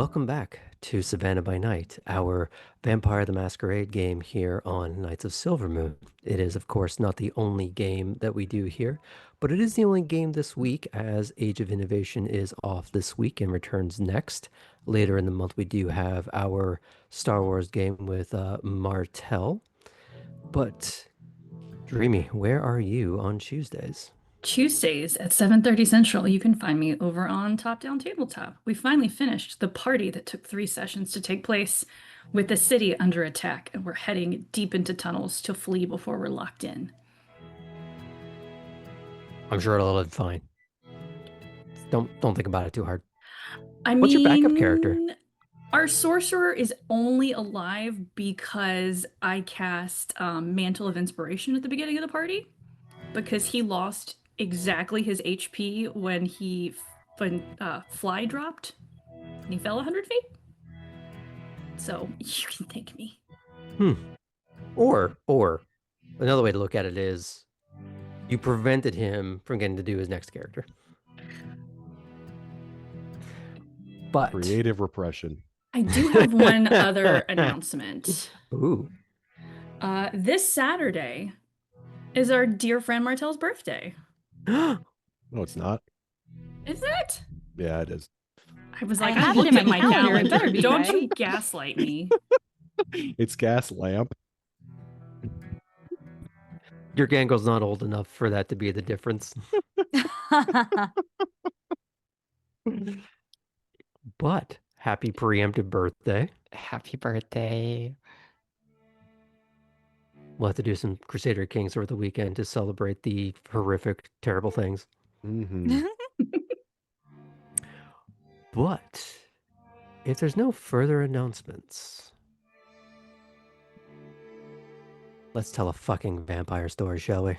Welcome back to Savannah by Night, our Vampire the Masquerade game here on Knights of Silvermoon. It is, of course, not the only game that we do here, but it is the only game this week as Age of Innovation is off this week and returns next. Later in the month, we do have our Star Wars game with Martell. But, Dreamy, where are you on Tuesdays? Tuesdays at 7:30 Central, you can find me over on Top Down Tabletop. We finally finished the party that took 3 sessions to take place with the city under attack, and we're heading deep into tunnels to flee before we're locked in. I'm sure it'll end fine. Don't think about it too hard. I What's your backup character? mean, our sorcerer is only alive because I cast Mantle of Inspiration at the beginning of the party because he lost exactly his HP when Fly dropped and he fell 100 feet. So you can thank me. Or another way to look at it is you prevented him from getting to do his next character. But Creative repression. I do have one other announcement. Ooh. This Saturday is our dear friend Martel's birthday. No, it's not. Is it? Yeah, it is. I was I like, have I it looked in at my my calendar. calendar. Don't Okay. you gaslight me. It's gas lamp. Your Gango's not old enough for that to be the difference. But happy preemptive birthday. Happy birthday. We'll have to do some Crusader Kings over the weekend to celebrate the horrific, terrible things. Mm-hmm. But if there's no further announcements, let's tell a fucking vampire story, shall we?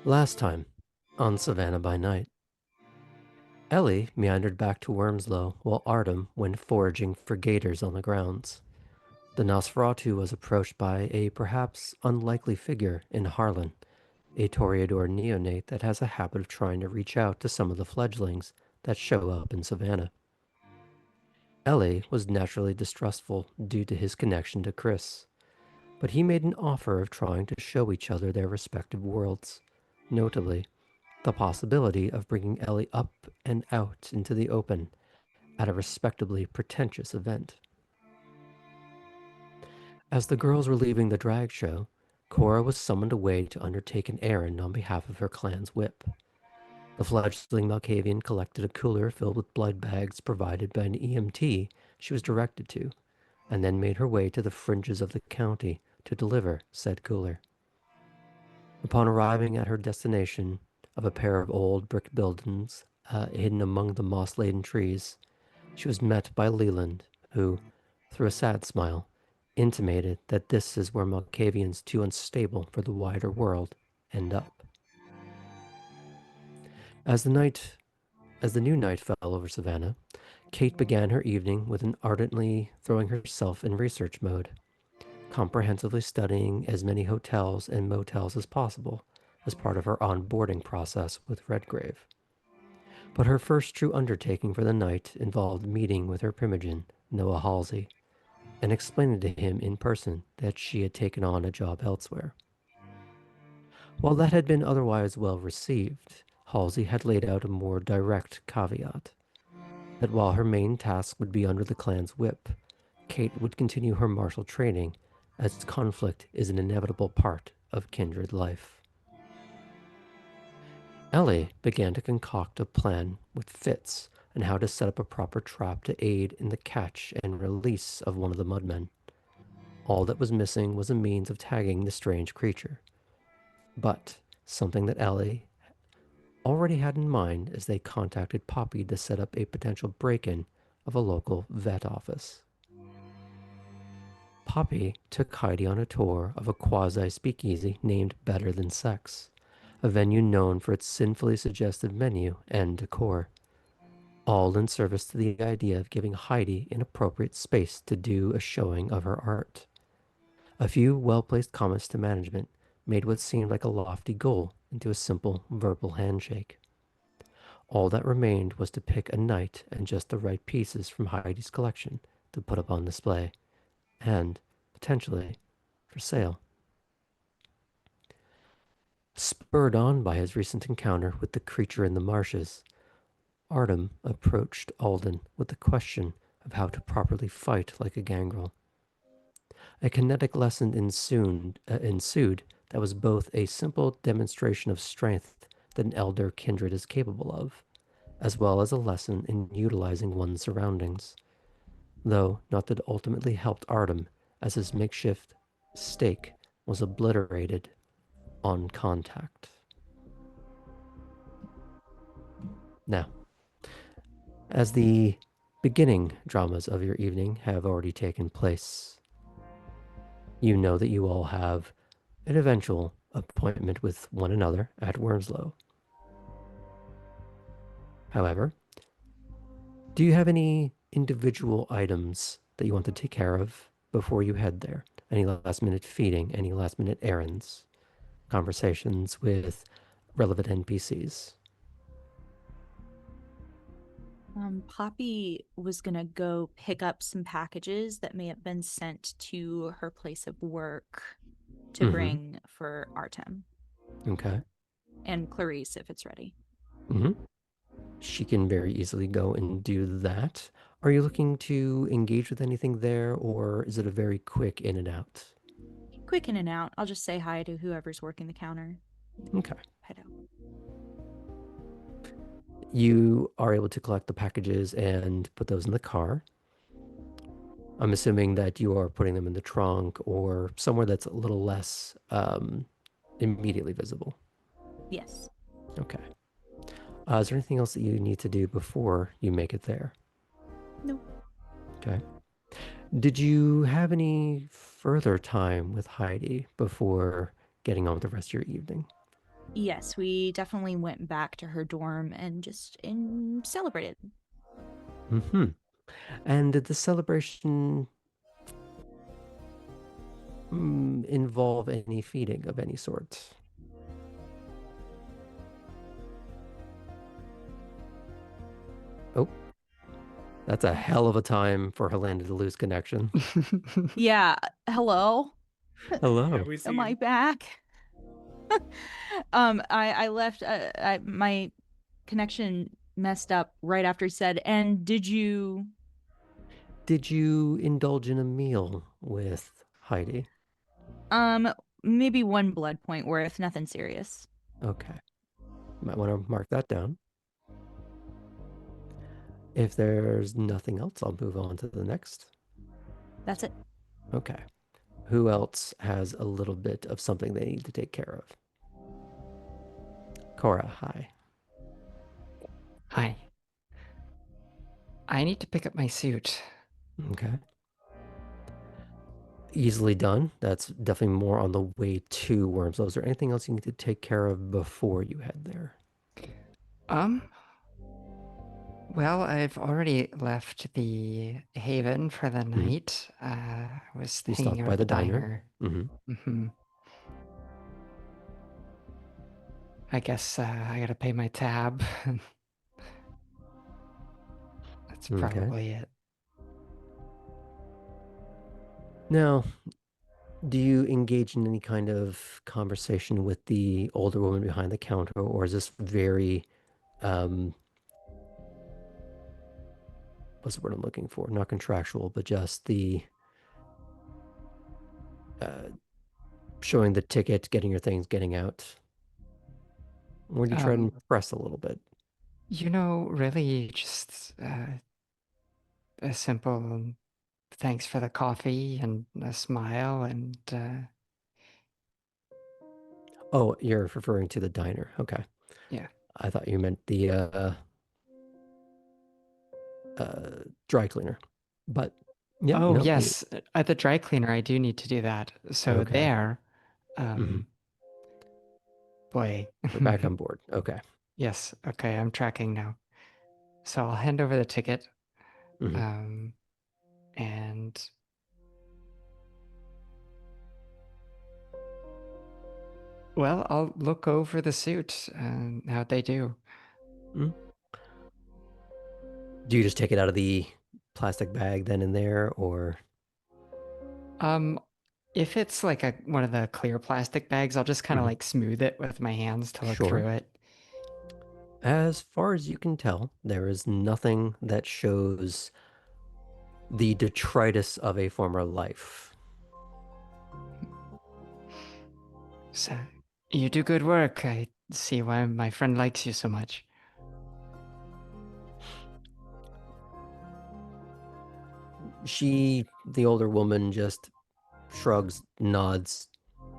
Last time on Savannah by Night, Ellie meandered back to Wormslow while Artem went foraging for gators on the grounds. The Nosferatu was approached by a perhaps unlikely figure in Harlan, a Toreador neonate that has a habit of trying to reach out to some of the fledglings that show up in Savannah. Ellie was naturally distrustful due to his connection to Chris, but he made an offer of trying to show each other their respective worlds, notably the possibility of bringing Ellie up and out into the open at a respectably pretentious event. As the girls were leaving the drag show, Cora was summoned away to undertake an errand on behalf of her clan's whip. The fledgling Malkavian collected a cooler filled with blood bags provided by an EMT she was directed to, and then made her way to the fringes of the county to deliver said cooler. Upon arriving at her destination of a pair of old brick buildings hidden among the moss-laden trees, she was met by Leland, who, through a sad smile, intimated that this is where Malkavians too unstable for the wider world end up. As the new night fell over Savannah, Kate began her evening with an ardently throwing herself in research mode, comprehensively studying as many hotels and motels as possible as part of her onboarding process with Redgrave. But her first true undertaking for the night involved meeting with her primogen, Noah Halsey, and explaining to him in person that she had taken on a job elsewhere. While that had been otherwise well received, Halsey had laid out a more direct caveat that while her main task would be under the clan's whip, Kate would continue her martial training as conflict is an inevitable part of kindred life. Ellie began to concoct a plan with Fitz on how to set up a proper trap to aid in the catch and release of one of the mudmen. All that was missing was a means of tagging the strange creature, but something that Ellie already had in mind as they contacted Poppy to set up a potential break-in of a local vet office. Poppy took Heidi on a tour of a quasi-speakeasy named Better Than Sex, a venue known for its sinfully suggestive menu and decor, all in service to the idea of giving Heidi an appropriate space to do a showing of her art. A few well-placed comments to management made what seemed like a lofty goal into a simple verbal handshake. All that remained was to pick a night and just the right pieces from Heidi's collection to put up on display, and, potentially, for sale. Spurred on by his recent encounter with the creature in the marshes, Artem approached Alden with the question of how to properly fight like a gangrel. A kinetic lesson ensued that was both a simple demonstration of strength that an elder kindred is capable of, as well as a lesson in utilizing one's surroundings, though not that ultimately helped Artem as his makeshift stake was obliterated on contact. Now, as the beginning dramas of your evening have already taken place, you know that you all have an eventual appointment with one another at Wormslow. However, do you have any individual items that you want to take care of before you head there? Any last minute feeding, any last minute errands, conversations with relevant NPCs? Poppy was gonna go pick up some packages that may have been sent to her place of work to bring for Artem Okay. and Clarice if it's ready. She can very easily go and do that. Are you looking to engage with anything there, or is it a very quick in and out? Quick in and out. I'll just say hi to whoever's working the counter. Okay. Head out. You are able to collect the packages and put those in the car. I'm assuming that you are putting them in the trunk or somewhere that's a little less immediately visible. Yes. Okay. Is there anything else that you need to do before you make it there? No. Okay. Did you have any further time with Heidi before getting on with the rest of your evening? Yes, we definitely went back to her dorm and just celebrated. And did the celebration involve any feeding of any sort? Oh, that's a hell of a time for Helena to lose connection. Yeah. Hello. Hello. Yeah, we see Am I you. back? I left. My connection messed up right after he said. And did you? Did you indulge in a meal with Heidi? Maybe one blood point worth. Nothing serious. Okay. Might want to mark that down. If there's nothing else, I'll move on to the next. That's it. Okay. Who else has a little bit of something they need to take care of? Cora, hi. Hi. I need to pick up my suit. Okay. Easily done. That's definitely more on the way to Wormslow. Is there anything else you need to take care of before you head there? Well, I've already left the haven for the night. I was You hanging stopped out by at the the diner. diner. I guess I gotta pay my tab. That's Okay. probably it. Now, do you engage in any kind of conversation with the older woman behind the counter, or is this very, what's the word I'm looking for? Not contractual, but just the showing the ticket, getting your things, getting out? Or do you try to impress a little bit? Really just a simple thanks for the coffee and a smile and Oh, you're referring to the diner. Okay. yeah. I thought you meant the dry cleaner. But yeah, Oh, no. yes, at the dry cleaner I do need to do that. So Okay. there, Mhm. boy. We're back on board. Okay. Yes, okay, I'm tracking now. So I'll hand over the ticket. Mhm. And well, I'll look over the suit and how'd they do. Mm. Do you just take it out of the plastic bag then and there, or? If it's like one of the clear plastic bags, I'll just kind of Mhm. like smooth it with my hands to look Sure. through it. As far as you can tell, there is nothing that shows the detritus of a former life. So you do good work. I see why my friend likes you so much. The older woman, just shrugs, nods,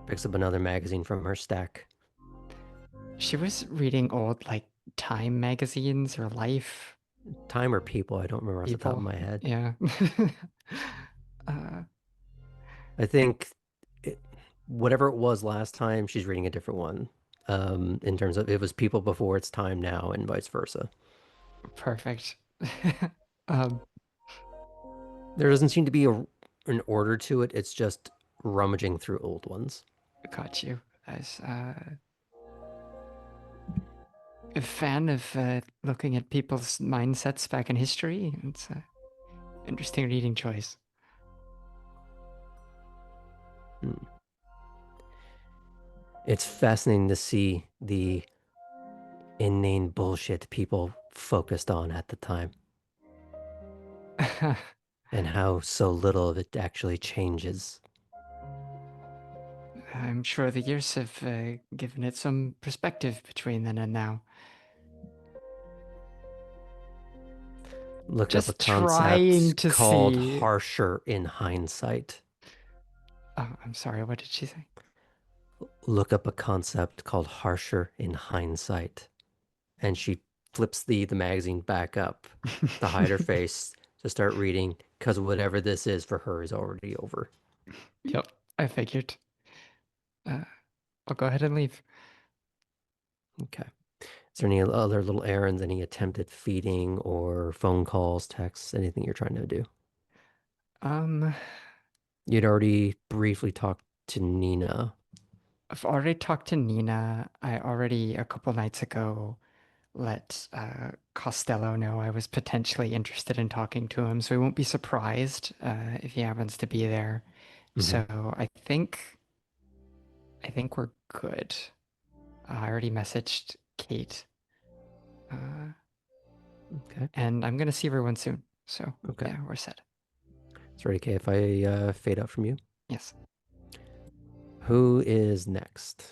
picks up another magazine from her stack. She was reading old like Time magazines or Life. Time or People, I don't remember off the top of People. my head. Yeah. uh, I think whatever it was last time, she's reading a different one. In terms of it was People before, it's Time now, and vice versa. Perfect. um, There doesn't seem to be an order to it. It's just rummaging through old ones. got you. As a fan of looking at people's mindsets back in history, it's an interesting reading choice. Hmm. It's fascinating to see the inane bullshit people focused on at the time and how so little of it actually changes. I'm sure the years have given it some perspective between then and now. Look up a Just trying concept to called see. harsher in hindsight. Oh, I'm sorry, what did she say? Look up a concept called harsher in hindsight. And she flips the magazine back up to hide her face to start reading because whatever this is for her is already over. Yep, I figured. I'll go ahead and leave. Okay. Is there any other little errands, any attempted feeding or phone calls, texts, anything you're trying to do? Um, You'd already briefly talked to Nina. I've already talked to Nina. I already, a couple nights ago, let Costello know I was potentially interested in talking to him, so he won't be surprised if he happens to be there. Mhm. So I think we're good. I already messaged Kate, Okay. and I'm gonna see everyone soon. So Okay. yeah, we're set. Is it okay if I fade out from you? Yes. Who is next?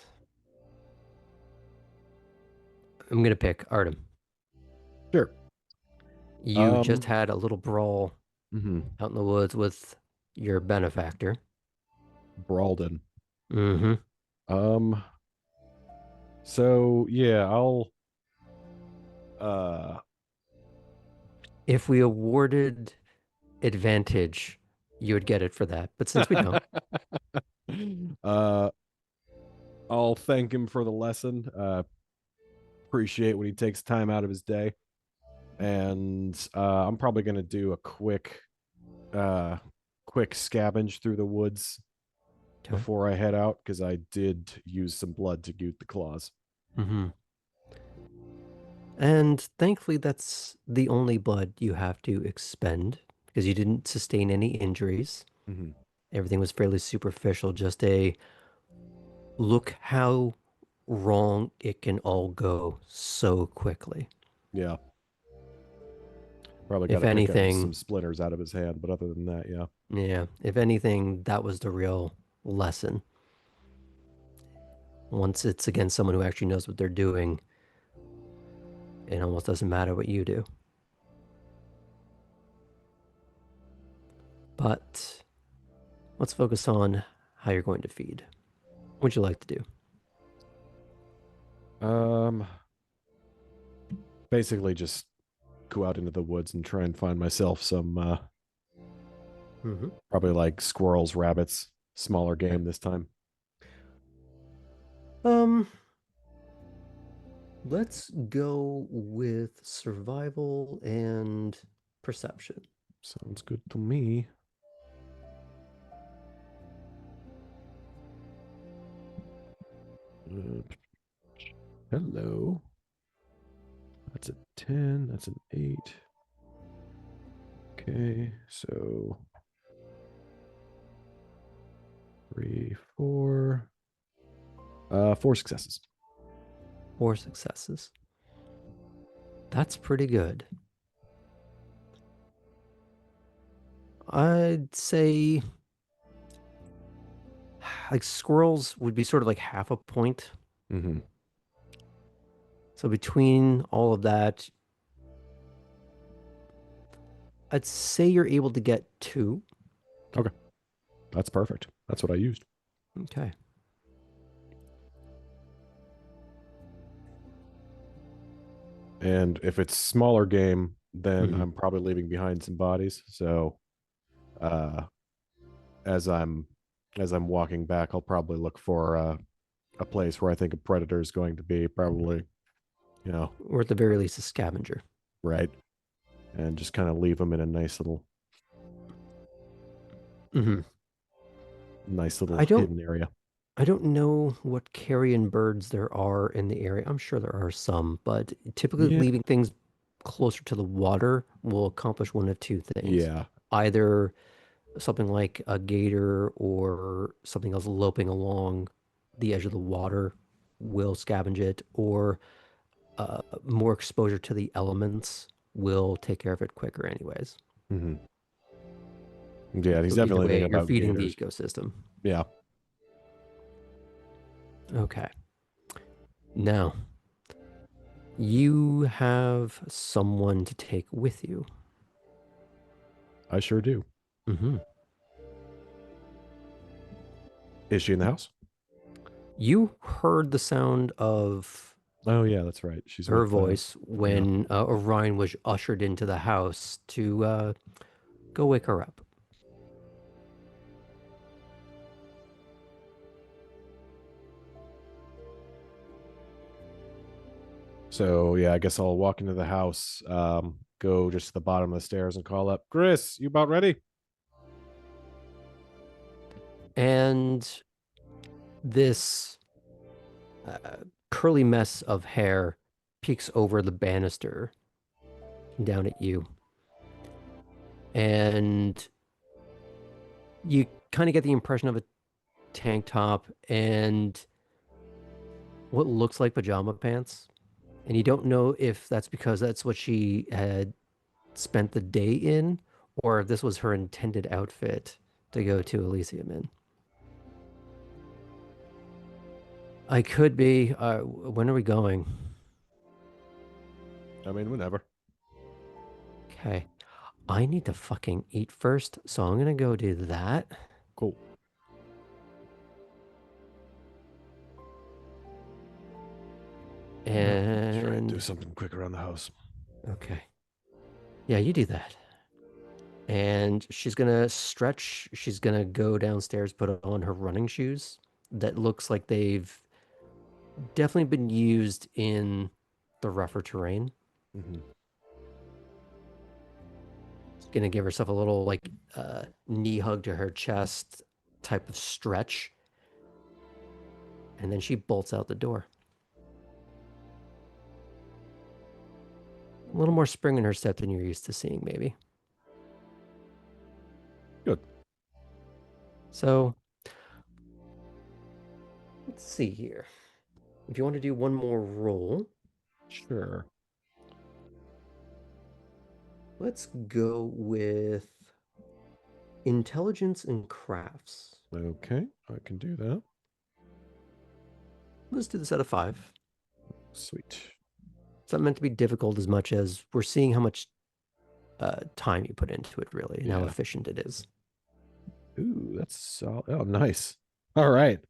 I'm gonna pick Artem. Sure. You just had a little brawl out in the woods with your benefactor. Brawlden. Mm-hmm. So yeah, I'll If we awarded advantage, you would get it for that. But since we don't, uh I'll thank him for the lesson. appreciate when he takes time out of his day. And I'm probably gonna do a quick scavenge through the woods Okay. before I head out, because I did use some blood to goot the claws. Mm-hmm. And thankfully, that's the only blood you have to expend because you didn't sustain any injuries. Mm-hmm. Everything was fairly superficial, just a look how wrong it can all go so quickly. Yeah. Probably got If to pick up some anything, splinters out of his hand, but other than that, yeah. yeah, if anything, that was the real lesson. Once it's against someone who actually knows what they're doing, it almost doesn't matter what you do. But let's focus on how you're going to feed. What would you like to do? Basically just go out into the woods and try and find myself some probably like squirrels, rabbits, smaller game this time. Let's go with survival and perception. Sounds good to me. Hello. That's a 10. That's an 8. Okay, so 3, 4. 4 successes. 4 successes. That's pretty good. I'd say like squirrels would be sort of like half a point. Mm-hmm. So between all of that, I'd say you're able to get 2. Okay. That's perfect. That's what I used. Okay. And if it's smaller game, then Mhm. I'm probably leaving behind some bodies. So uh as I'm walking back, I'll probably look for a place where I think a predator is going to be, probably, Or at the very least, a scavenger. right, and just kind of leave them in a nice little Mm-hmm. hidden area. I don't know what carrion birds there are in the area. I'm sure there are some, but typically Yeah, leaving things closer to the water will accomplish one of 2 things. yeah. Either something like a gator or something else loping along the edge of the water will scavenge it, or more exposure to the elements will take care of it quicker anyways. Hmm. Yeah, he's So either definitely thinking way, you're about feeding the gators. ecosystem. Yeah. Okay. Now, you have someone to take with you. I sure do. Mm-hmm. Is she in the house? You heard the sound of Oh yeah, that's right. She's her with voice yeah. when Orion was ushered into the house to go wake her up. So yeah, I guess I'll walk into the house, go just to the bottom of the stairs and call up, Chris, you about ready? And this curly mess of hair peeks over the banister down at you. And you kind of get the impression of a tank top and what looks like pajama pants. And you don't know if that's because that's what she had spent the day in, or if this was her intended outfit to go to Elysium in. I could be. When are we going? I mean, whenever. Okay. I need to fucking eat first, so I'm gonna go do that. Cool. Let's try and do And something quick around the house. okay. Yeah, you do that. And she's gonna stretch. She's gonna go downstairs, put on her running shoes that looks like they've definitely been used in the rougher terrain. Mm-hmm. Gonna give herself a little like knee hug to her chest type of stretch, and then she bolts out the door. A little more spring in her step than you're used to seeing, maybe. Good. So let's see here. If you want to do one more roll, Sure. let's go with intelligence and crafts. Okay, I can do that. Let's do this out of 5. Sweet. It's not meant to be difficult as much as we're seeing how much time you put into it, really, and how Yeah. efficient it is. Ooh, that's solid. Oh, nice. All right.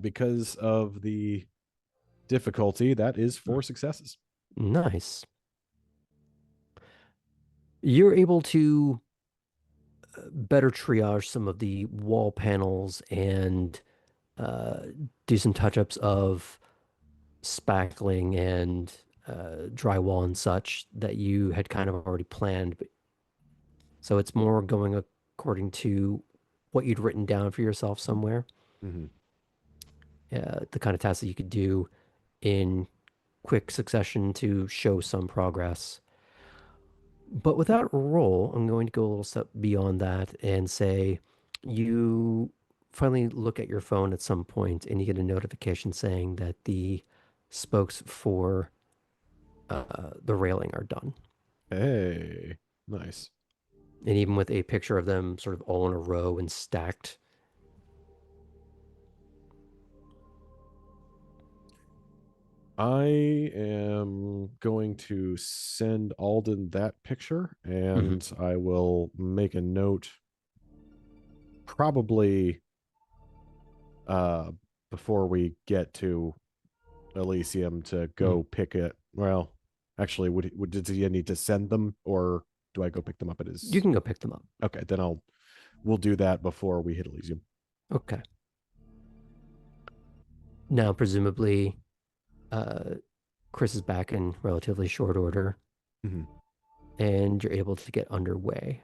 Because of the difficulty, that is 4 successes. Nice. You're able to better triage some of the wall panels and do some touch-ups of spackling and drywall and such that you had kind of already planned. So it's more going according to what you'd written down for yourself somewhere. Mm-hmm. The kind of tasks that you could do in quick succession to show some progress. But without a roll, I'm going to go a little step beyond that and say you finally look at your phone at some point and you get a notification saying that the spokes for the railing are done. Hey, nice. And even with a picture of them sort of all in a row and stacked. I am going to send Alden that picture, and I will make a note probably before we get to Elysium to go pick it. Well, actually, does he need to send them, or do I go pick them up at his? You can go pick them up. Okay, then we'll do that before we hit Elysium. Okay. Now, presumably, Chris is back in relatively short order, Mm-hmm. and you're able to get underway.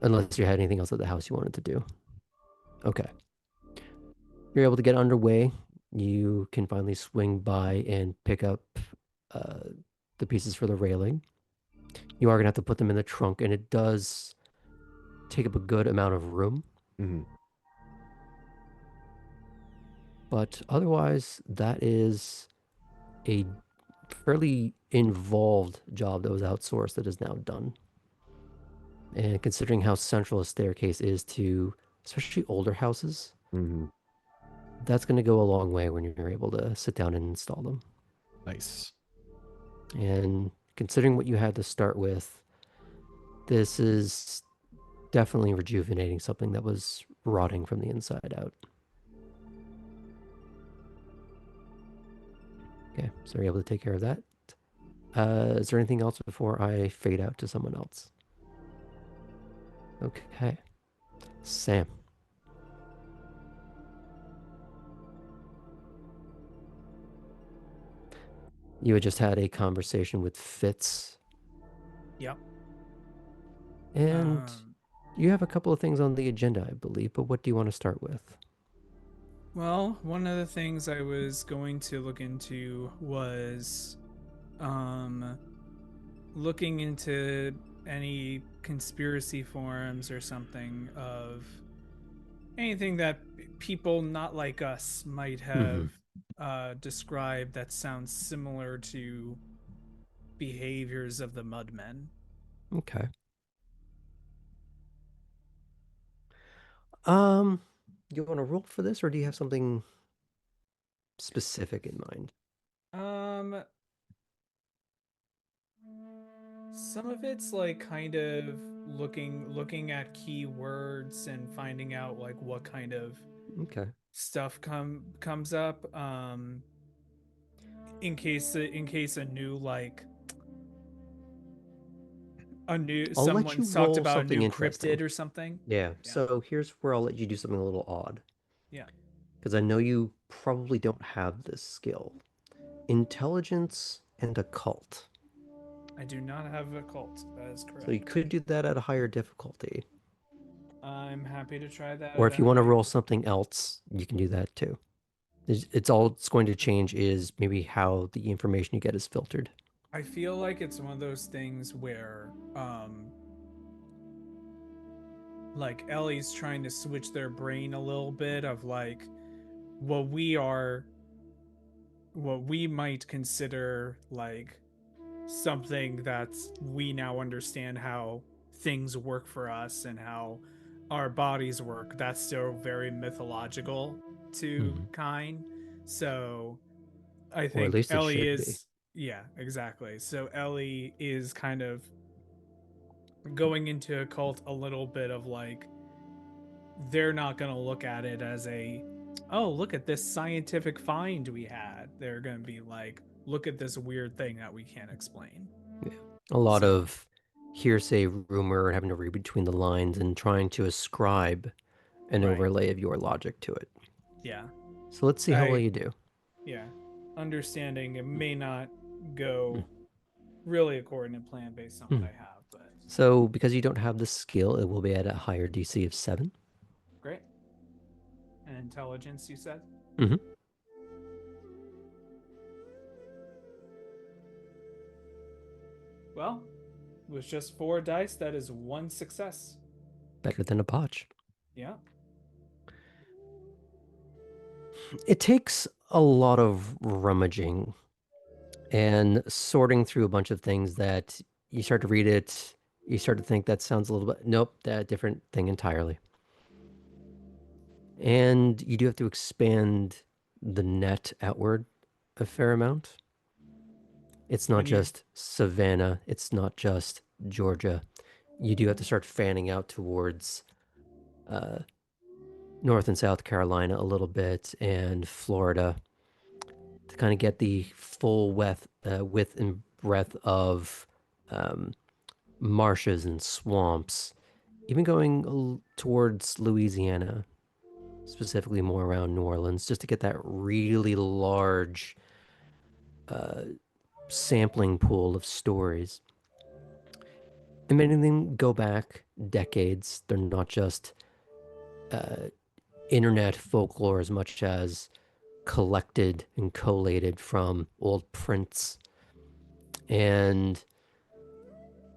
Unless you had anything else at the house you wanted to do. Okay. You're able to get underway. You can finally swing by and pick up uh, the pieces for the railing. You are going to have to put them in the trunk, and it does take up a good amount of room. Mm-hmm. But otherwise, that is a fairly involved job that was outsourced that is now done. And considering how central a staircase is to especially older houses, Mm-hmm. that's going to go a long way when you're able to sit down and install them. Nice. And considering what you had to start with, this is definitely rejuvenating something that was rotting from the inside out. Okay, so you're able to take care of that. Is there anything else before I fade out to someone else? Okay. Sam. You had just had a conversation with Fitz, Yep. and you have a couple of things on the agenda, I believe, but what do you want to start with? Well, one of the things I was going to look into was looking into any conspiracy forums or something of anything that people not like us might have described that sounds similar to behaviors of the Mudmen. Okay. You want to roll for this, or do you have something specific in mind? Some of it's like kind of looking at keywords and finding out like what kind of Okay. stuff comes up in case a new like I'll let you someone's talked roll about a something new interesting. cryptid or something. Yeah, so here's where I'll let you do something a little odd. Yeah. Because I know you probably don't have this skill. intelligence and occult. I do not have a cult. That is correct. So you could do that at a higher difficulty. I'm happy to try that. Or at if a you want to higher roll something else, you can do that too. It's all it's going to change is maybe how the information you get is filtered. I feel like it's one of those things where like Ellie's trying to switch their brain a little bit of like what we are what we might consider like something that's we now understand how things work for us and how our bodies work. That's still very mythological to Kine. So I Or at think least it Ellie should be. is, yeah, exactly. So Ellie is kind of going into a cult a little bit of like they're not going to look at it as a, oh, look at this scientific find we had. They're going to be like, look at this weird thing that we can't explain. Yeah. A lot So- of hearsay, rumor, having to read between the lines and trying to ascribe an Right. overlay of your logic to it. Yeah. So let's see how well you do. Yeah. Understanding it may not go really according to plan based on what I have, but So because you don't have the skill, it will be at a higher DC of 7. great. And intelligence, you said? Mm-hmm. Well, with just 4 dice, that is 1 success. Better than a botch. Yeah. It takes a lot of rummaging and sorting through a bunch of things that you start to read it, you start to think that sounds a little bit, nope, that different thing entirely. And you do have to expand the net outward a fair amount. It's not just Savannah, it's not just Georgia. You do have to start fanning out towards North and South Carolina a little bit and Florida to kind of get the full width and breadth of marshes and swamps, even going towards Louisiana, specifically more around New Orleans, just to get that really large sampling pool of stories. And many of them go back decades. They're not just internet folklore as much as collected and collated from old prints. And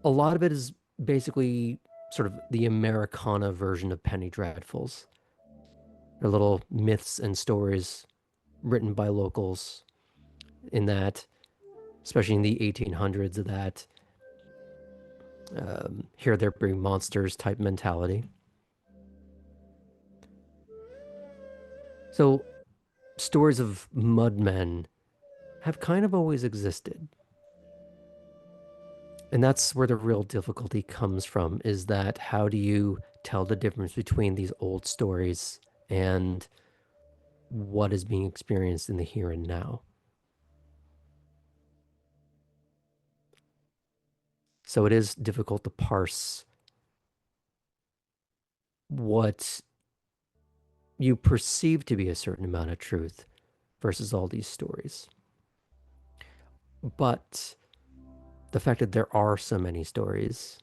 a lot of it is basically sort of the Americana version of Penny Dreadfuls. They're little myths and stories written by locals in that, especially in the 1800s, of that here there be monsters type mentality. So stories of mudmen have kind of always existed. And that's where the real difficulty comes from, is that how do you tell the difference between these old stories and what is being experienced in the here and now? So it is difficult to parse what you perceive to be a certain amount of truth versus all these stories. But the fact that there are so many stories,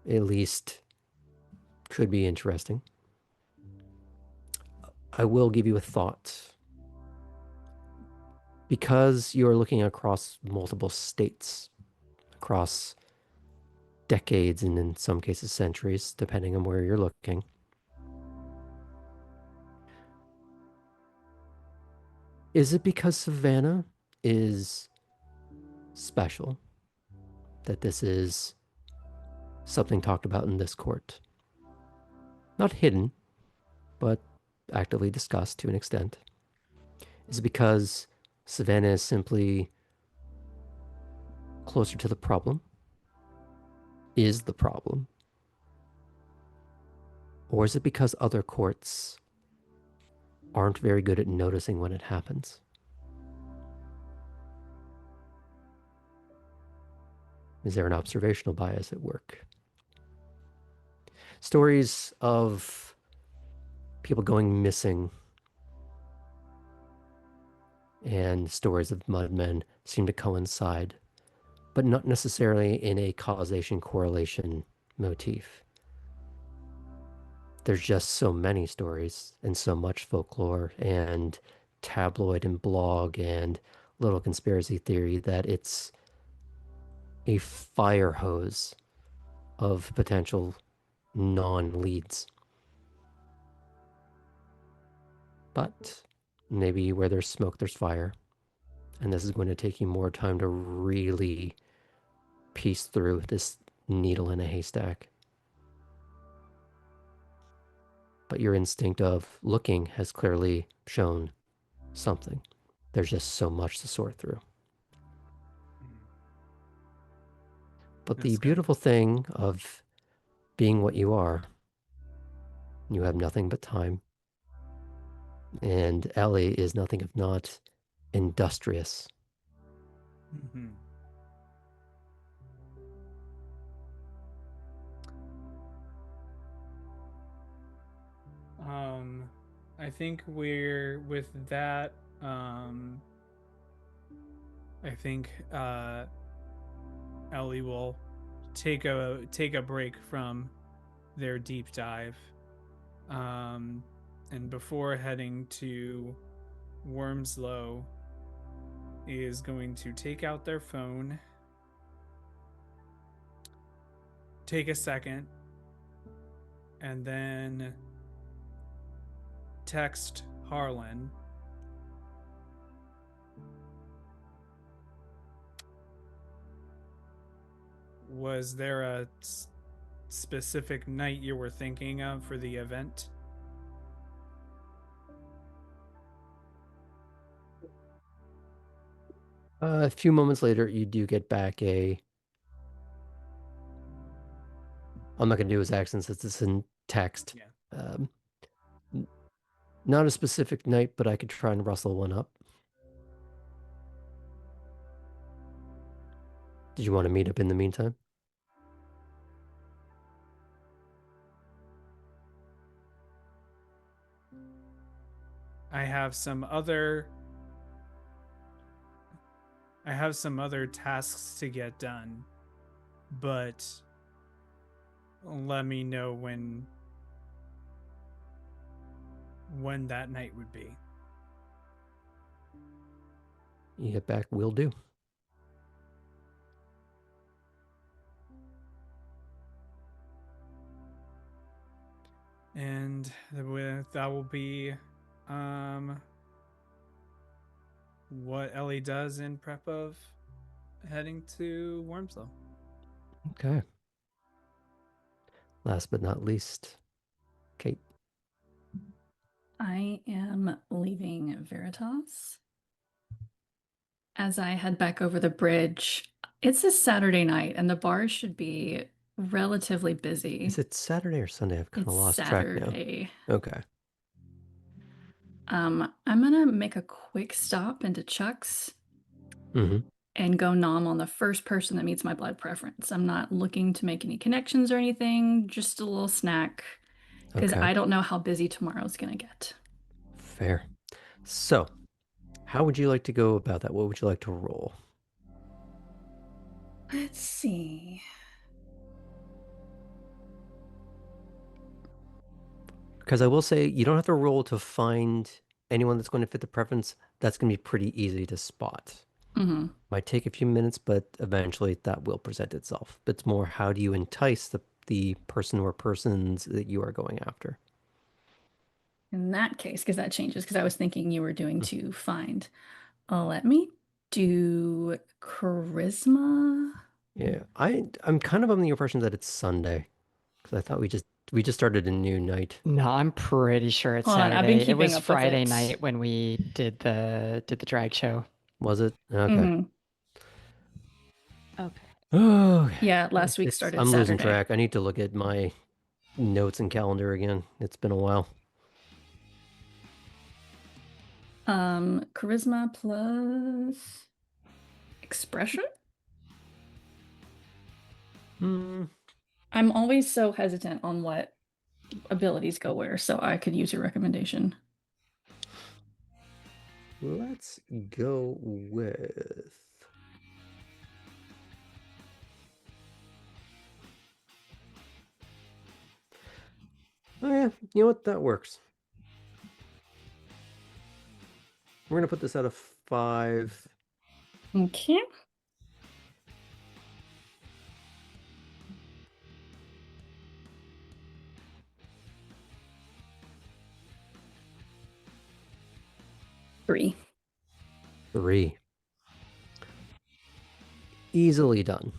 at least, could be interesting. I will give you a thought. Because you're looking across multiple states, across decades and in some cases centuries, depending on where you're looking, is it because Savannah is special that this is something talked about in this court? Not hidden, but actively discussed to an extent. Is it because Savannah is simply closer to the problem? Is the problem? Or is it because other courts aren't very good at noticing when it happens? Is there an observational bias at work? Stories of people going missing and stories of mudmen seem to coincide, but not necessarily in a causation correlation motif. There's just so many stories and so much folklore and tabloid and blog and little conspiracy theory that it's a fire hose of potential non-leads. But maybe where there's smoke, there's fire. And this is going to take you more time to really piece through this needle in a haystack. But your instinct of looking has clearly shown something. There's just so much to sort through. But the That's good. beautiful thing of being what you are, you have nothing but time. And Ellie is nothing if not industrious. Mhm. I think we're with that. I think Ellie will take a break from their deep dive, and before heading to Wormslow, is going to take out their phone, take a second, and then text Harlan. Was there a specific night you were thinking of for the event? A few moments later, you do get back a... I'm not going to do his accent since it's in text. Yeah. Not a specific night, but I could try and rustle one up. Did you want to meet up in the meantime? I have some other tasks to get done, but let me know when that night would be. You get back, will do. And that will be what Ellie does in prep of heading to Wormslow. Okay. Last but not least, Kate. I am leaving Veritas. As I head back over the bridge, it's a Saturday night and the bars should be relatively busy. Is it Saturday or Sunday? I've kind of It's lost track Saturday. now. Okay. I'm gonna make a quick stop into Chuck's and go nom on the first person that meets my blood preference. I'm not looking to make any connections or anything, just a little snack, because Okay. I don't know how busy tomorrow's gonna get. Fair. So, how would you like to go about that? What would you like to roll? Let's see. Because I will say, you don't have to roll to find anyone that's going to fit the preference. That's going to be pretty easy to spot. Mm-hmm. Might take a few minutes, but eventually that will present itself. It's more, how do you entice the person or persons that you are going after? In that case, because that changes, because I was thinking you were doing to find. Let me do charisma. Yeah, I'm kind of under the impression that it's Sunday, because I thought we just started a new night. No, I'm pretty sure it's Hold on, I've been Saturday. It was keeping up with Friday it. night when we did the drag show. Was it? Okay. Mhm. Okay. Oh, Yeah, last week started I'm losing Saturday. track. I need to look at my notes and calendar again. It's been a while. Charisma plus expression? I'm always so hesitant on what abilities go where, so I could use your recommendation. Let's go with... Oh yeah, you know what? That works. We're gonna put this at a 5. Okay. Three. 3. Easily done.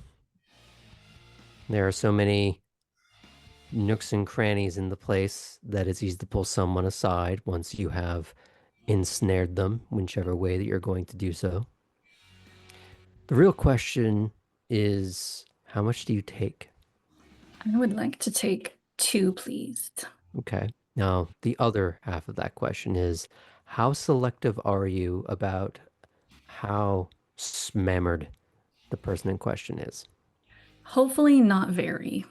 There are so many nooks and crannies in the place that it's easy to pull someone aside once you have ensnared them, whichever way that you're going to do so. The real question is, how much do you take? I would like to take 2, please. Okay. Now, the other half of that question is, how selective are you about how smammered the person in question is? Hopefully not very.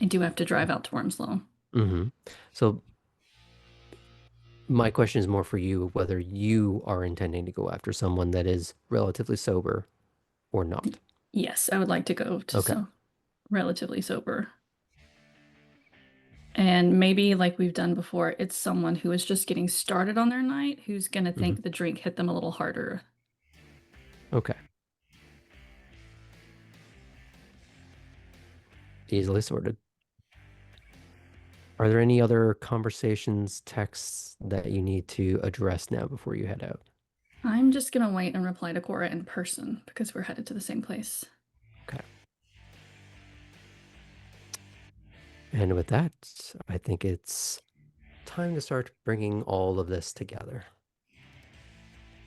I do have to drive out to Wormslow. Mm-hmm. So my question is more for you, whether you are intending to go after someone that is relatively sober or not. Yes, I would like to go to Okay. some relatively sober. And maybe like we've done before, it's someone who is just getting started on their night who's going to think the drink hit them a little harder. Okay. Easily sorted. Are there any other conversations, texts that you need to address now before you head out? I'm just going to wait and reply to Cora in person because we're headed to the same place. Okay. And with that, I think it's time to start bringing all of this together.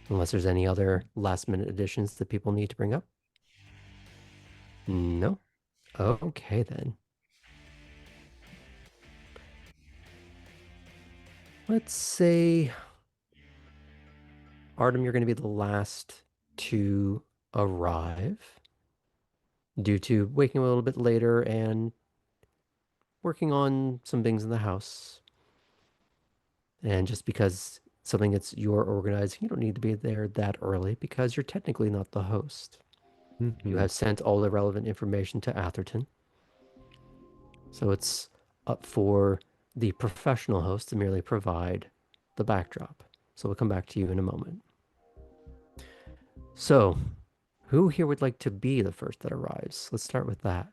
Unless there's any other last minute additions that people need to bring up? No? Okay then. Let's say, Artem, you're going to be the last to arrive due to waking a little bit later and working on some things in the house. And just because something that's your organizing, you don't need to be there that early because you're technically not the host. You have sent all the relevant information to Atherton. So it's up for the professional host to merely provide the backdrop. So we'll come back to you in a moment. So, who here would like to be the first that arrives? Let's start with that.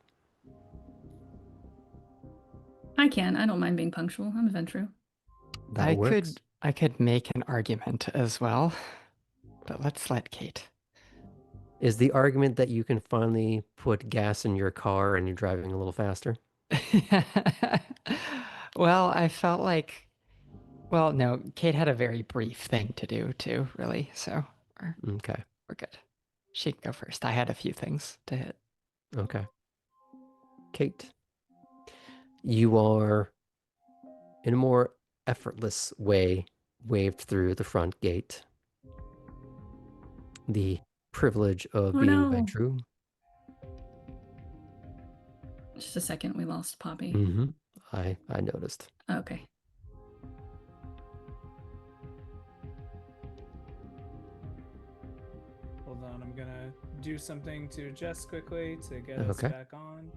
I can. I don't mind being punctual. I'm a Ventru. That works. I could make an argument as well, but let's let Kate. Is the argument that you can finally put gas in your car and you're driving a little faster? Well, I felt like, well, no, Kate had a very brief thing to do too, really. So Okay. we're good. She can go first. I had a few things to hit. Okay. Kate, you are in a more effortless way waved through the front gate. The privilege of Oh being no. Ventru. Just a second. We lost Poppy. Mm-hmm. I noticed. Okay. Hold on, I'm gonna do something to Jess quickly to get us Okay. back on.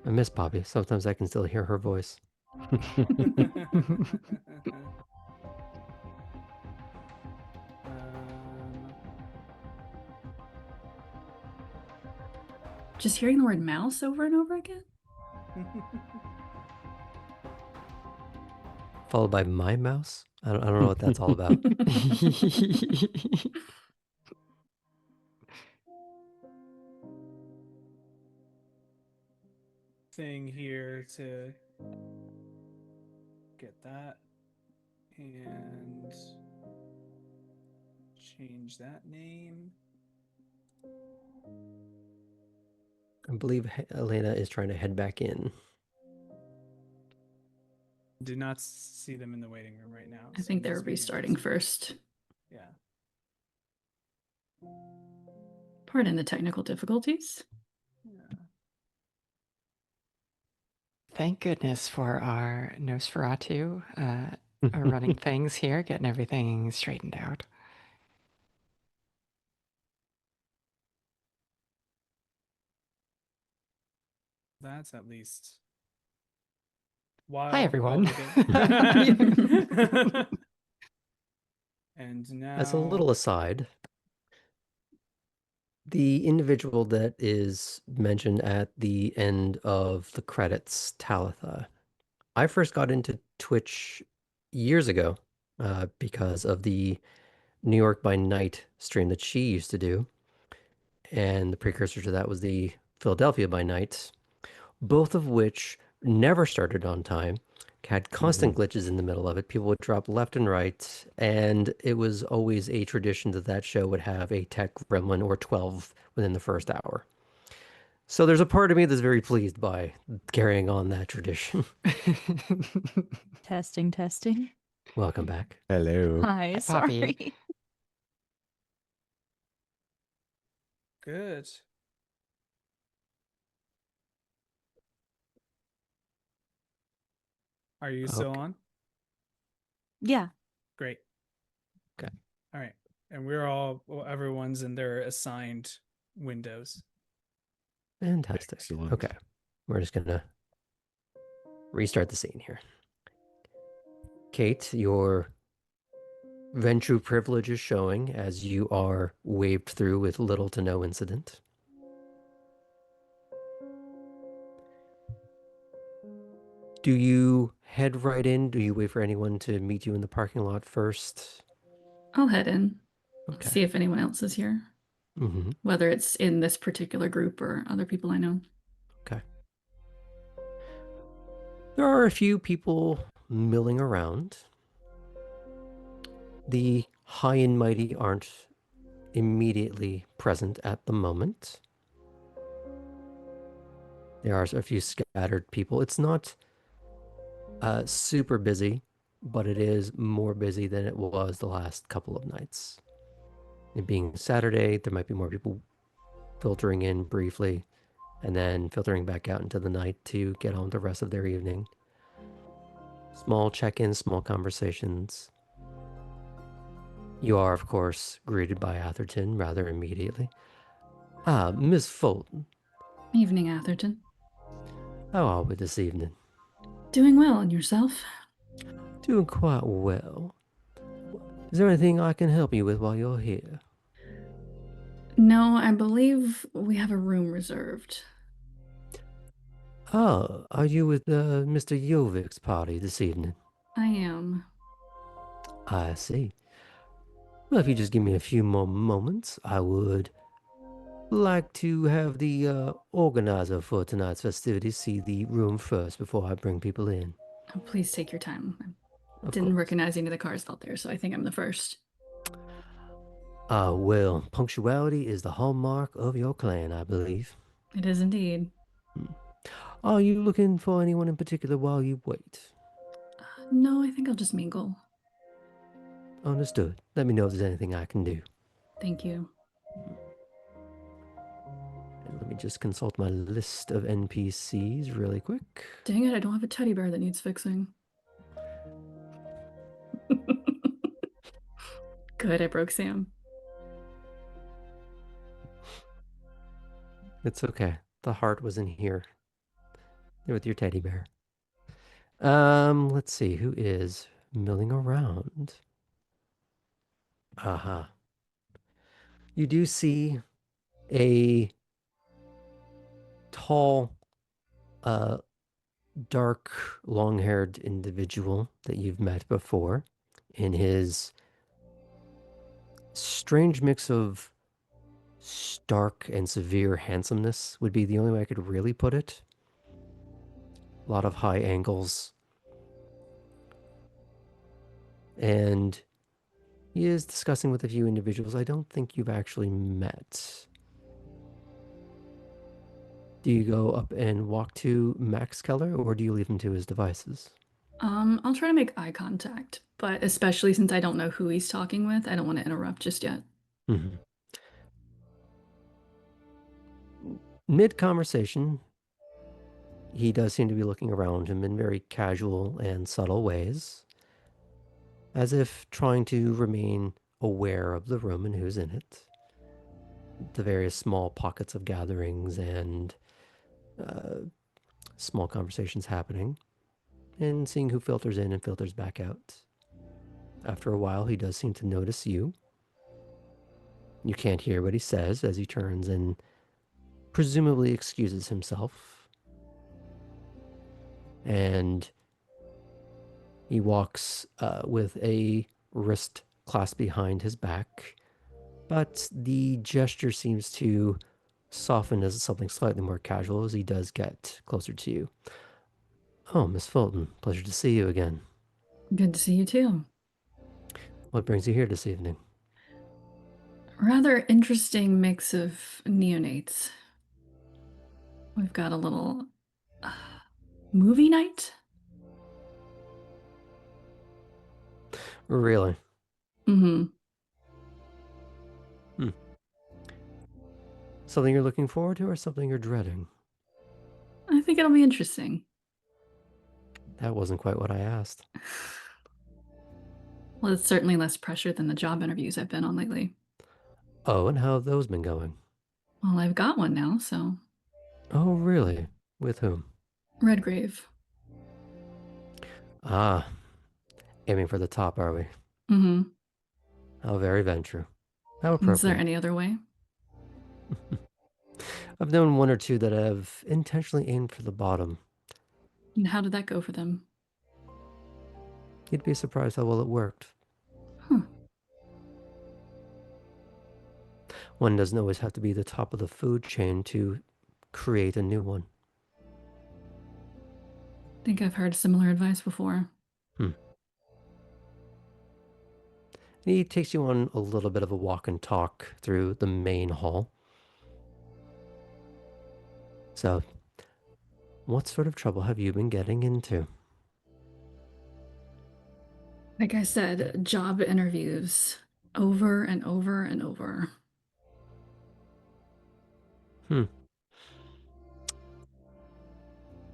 I miss Poppy. Sometimes I can still hear her voice. Just hearing the word mouse over and over again? Followed by my mouse? I don't know what that's all about. Thing here to get that and change that name. I believe Elena is trying to head back in. Do not see them in the waiting room right now. I so think I'm they're just waiting to restarting see. first. Yeah. Pardon the technical difficulties. Yeah. Thank goodness for our Nosferatu running things here, getting everything straightened out. That's at least Hi, while everyone. And now, As a little aside, the individual that is mentioned at the end of the credits, Talitha, I first got into Twitch years ago because of the New York by Night stream that she used to do. And the precursor to that was the Philadelphia by Night, both of which never started on time, had constant glitches in the middle of it. People would drop left and right, and it was always a tradition that that show would have a tech gremlin or 12 within the first hour. So there's a part of me that's very pleased by carrying on that tradition. Testing, testing. Welcome back. Hello. Hi, Hi, Poppy. sorry. good. Are you still Okay. on? Yeah. Great. Okay. All right. And everyone's in their assigned windows. Fantastic. Excellent. Okay. We're just going to restart the scene here. Kate, your Ventrue privilege is showing as you are waved through with little to no incident. Do you head right in? Do you wait for anyone to meet you in the parking lot first? I'll head in, Okay. see if anyone else is here, whether it's in this particular group or other people I know. Okay. There are a few people milling around. The high and mighty aren't immediately present at the moment. There are a few scattered people. It's not super busy, but it is more busy than it was the last couple of nights. It being Saturday, there might be more people filtering in briefly and then filtering back out into the night to get on with the rest of their evening. Small check-ins, small conversations. You are, of course, greeted by Atherton rather immediately. Ah, Miss Fulton. Evening, Atherton. How are we this evening? Doing well, and yourself? Doing quite well. Is there anything I can help you with while you're here? No, I believe we have a room reserved. Ah, are you with Mr. Jovik's party this evening? I am. I see. Well, if you just give me a few more moments, I would like to have the organizer for tonight's festivities see the room first before I bring people in. Oh, please take your time. I Of didn't course. recognize any of the cars out there, so I think I'm the first. Well, punctuality is the hallmark of your clan, I believe. It is indeed. Are you looking for anyone in particular while you wait? No, I think I'll just mingle. Understood. Let me know if there's anything I can do. Thank you. And let me just consult my list of NPCs really quick. Dang it, I don't have a teddy bear that needs fixing. Good, I broke Sam. It's okay. The heart was in here with your teddy bear. Let's see. Who is milling around? Aha. You do see a tall, dark, long-haired individual that you've met before in his strange mix of stark and severe handsomeness would be the only way I could really put it. A lot of high angles. And he is discussing with a few individuals I don't think you've actually met. Do you go up and walk to Max Keller, or do you leave him to his devices? I'll try to make eye contact, but especially since I don't know who he's talking with, I don't want to interrupt just yet. Mid-conversation, he does seem to be looking around him in very casual and subtle ways, as if trying to remain aware of the room and who's in it, the various small pockets of gatherings and small conversations happening, and seeing who filters in and filters back out. After a while, he does seem to notice you. You can't hear what he says as he turns and presumably excuses himself. And he walks with a wrist clasped behind his back, but the gesture seems to soften as something slightly more casual as he does get closer to you. Oh, Miss Fulton, pleasure to see you again. Good to see you too. What brings you here this evening? Rather interesting mix of neonates. We've got a little uh, movie night. Really? Mm-hmm. Something you're looking forward to or something you're dreading? I think it'll be interesting. That wasn't quite what I asked. Well, it's certainly less pressure than the job interviews I've been on lately. Oh, and how have those been going? Well, I've got one now, so Oh, really? With whom? Redgrave. Ah, aiming for the top, are we? Mm-hmm. How very venture. How Is there appropriate. any other way? I've known one or two that have intentionally aimed for the bottom. And how did that go for them? You'd be surprised how well it worked. Huh. One doesn't always have to be the top of the food chain to create a new one. Think I've heard similar advice before. He takes you on a little bit of a walk and talk through the main hall. So, what sort of trouble have you been getting into? Like I said, job interviews over and over and over.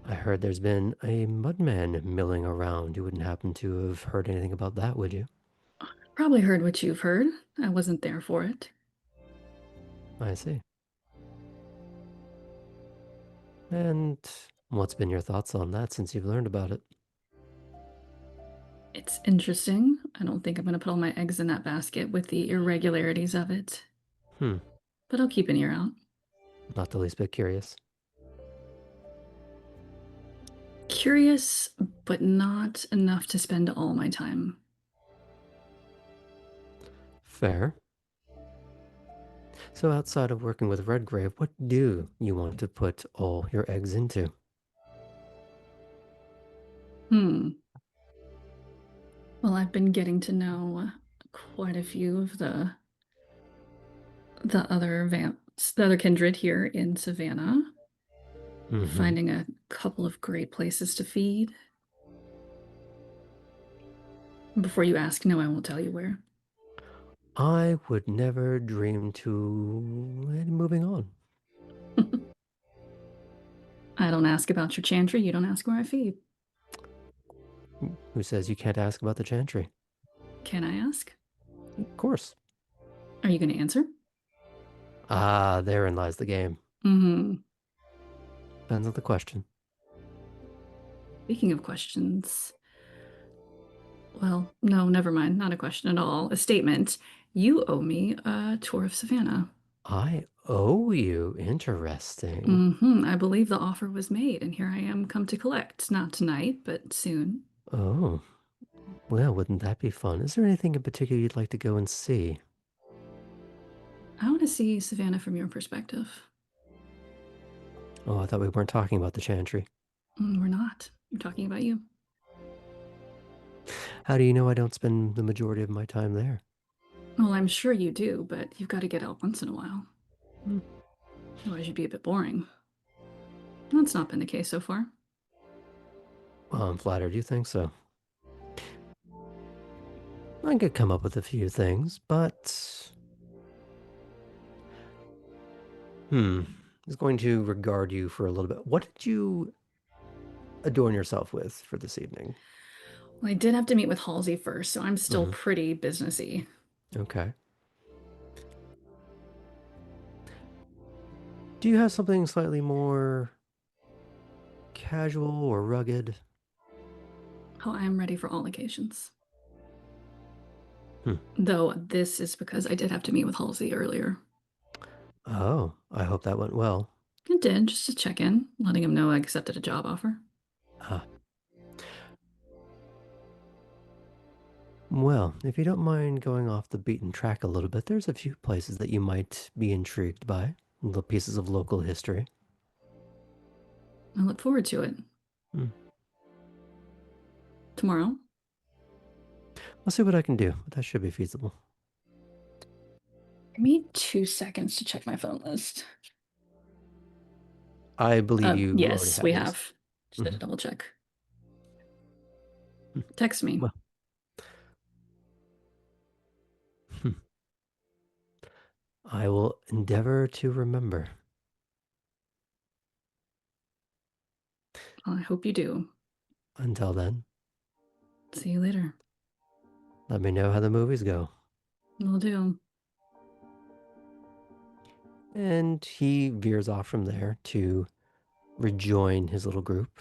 I heard there's been a mudman milling around. You wouldn't happen to have heard anything about that, would you? Probably heard what you've heard. I wasn't there for it. I see. And what's been your thoughts on that since you've learned about it? It's interesting. I don't think I'm going to put all my eggs in that basket with the irregularities of it. But I'll keep an ear out. Not the least bit curious. Curious, but not enough to spend all my time. Fair. So outside of working with Redgrave, what do you want to put all your eggs into? Well, I've been getting to know quite a few of the other kindred here in Savannah. Finding a couple of great places to feed. Before you ask, no, I won't tell you where. I would never dream to... moving on. I don't ask about your chantry, you don't ask where I feed. Who says you can't ask about the chantry? Can I ask? Of course. Are you going to answer? Ah, therein lies the game. Mm-hmm. Depends on the question. Speaking of questions, well, no, never mind. Not a question at all. A statement. You owe me a tour of Savannah. I owe you. Interesting. Mm-hmm. I believe the offer was made, and here I am come to collect. Not tonight, but soon. Oh, well, wouldn't that be fun? Is there anything in particular you'd like to go and see? I want to see Savannah from your perspective. Oh, I thought we weren't talking about the chantry. We're not. I'm talking about you. How do you know I don't spend the majority of my time there? Well, I'm sure you do, but you've got to get out once in a while. Otherwise, you'd be a bit boring. That's not been the case so far. Well, I'm flattered you think so. I could come up with a few things, but... I was going to regard you for a little bit. What did you adorn yourself with for this evening? Well, I did have to meet with Halsey first, so I'm still Mhm. pretty businessy. Okay. Do you have something slightly more casual or rugged? Oh, I'm ready for all occasions. Hmm. Though this is because I did have to meet with Halsey earlier. Oh, I hope that went well. It did, just to check in, letting him know I accepted a job offer. Ah. Well, if you don't mind going off the beaten track a little bit, there's a few places that you might be intrigued by, little pieces of local history. I look forward to it. Hmm. Tomorrow? I'll see what I can do, but that should be feasible. Give me 2 seconds to check my phone list. I believe you already Yes, have we this. have. Just had to double check. Hmm. Text me. Well. I will endeavor to remember. I hope you do. Until then, See you later. let me know how the movies go. Will do. And he veers off from there to rejoin his little group.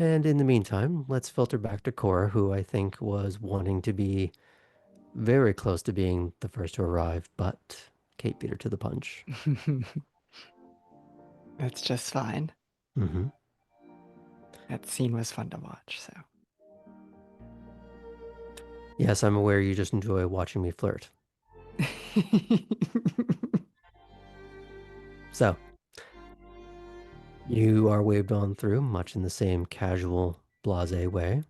And in the meantime, let's filter back to Cora, who I think was wanting to be very close to being the first to arrive, but Kate beat her to the punch. That's just fine. Mm-hmm. That scene was fun to watch, so. Yes, I'm aware you just enjoy watching me flirt. So, you are waved on through, much in the same casual, blasé way.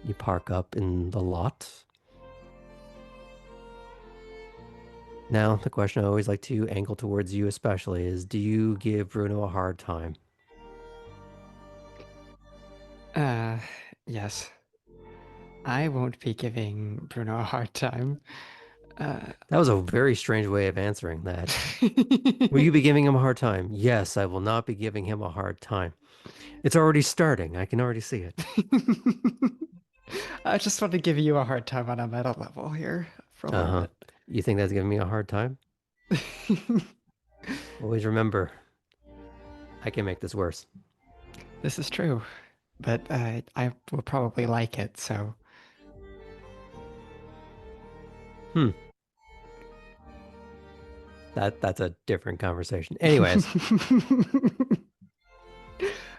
You park up in the lot. Now, the question I always like to angle towards you especially is, do you give Bruno a hard time? Yes. I won't be giving Bruno a hard time. That was a very strange way of answering that. Will you be giving him a hard time? Yes, I will not be giving him a hard time. It's already starting. I can already see it. I just want to give you a hard time on a meta level here for a little bit. You think that's giving me a hard time? Always remember, I can make this worse. This is true, but I will probably like it, so. That's a different conversation. Anyways.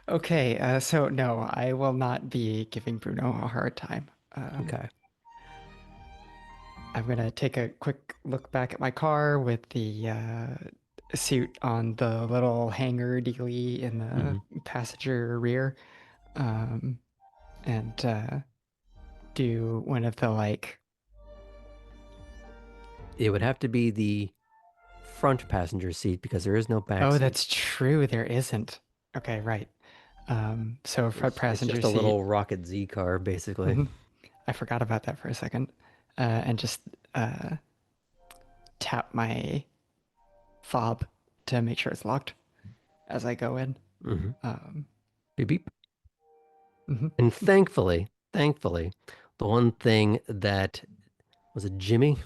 Okay, so no, I will not be giving Bruno a hard time. Okay. I'm gonna take a quick look back at my car with the suit on the little hanger dealy in the passenger rear, and do one of the like. It would have to be the front passenger seat because there is no back Oh, seat. that's true. There isn't. Okay, right. So front passenger it's just a seat. little Rocket Z car, basically. I forgot about that for a second, and just tap my fob to make sure it's locked as I go in. Beep beep. And thankfully, the one thing that was it Jimmy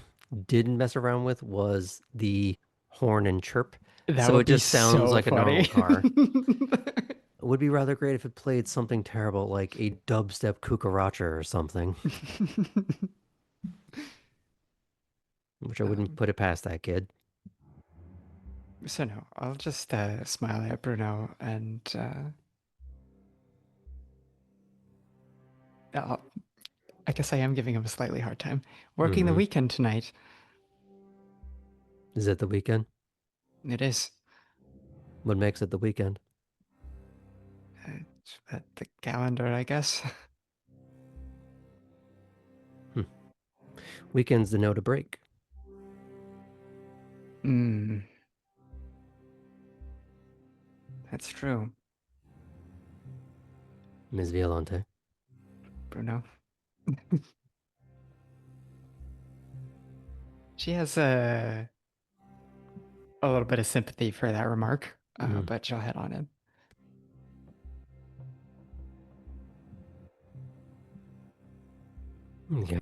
didn't mess around with was the horn and chirp. That So would it be just sounds so like funny. a normal car. It would be rather great if it played something terrible like a dubstep cucaracha or something, which I wouldn't put it past that kid. So no, I'll just smile at Bruno and I guess I am giving him a slightly hard time. Working the weekend tonight. Is it the weekend? It is. What makes it the weekend? It's at the calendar, I guess. Weekends denote a break. That's true. Ms. Violante. Bruno. She has a a little bit of sympathy for that remark, Mhm. but she'll head on in. Okay.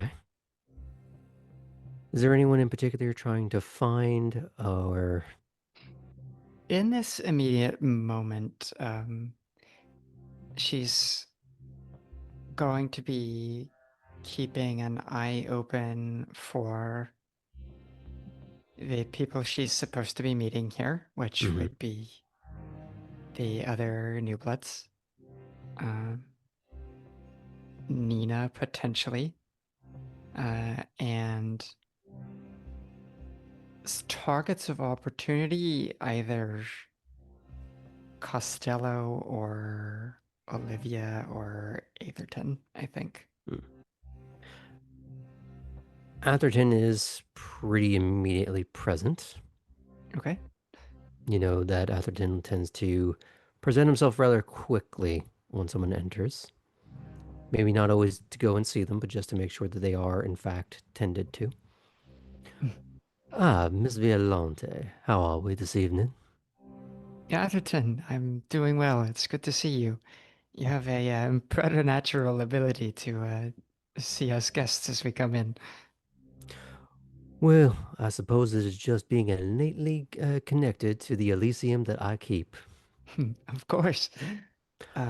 Is there anyone in particular you're trying to find, or In this immediate moment, she's going to be keeping an eye open for the people she's supposed to be meeting here, which Mhm. would be the other new bloods. Nina potentially, and targets of opportunity either Costello or Olivia or Atherton, I think. Atherton is pretty immediately present. Okay. You know that Atherton tends to present himself rather quickly when someone enters. Maybe not always to go and see them, but just to make sure that they are, in fact, tended to. Ah, Miss Violante, how are we this evening? Atherton, I'm doing well. It's good to see you. You have a preternatural ability to see us guests as we come in. Well, I suppose it is just being innately connected to the Elysium that I keep. Of course.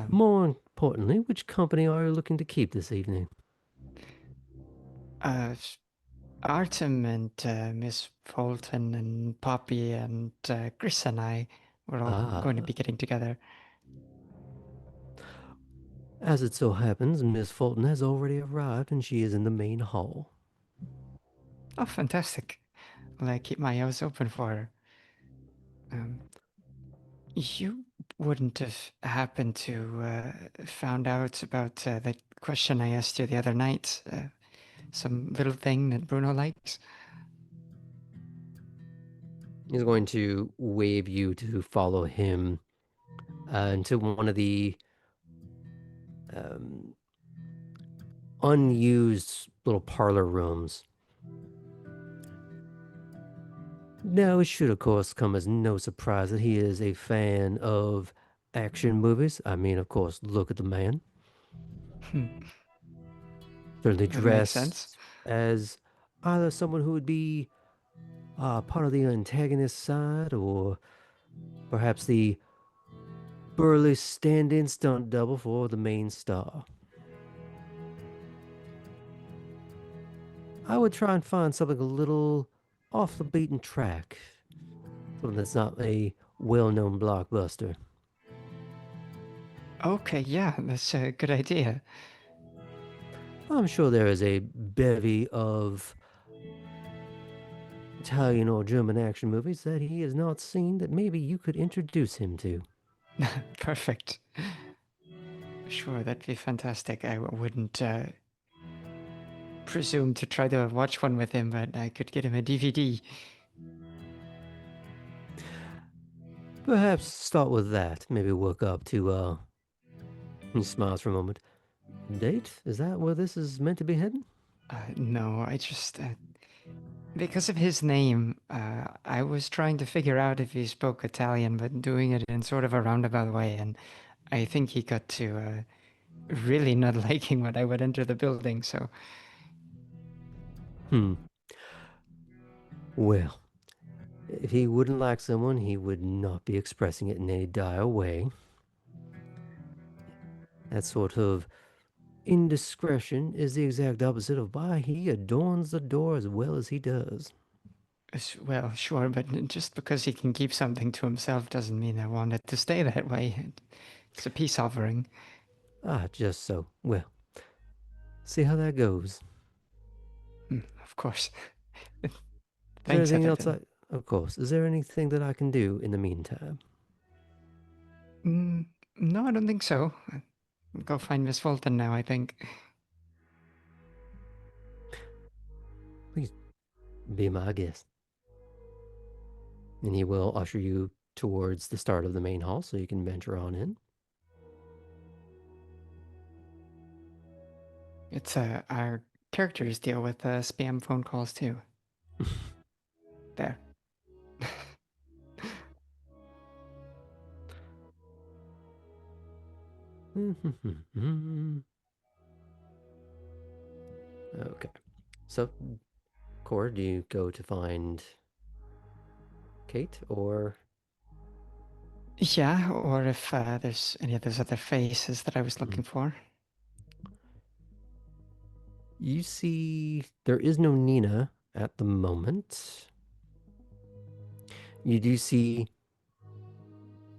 More importantly, which company are you looking to keep this evening? Uh, Artem and Miss Fulton and Poppy and Chris and I were all going to Ah, be getting together. as it so happens, Miss Fulton has already arrived and she is in the main hall. Oh, fantastic. Well, I keep my eyes open for her. You wouldn't have happened to found out about the question I asked you the other night? Some little thing that Bruno likes? He's going to wave you to follow him into one of the um, unused little parlor rooms. Now, it should, of course, come as no surprise that he is a fan of action movies. I mean, of course, look at the man. Hmm, Certainly that makes sense. dressed as either someone who would be part of the antagonist side or perhaps the burly stand-in stunt double for the main star. I would try and find something a little off the beaten track. Something that's not a well-known blockbuster. Okay, yeah, that's a good idea. I'm sure there is a bevy of Italian or German action movies that he has not seen that maybe you could introduce him to. Perfect. Sure, that'd be fantastic. I wouldn't presume to try to watch one with him, but I could get him a DVD. Perhaps start with that. Maybe work up to, he smiles for a moment. Date? Is that where this is meant to be heading? No, I just because of his name, I was trying to figure out if he spoke Italian, but doing it in sort of a roundabout way, and I think he got to really not liking when I would enter the building. So, Hmm. Well, if he wouldn't like someone, he would not be expressing it in any dire way. That sort of indiscretion is the exact opposite of why he adorns the door as well as he does. well, sure, but just because he can keep something to himself doesn't mean I want it to stay that way. It's a peace offering. Ah, just so. Well, see how that goes. Of course. Is there Thanks, anything else Atherton. of course, is there anything that I can do in the meantime? No, I don't think so. Go find Miss Fulton now, I think. Please be my guest. And he will usher you towards the start of the main hall so you can venture on in. It's our characters deal with spam phone calls too. There. Okay. So, Core, do you go to find Kate or. Yeah, or if there's any of those other faces that I was looking for. You see, there is no Nina at the moment. You do see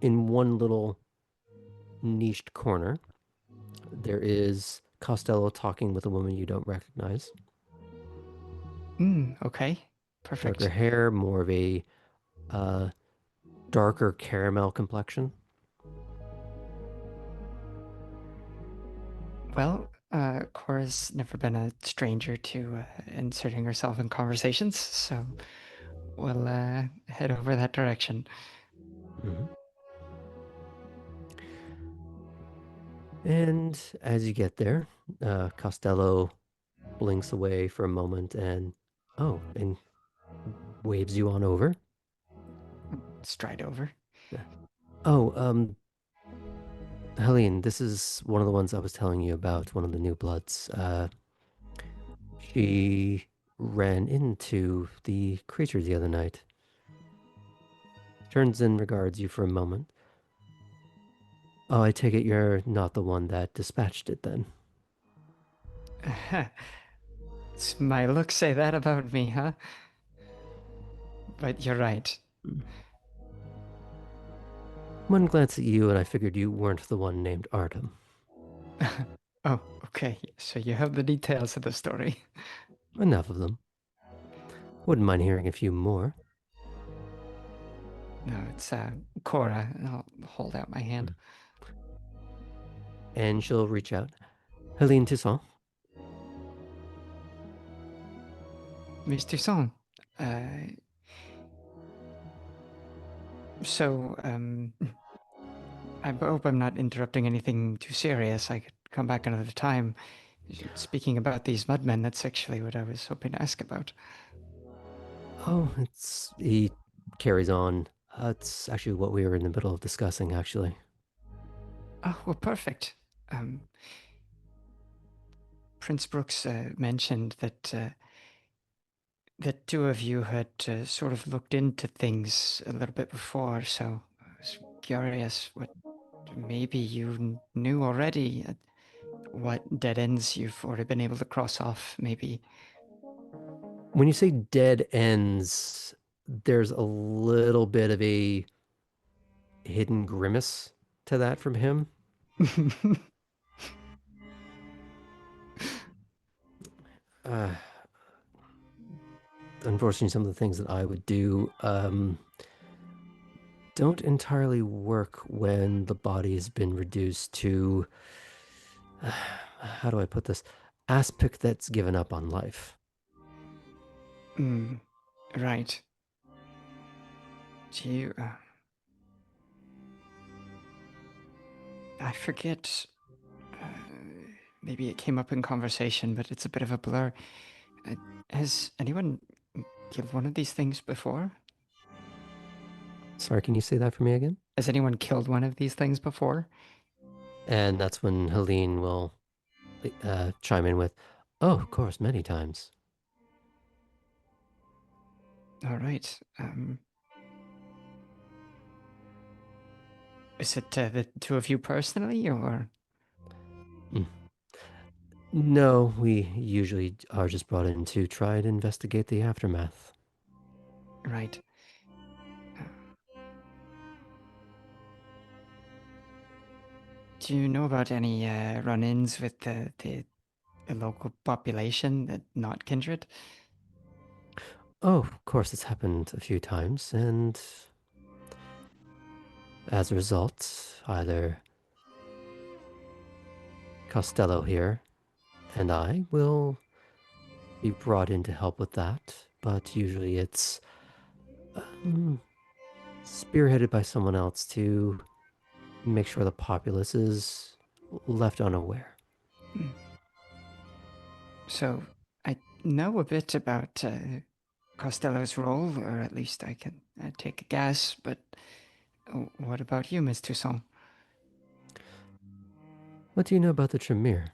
in one little niched corner, there is Costello talking with a woman you don't recognize. Okay. Perfect. Darker hair, more of a darker caramel complexion. Well, Cora's never been a stranger to inserting herself in conversations, so we'll head over that direction. Mm-hmm. And as you get there, Costello blinks away for a moment and waves you on over. Stride over. Oh, Helene, this is one of the ones I was telling you about, one of the new bloods. She ran into the creature the other night. Turns and regards you for a moment. Oh, I take it you're not the one that dispatched it then. My looks say that about me, huh? But you're right. One glance at you and I figured you weren't the one named Artem. Oh, okay. So you have the details of the story. Enough of them. Wouldn't mind hearing a few more. No, it's Cora. I'll hold out my hand. And she'll reach out. Helene Tisson. Miss Toussaint, so, I hope I'm not interrupting anything too serious. I could come back another time. Speaking about these mudmen, that's actually what I was hoping to ask about. Oh, he carries on. It's actually what we were in the middle of discussing, actually. Oh, well, perfect. Prince Brooks mentioned that the two of you had sort of looked into things a little bit before, so I was curious what maybe you knew already, what dead ends you've already been able to cross off, maybe. When you say dead ends, there's a little bit of a hidden grimace to that from him. Uh, Unfortunately, some of the things that I would do don't entirely work when the body has been reduced to, how do I put this, aspect that's given up on life. Right. Do you, I forget. Maybe it came up in conversation, but it's a bit of a blur. Has anyone killed one of these things before? Sorry, can you say that for me again? Has anyone killed one of these things before? And that's when Helene will chime in with, oh, of course, many times. All right. Is it the two of you personally, or? No, we usually are just brought in to try and investigate the aftermath. Right. Do you know about any run-ins with the local population that not kindred? Oh, of course, it's happened a few times, and as a result, either Costello here and I will be brought in to help with that, but usually it's spearheaded by someone else to make sure the populace is left unaware. So I know a bit about Costello's role, or at least I can take a guess, but what about you, Miss Toussaint? What do you know about the Tremere?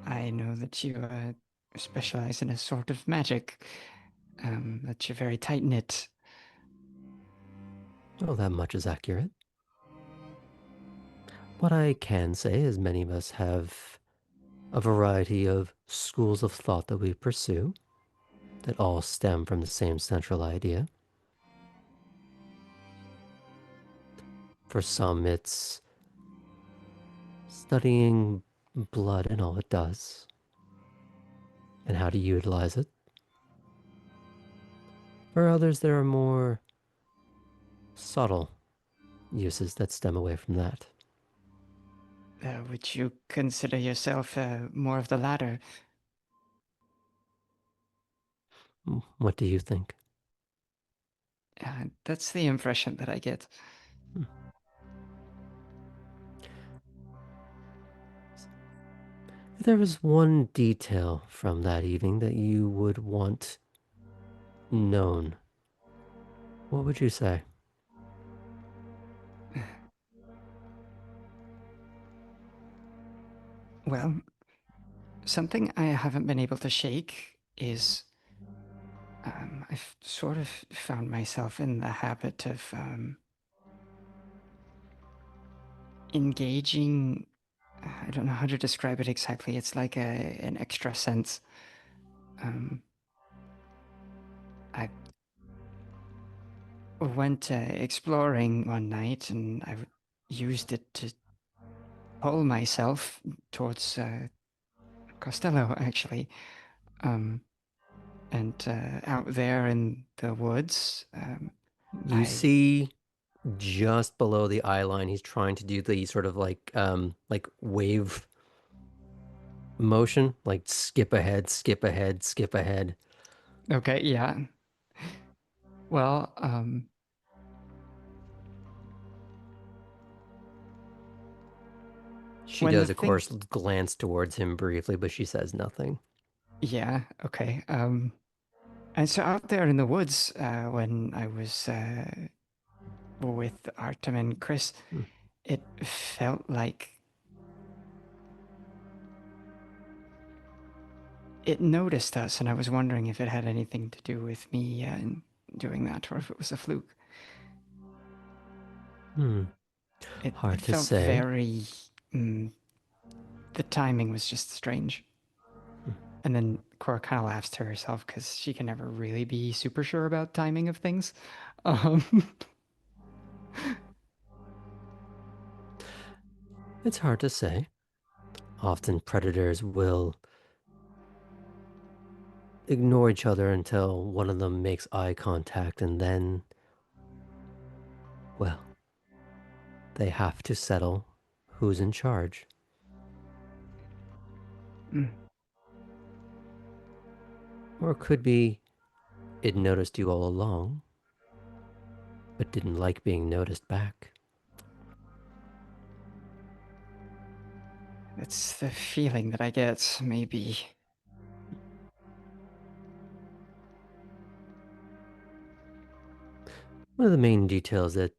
I know that you specialize in a sort of magic, that you're very tight knit. Oh, that much is accurate. What I can say is many of us have a variety of schools of thought that we pursue that all stem from the same central idea. For some, it's studying blood and all it does, and how to utilize it. For others, there are more subtle uses that stem away from that. Would you consider yourself more of the latter? What do you think? That's the impression that I get. If there was one detail from that evening that you would want known, what would you say? Well, something I haven't been able to shake is I've sort of found myself in the habit of engaging. I don't know how to describe it exactly. It's like an extra sense. I went exploring one night and I used it to pull myself towards Costello, actually. And out there in the woods, You see just below the eye line, he's trying to do the sort of like wave motion, like skip ahead, skip ahead, skip ahead. Okay, yeah. Well, She when the does, of thing, course, glance towards him briefly, but she says nothing. yeah, okay. And so out there in the woods, when I was with Artem and Chris, Hmm. it felt like it noticed us, and I was wondering if it had anything to do with me doing that, or if it was a fluke. Hard It to felt say. very. The timing was just strange. And then Cora kind of laughs to herself because she can never really be super sure about timing of things. Um, It's hard to say. Often predators will ignore each other until one of them makes eye contact, and then, well, they have to settle who's in charge. Or it could be it noticed you all along, but didn't like being noticed back. That's the feeling that I get, maybe. One of the main details that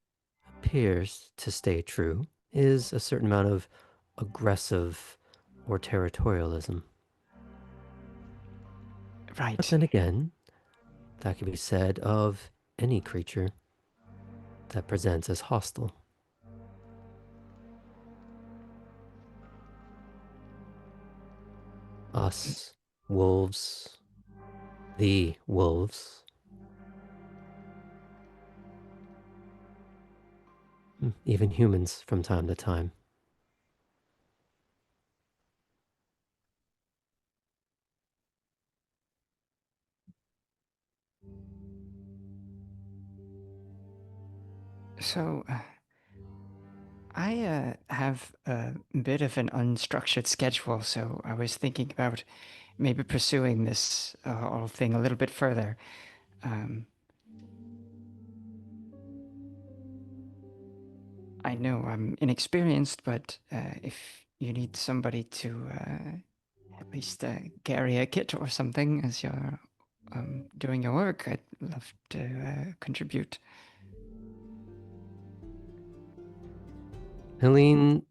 appears to stay true is a certain amount of aggressive or territorialism. But Right. then again, that can be said of any creature that presents as hostile. Us, wolves, the wolves, even humans from time to time. So, I have a bit of an unstructured schedule, so I was thinking about maybe pursuing this whole thing a little bit further. Um, I know I'm inexperienced, but if you need somebody to at least carry a kit or something as you're doing your work, I'd love to contribute. Helene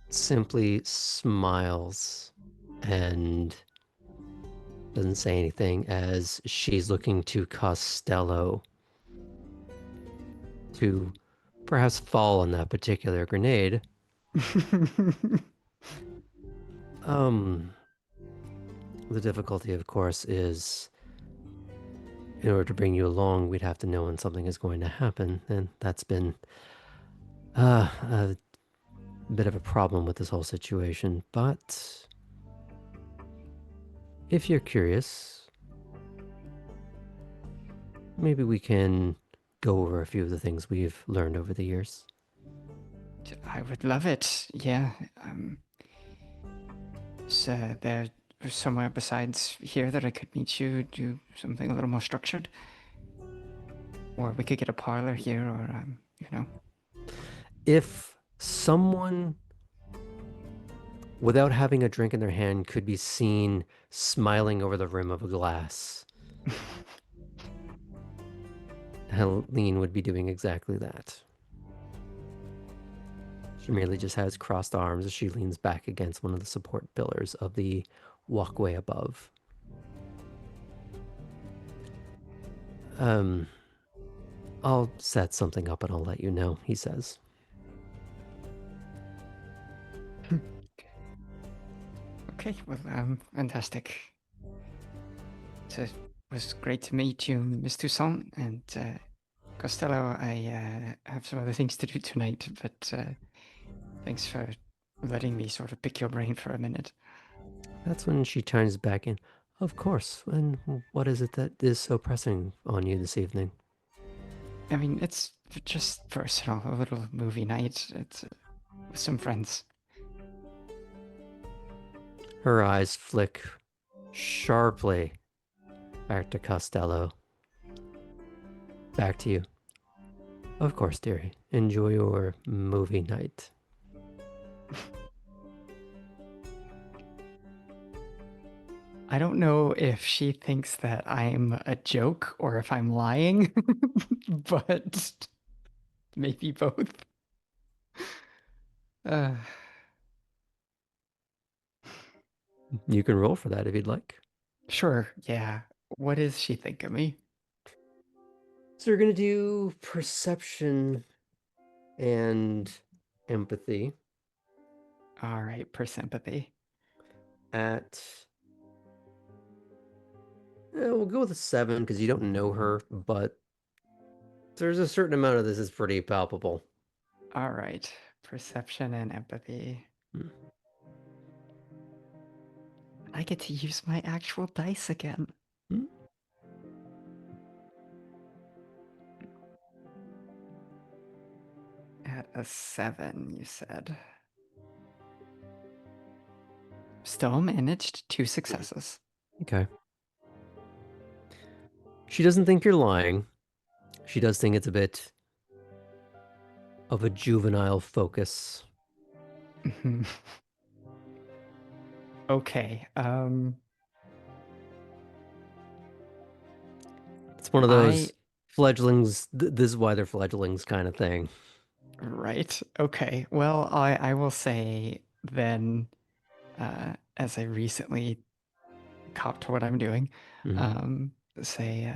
simply smiles and doesn't say anything as she's looking to Costello to perhaps fall on that particular grenade. The difficulty, of course, is in order to bring you along, we'd have to know when something is going to happen, and that's been a bit of a problem with this whole situation. But if you're curious, maybe we can go over a few of the things we've learned over the years. I would love it. Yeah. So there somewhere besides here that I could meet you, do something a little more structured? Or we could get a parlor here, or, If someone without having a drink in their hand could be seen smiling over the rim of a glass, Helene would be doing exactly that. She merely just has crossed arms as she leans back against one of the support pillars of the walkway above. I'll set something up and I'll let you know, he says. Okay, well, fantastic. It was great to meet you, Miss Toussaint, and Costello. I have some other things to do tonight, but thanks for letting me sort of pick your brain for a minute. That's when she chimes back in. Of course. And what is it that is so pressing on you this evening? I mean, it's just personal, a little movie night. It's with some friends. Her eyes flick sharply back to Costello. Back to you. Of course, dearie. Enjoy your movie night. I don't know if she thinks that I'm a joke or if I'm lying, but maybe both. You can roll for that if you'd like. Sure, yeah. What does she think of me? So we're going to do perception and empathy All right, sympathy. at... we'll go with a 7 because you don't know her, but there's a certain amount of this is pretty palpable. All right, perception and empathy. I get to use my actual dice again. At a 7, you said. Still managed 2 successes. Okay. She doesn't think you're lying. She does think it's a bit of a juvenile focus. Okay. It's one of those fledglings. This is why they're fledglings kind of thing. Right. Okay. Well, I will say then, as I recently copped to what I'm doing, say,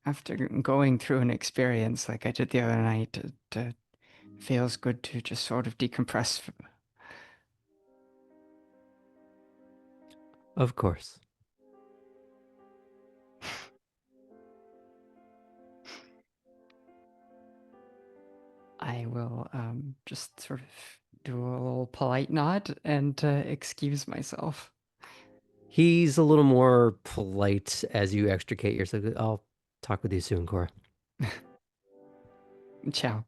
after going through an experience like I did the other night, it feels good to just sort of decompress. Of course. I will just sort of do a little polite nod and excuse myself. He's a little more polite as you extricate yourself. I'll talk with you soon, Cora. Ciao.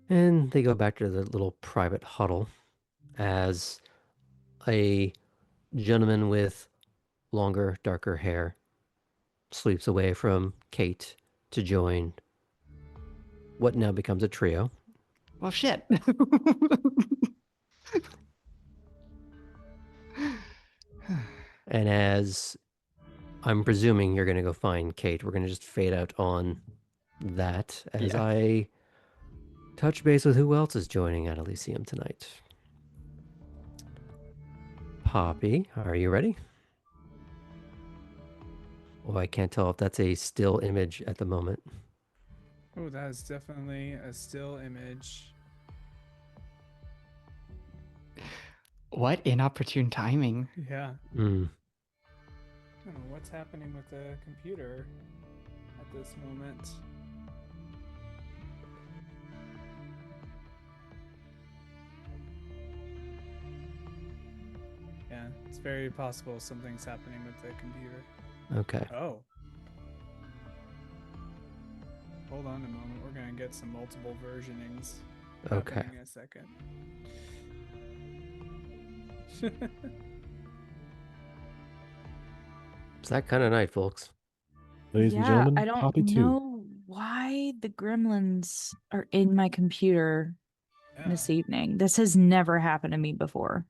And they go back to the little private huddle as a gentleman with longer, darker hair sleeps away from Kate to join what now becomes a trio. Well, shit. And as I'm presuming you're going to go find Kate. We're going to just fade out on that as Yeah. I touch base with who else is joining at Elysium tonight. Poppy, are you ready? Oh, I can't tell if that's a still image at the moment. Oh, that is definitely a still image. What inopportune timing. Yeah. Hmm. I don't know what's happening with the computer at this moment. Yeah, it's very possible something's happening with the computer. Okay. Oh. Hold on a moment. We're gonna get some multiple versionings Okay. happening in a second. It's that kind of night, folks. Ladies and gentlemen, I don't Poppy 2. know why the gremlins are in my computer Yeah. this evening. This has never happened to me before.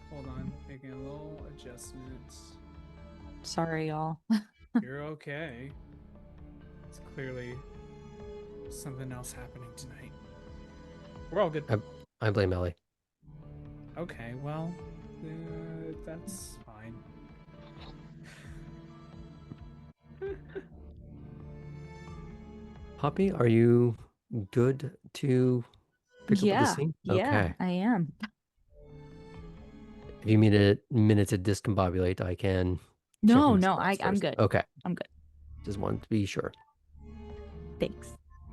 Hold on, making a little adjustment. Sorry, y'all. You're okay. It's clearly something else happening tonight. We're all good. I blame Ellie. Okay, well, that's fine. Poppy, are you good to pick up with the scene? Okay. I am. If you need a minute to discombobulate, I can check No, in no, spots I'm first. good. Okay. I'm good. Just wanted to be sure. Thanks.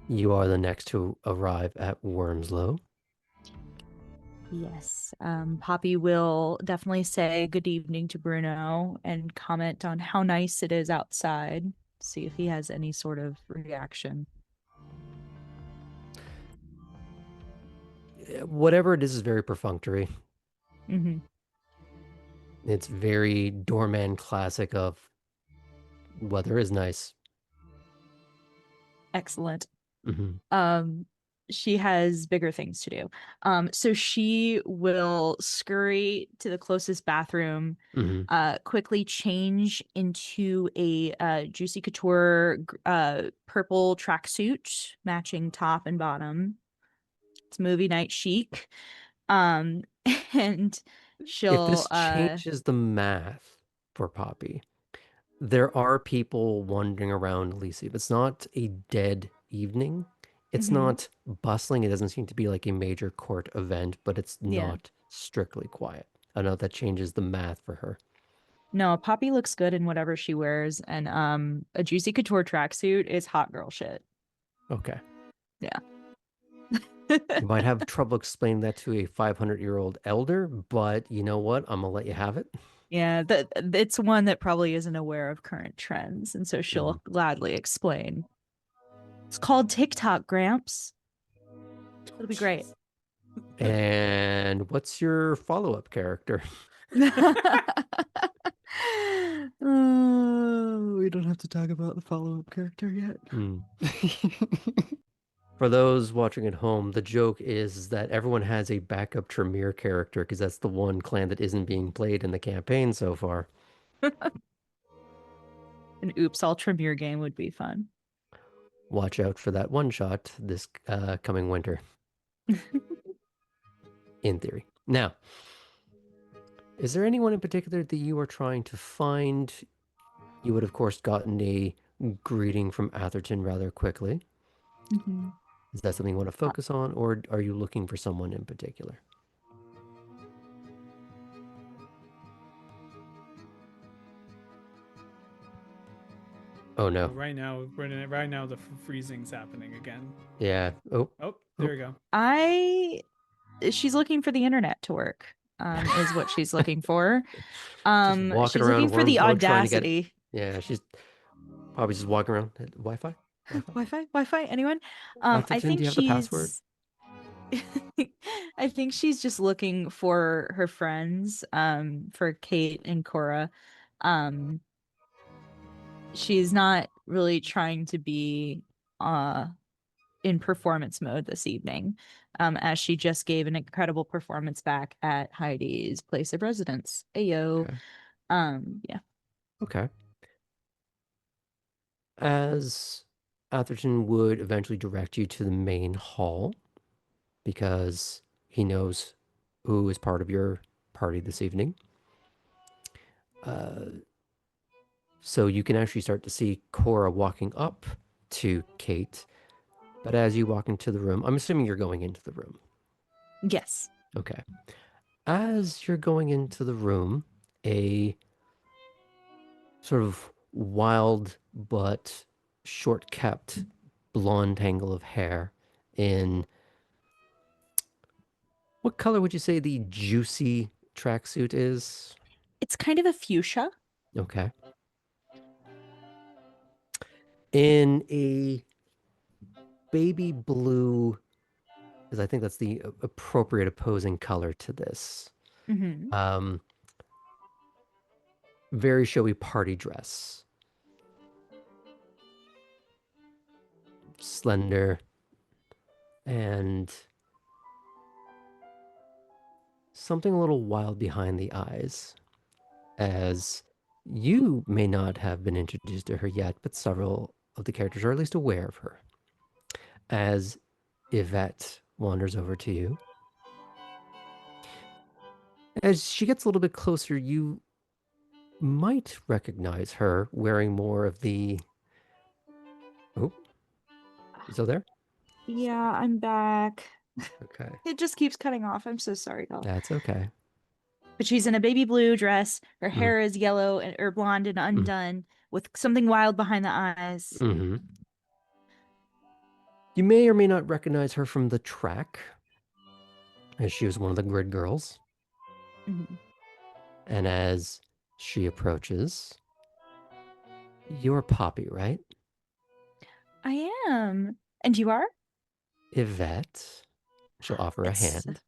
You are the next to arrive at Wormslow. Yes. Poppy will definitely say good evening to Bruno and comment on how nice it is outside. See if he has any sort of reaction. Whatever it is very perfunctory. Mm-hmm. It's very doorman classic of weather is nice. Excellent. Mm-hmm. She has bigger things to do. So she will scurry to the closest bathroom, Mm-hmm. quickly change into a Juicy Couture purple tracksuit, matching top and bottom. It's movie night chic. And If she'll this changes the math for Poppy, there are people wandering around Elysium. It's not a dead evening. It's Mhm. not bustling. It doesn't seem to be like a major court event, but it's Yeah. not strictly quiet. I know that changes the math for her. No, Poppy looks good in whatever she wears, and a Juicy Couture tracksuit is hot girl shit. Okay. Yeah. You might have trouble explaining that to a 500-year-old elder, but you know what? I'm gonna let you have it. Yeah, it's one that probably isn't aware of current trends, and so she'll gladly explain. It's called TikTok, Gramps. It'll be great. And what's your follow-up character? Oh, we don't have to talk about the follow-up character yet. For those watching at home, the joke is that everyone has a backup Tremere character because that's the one clan that isn't being played in the campaign so far. An Oops All Tremere game would be fun. Watch out for that one shot this coming winter. In theory. Now, is there anyone in particular that you are trying to find? You would, of course, gotten a greeting from Atherton rather quickly. Mm-hmm. Is that something you want to focus on, or are you looking for someone in particular? Oh no! Right now, the freezing's happening again. Yeah. Oh. Oh, there we go. She's looking for the internet to work. Is what she's looking for. Just walking She's around looking for the Wormslow trying to get it. audacity. Yeah, she's probably just walking around. Wi-Fi? Wi-Fi? Anyone? I Atherton, think do you have the password? I think she's just looking for her friends, for Kate and Cora. She's not really trying to be in performance mode this evening, as she just gave an incredible performance back at Heidi's place of residence. Ayo. Okay. Yeah. Okay. As Atherton would eventually direct you to the main hall because he knows who is part of your party this evening. So you can actually start to see Cora walking up to Kate. But as you walk into the room, I'm assuming you're going into the room. Yes. Okay. As you're going into the room, a sort of wild but short kept blonde tangle of hair in what color would you say the juicy tracksuit is? It's kind of a fuchsia. Okay. In a baby blue, because I think that's the appropriate opposing color to this. Mm-hmm. Very showy party dress. Slender and something a little wild behind the eyes, as you may not have been introduced to her yet, but several of the characters are at least aware of her. As Yvette wanders over to you. As she gets a little bit closer, you might recognize her wearing more of the. Oh, you still there? Yeah, I'm back. Okay, It just keeps cutting off. I'm so sorry, y'all. that's okay. But she's in a baby blue dress. Her Mm. hair is yellow or blonde and undone with something wild behind the eyes. Mm-hmm. You may or may not recognize her from the track, as she was one of the grid girls. Mhm. And as she approaches, you're Poppy, right? I am. And you are? Yvette. She'll offer a It's hand.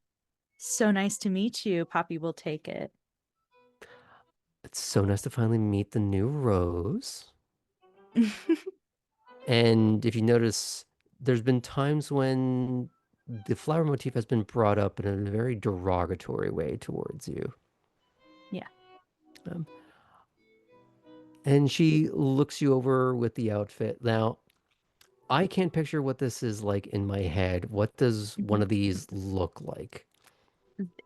so nice to meet you. Poppy will take it. It's so nice to finally meet the new Rose. And if you notice, there's been times when the flower motif has been brought up in a very derogatory way towards you. Yeah. Um, and she looks you over with the outfit. Now, I can't picture what this is like in my head. What does one of these look like?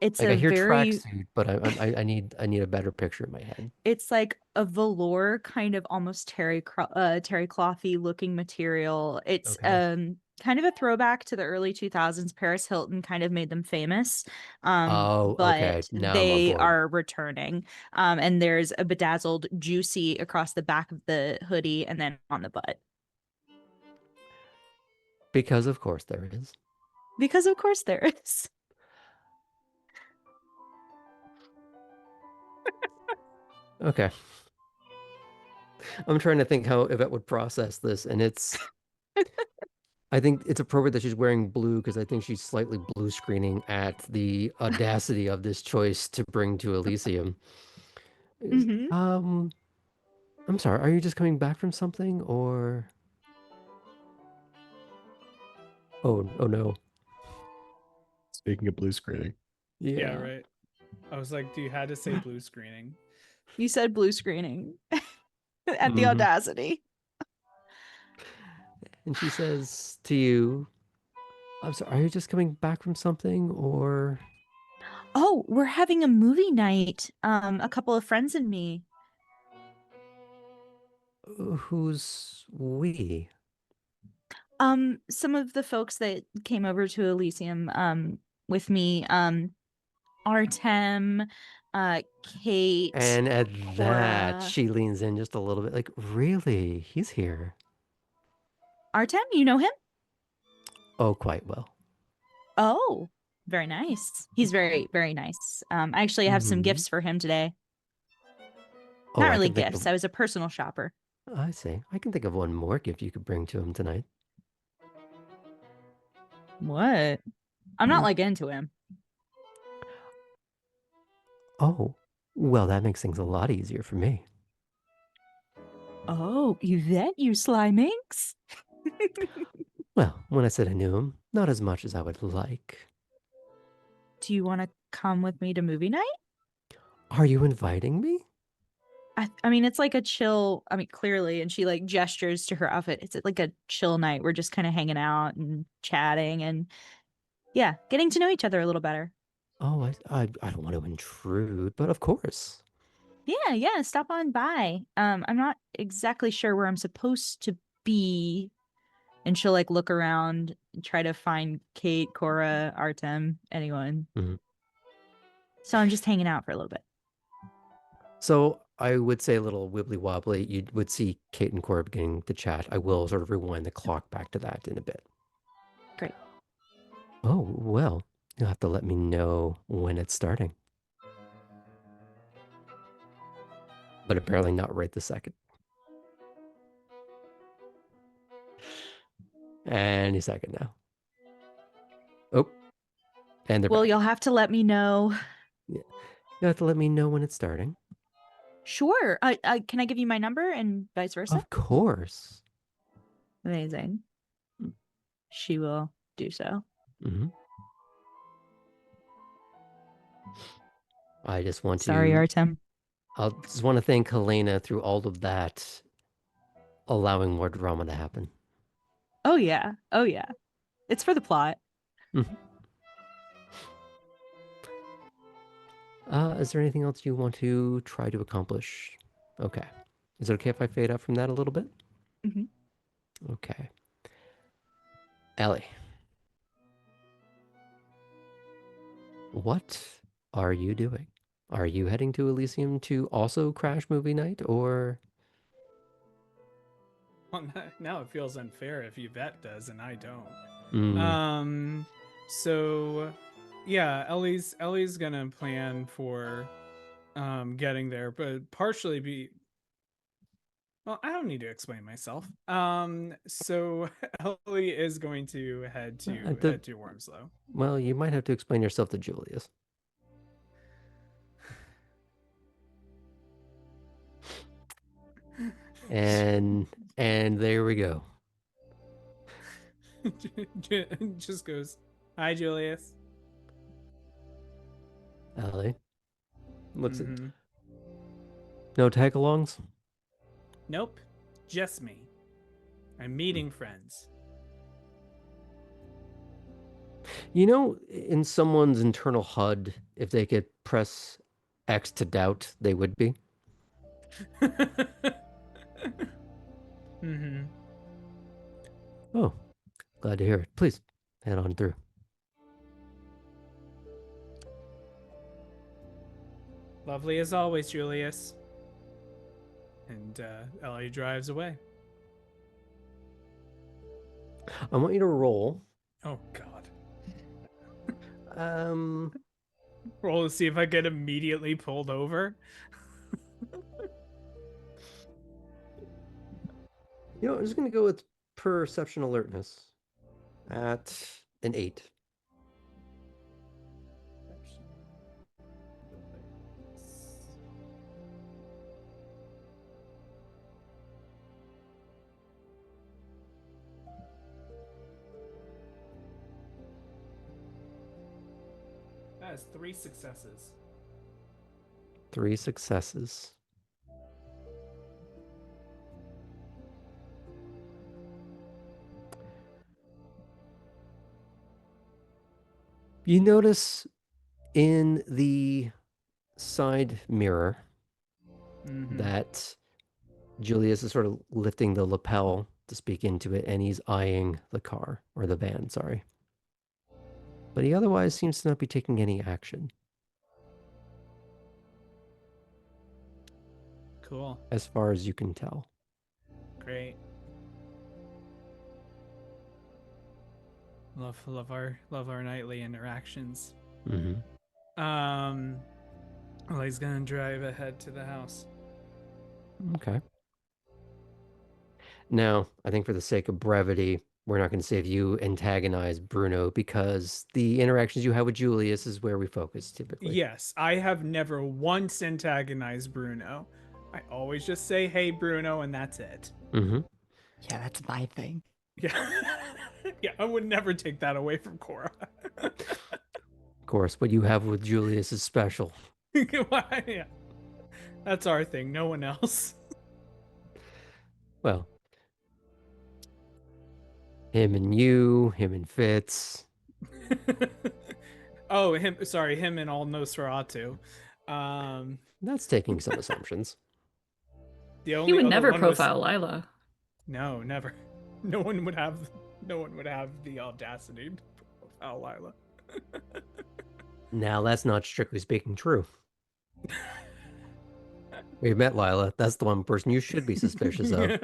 It's Like a I hear very tracksuit, but I need a better picture in my head. it's like a velour kind of almost terry clothy looking material. It's Okay. kind of a throwback to the early 2000s. Paris Hilton kind of made them famous. Oh, okay. But Now I'm on they board. are returning. And there's a bedazzled juicy across the back of the hoodie and then on the butt. Because of course there is. Because of course there is. Okay. I'm trying to think how Yvette would process this, and I think it's appropriate that she's wearing blue because I think she's slightly blue screening at the audacity of this choice to bring to Elysium. Mhm. I'm sorry, are you just coming back from something or oh no. Speaking of blue screening, Yeah, Yeah. right. I was like, do you had to say blue screening? You said blue screening at the Mhm. audacity. And she says to you, I'm sorry, are you just coming back from something or Oh, we're having a movie night. A couple of friends and me. who's we? Some of the folks that came over to Elysium with me, Artem, Kate, And at that, Cora. she leans in just a little bit, like, really? He's here. Artem, you know him? Oh, quite well. Oh, very nice. He's very, very nice. I actually have some Mhm. gifts for him today. Oh, Not I really can think gifts. of, I was a personal shopper. I see. I can think of one more gift you could bring to him tonight. What? I'm not Hmm. like into him. Oh, well, that makes things a lot easier for me. Oh, Yvette, you sly minx? Well, when I said I knew him, not as much as I would like. Do you want to come with me to movie night? Are you inviting me? I mean, it's like a chill. I mean, clearly, and she like gestures to her outfit. It's like a chill night. We're just kind of hanging out and chatting, and yeah, getting to know each other a little better. Oh, I don't want to intrude, but of course. Yeah, stop on by. I'm not exactly sure where I'm supposed to be, and she'll like look around and try to find Kate, Cora, Artem, anyone. Mhm. So I'm just hanging out for a little bit. So I would say a little wibbly wobbly. You would see Kate and Cora beginning to chat. I will sort of rewind the clock back to that in a bit. Great. Oh, well, you'll have to let me know when it's starting. But apparently not right this second. Any second now. Oh, and they're Well, back. you'll have to let me know. You'll have to let me know when it's starting. Sure. Can I give you my number and vice versa? Of course. Amazing. She will do so. Mm-hmm. I just want Sorry, to. Artem. I just want to thank Helena through all of that, allowing more drama to happen. Oh yeah. It's for the plot. Mm-hmm. Is there anything else you want to try to accomplish? Okay. Is it okay if I fade out from that a little bit? Mm-hmm. Okay. Ellie. What are you doing? Are you heading to Elysium to also crash movie night, or... Well, now it feels unfair if Yvette does and I don't. Mm, So yeah, Ellie's gonna plan for getting there, but partially be well, I don't need to explain myself. So Ellie is going to head to Wormslow. well, you might have to explain yourself to Julius. And there we go. Just goes, "Hi, Julius." Ellie looks at Mhm. no tag-alongs. Nope, just me. I'm meeting friends. You know, in someone's internal HUD, if they could press X to doubt, they would be. Mm-hmm. Oh, glad to hear it. Please head on through. Lovely as always, Julius. And Ellie drives away. I want you to roll. Oh God. Um, Roll to see if I get immediately pulled over. I'm just gonna go with perception alertness at an 8. That is 3 successes. 3 successes. You notice in the side mirror that Julius is sort of lifting the lapel to speak into it, and he's eyeing the car, or the van, sorry. But he otherwise seems to not be taking any action, Cool. as far as you can tell. Great. Love our nightly interactions. Mm-hmm. Well, he's gonna drive ahead to the house. Okay. Now, I think for the sake of brevity, we're not going to say if you antagonize Bruno, because the interactions you have with Julius is where we focus typically. Yes, I have never once antagonized Bruno. I always just say, "Hey, Bruno," and that's it. Mm-hmm. Yeah, that's my thing. Yeah, yeah, I would never take that away from Cora. Of course, what you have with Julius is special. Yeah. That's our thing. No one else. Well, him and you, him and Fitz. Oh, him. Sorry, him and all Nosferatu. Um, That's taking some assumptions. the He only would other never one was profile Lila. no, never. No one would have. No one would have the audacity to profile Lila. Now, that's not strictly speaking true. We've met Lila. That's the one person you should be suspicious of.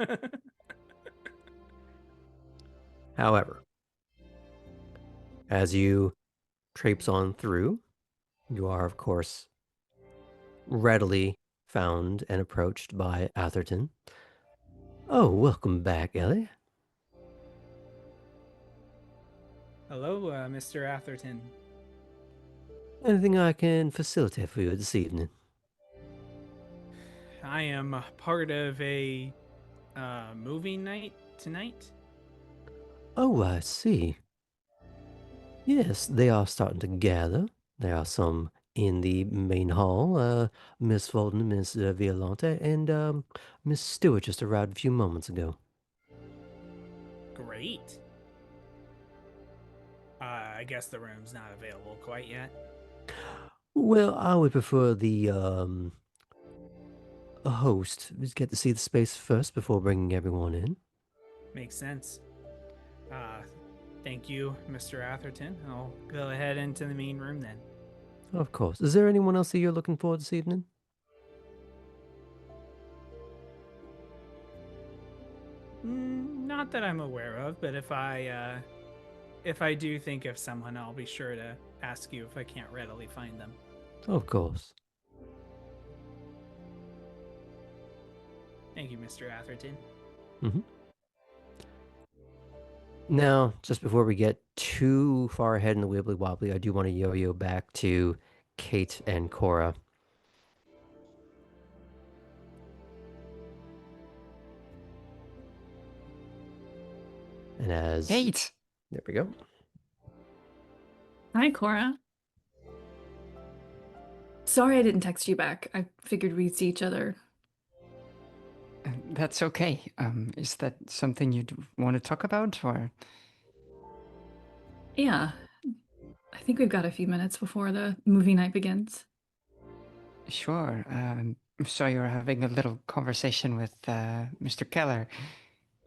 However, as you traipse on through, you are, of course, readily found and approached by Atherton. Oh, welcome back, Ellie. Hello, Mr. Atherton. Anything I can facilitate for you this evening? I am part of a movie night tonight. Oh, I see. Yes, they are starting to gather. There are some in the main hall. Miss Fulton, Miss Violante, and Miss Stewart just arrived a few moments ago. Great. I guess the room's not available quite yet. Well, I would prefer the a host. Just get to see the space first before bringing everyone in. Makes sense. Thank you, Mr. Atherton. I'll go ahead into the main room then. Of course. Is there anyone else that you're looking for this evening? Not that I'm aware of, but if I do think of someone, I'll be sure to ask you if I can't readily find them. Of course. Thank you, Mr. Atherton. Mm-hmm. Now, just before we get too far ahead in the wibbly wobbly, I do want to yo-yo back to Kate and Cora. And as Kate! there we go. Hi, Cora. Sorry I didn't text you back. I figured we'd see each other. That's okay. Is that something you'd want to talk about, or? Yeah. I think we've got a few minutes before the movie night begins. Sure. So you're having a little conversation with Mr. Keller.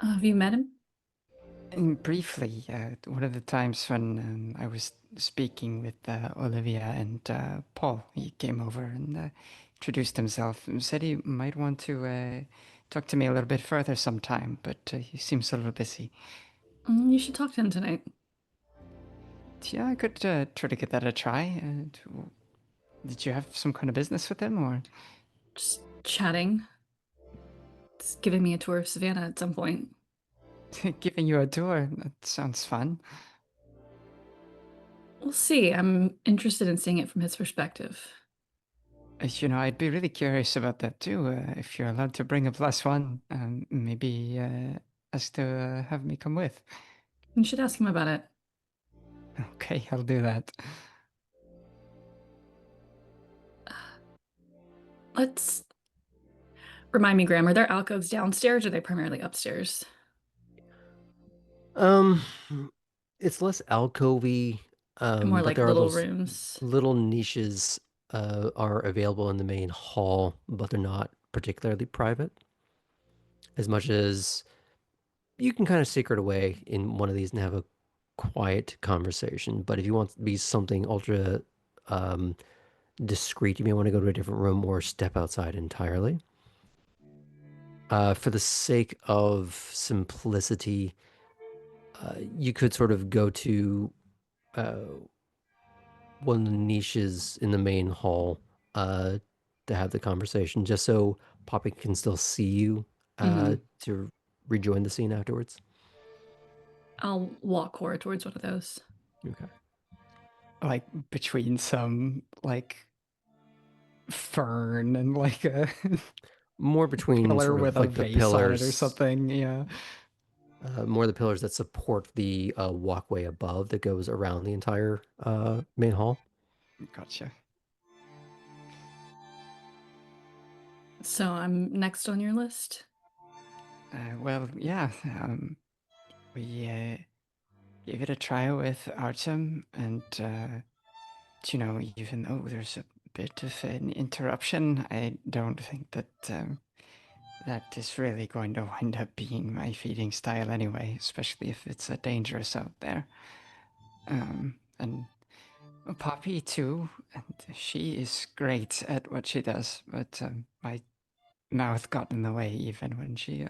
Have you met him? And briefly, one of the times when I was speaking with Olivia and Paul, he came over and introduced himself and said he might want to talk to me a little bit further sometime, but he seems a little busy. You should talk to him tonight. Yeah, I could try to get that a try. Did you have some kind of business with him, or Just chatting. It's giving me a tour of Savannah at some point. giving you a tour? That sounds fun. We'll see. I'm interested in seeing it from his perspective. You know, I'd be really curious about that too. If you're allowed to bring a plus one, maybe ask to have me come with. You should ask him about it. Okay, I'll do that. Let's remind me, Graham, are there alcoves downstairs or are they primarily upstairs? It's less alcovey, More but like there are little those rooms. little niches are available in the main hall, but they're not particularly private. As much as you can kind of secret away in one of these and have a quiet conversation, but if you want to be something ultra discreet, you may want to go to a different room or step outside entirely. For the sake of simplicity, you could sort of go to one of the niches in the main hall to have the conversation, just so Poppy can still see you to rejoin the scene afterwards. I'll walk Cora towards one of those. Okay. Like between some like fern and like a More between pillar sort with of a like the vase on it or pillars, something. Yeah. more the pillars that support the walkway above that goes around the entire main hall. Gotcha. So I'm next on your list. Well, yeah. We gave it a try with Artem, and even though there's a bit of an interruption, I don't think that that is really going to wind up being my feeding style anyway, especially if it's dangerous out there. And Poppy too, and she is great at what she does, but my mouth got in the way even when she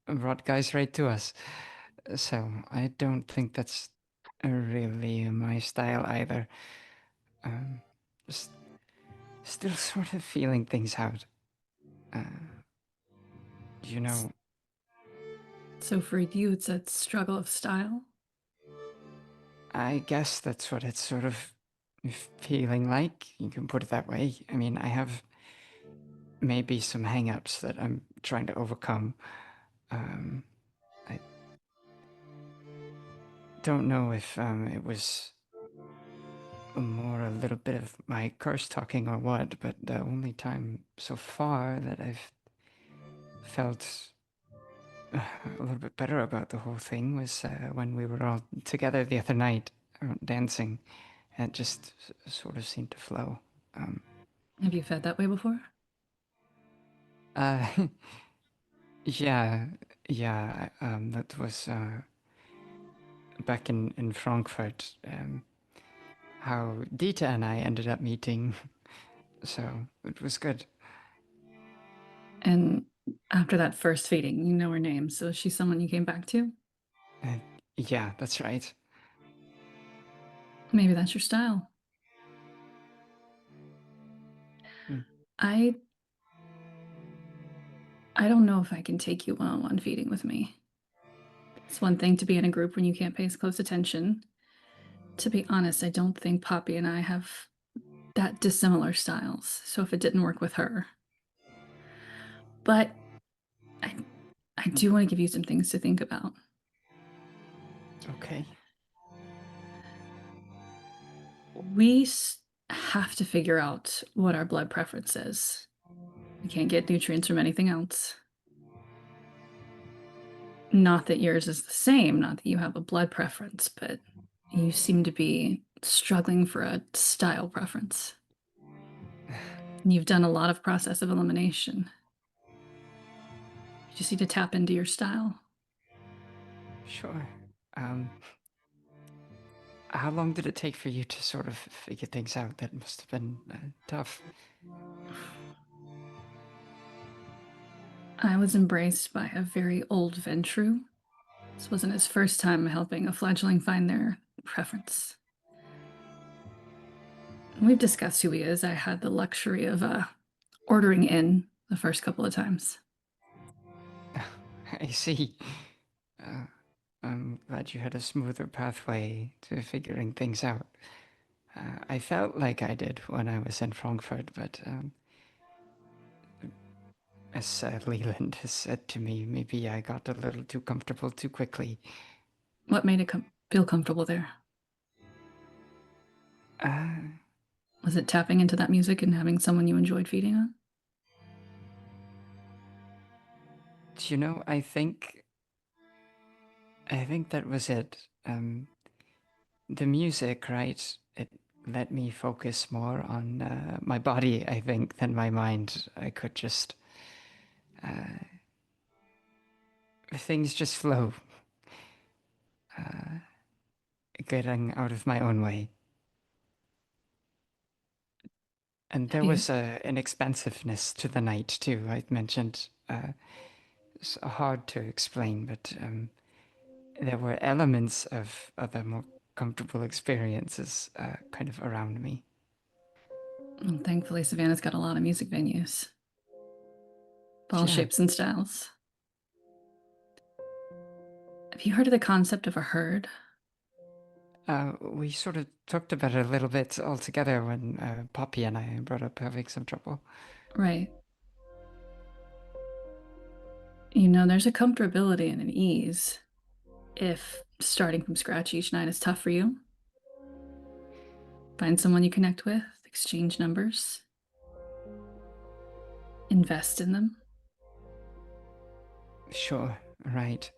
brought guys right to us. So I don't think that's really my style either. Just still sort of feeling things out. Uh, you know, So for you, it's a struggle of style. I guess that's what it's sort of feeling like. You can put it that way. I mean, I have maybe some hang-ups that I'm trying to overcome. I don't know if it was more a little bit of my curse talking or what, but the only time so far that I've felt a little bit better about the whole thing was when we were all together the other night dancing. It just sort of seemed to flow. Have you felt that way before? Uh, yeah, yeah. That was back in Frankfurt. How Dita and I ended up meeting, so it was good. And after that first feeding, you know her name, so is she someone you came back to? Yeah, that's right. Maybe that's your style. Hmm. I don't know if I can take you one-on-one feeding with me. It's one thing to be in a group when you can't pay as close attention. To be honest, I don't think Poppy and I have that dissimilar styles, so if it didn't work with her. But I do want to give you some things to think about. Okay. We have to figure out what our blood preference is. We can't get nutrients from anything else. Not that yours is the same, not that you have a blood preference, but you seem to be struggling for a style preference. And you've done a lot of process of elimination. You just need to tap into your style. Sure. How long did it take for you to sort of figure things out? That must have been tough. I was embraced by a very old Ventru. This wasn't his first time helping a fledgling find their preference. We've discussed who he is. I had the luxury of ordering in the first couple of times. I see. I'm glad you had a smoother pathway to figuring things out. I felt like I did when I was in Frankfurt, but as Leland has said to me, maybe I got a little too comfortable too quickly. What made it feel comfortable there? Was it tapping into that music and having someone you enjoyed feeding on? You know, I think that was it. The music, right? It let me focus more on my body, I think, than my mind. I could just things just flow, getting out of my own way. And there was an expansiveness to the night too. I mentioned it's hard to explain, but there were elements of other more comfortable experiences kind of around me. Well, thankfully, Savannah's got a lot of music venues. Of all Yeah. shapes and styles. Have you heard of the concept of a herd? We sort of talked about it a little bit all together when Poppy and I brought up having some trouble. Right. You know, there's a comfortability and an ease if starting from scratch each night is tough for you. Find someone you connect with, exchange numbers. invest in them. Sure, right.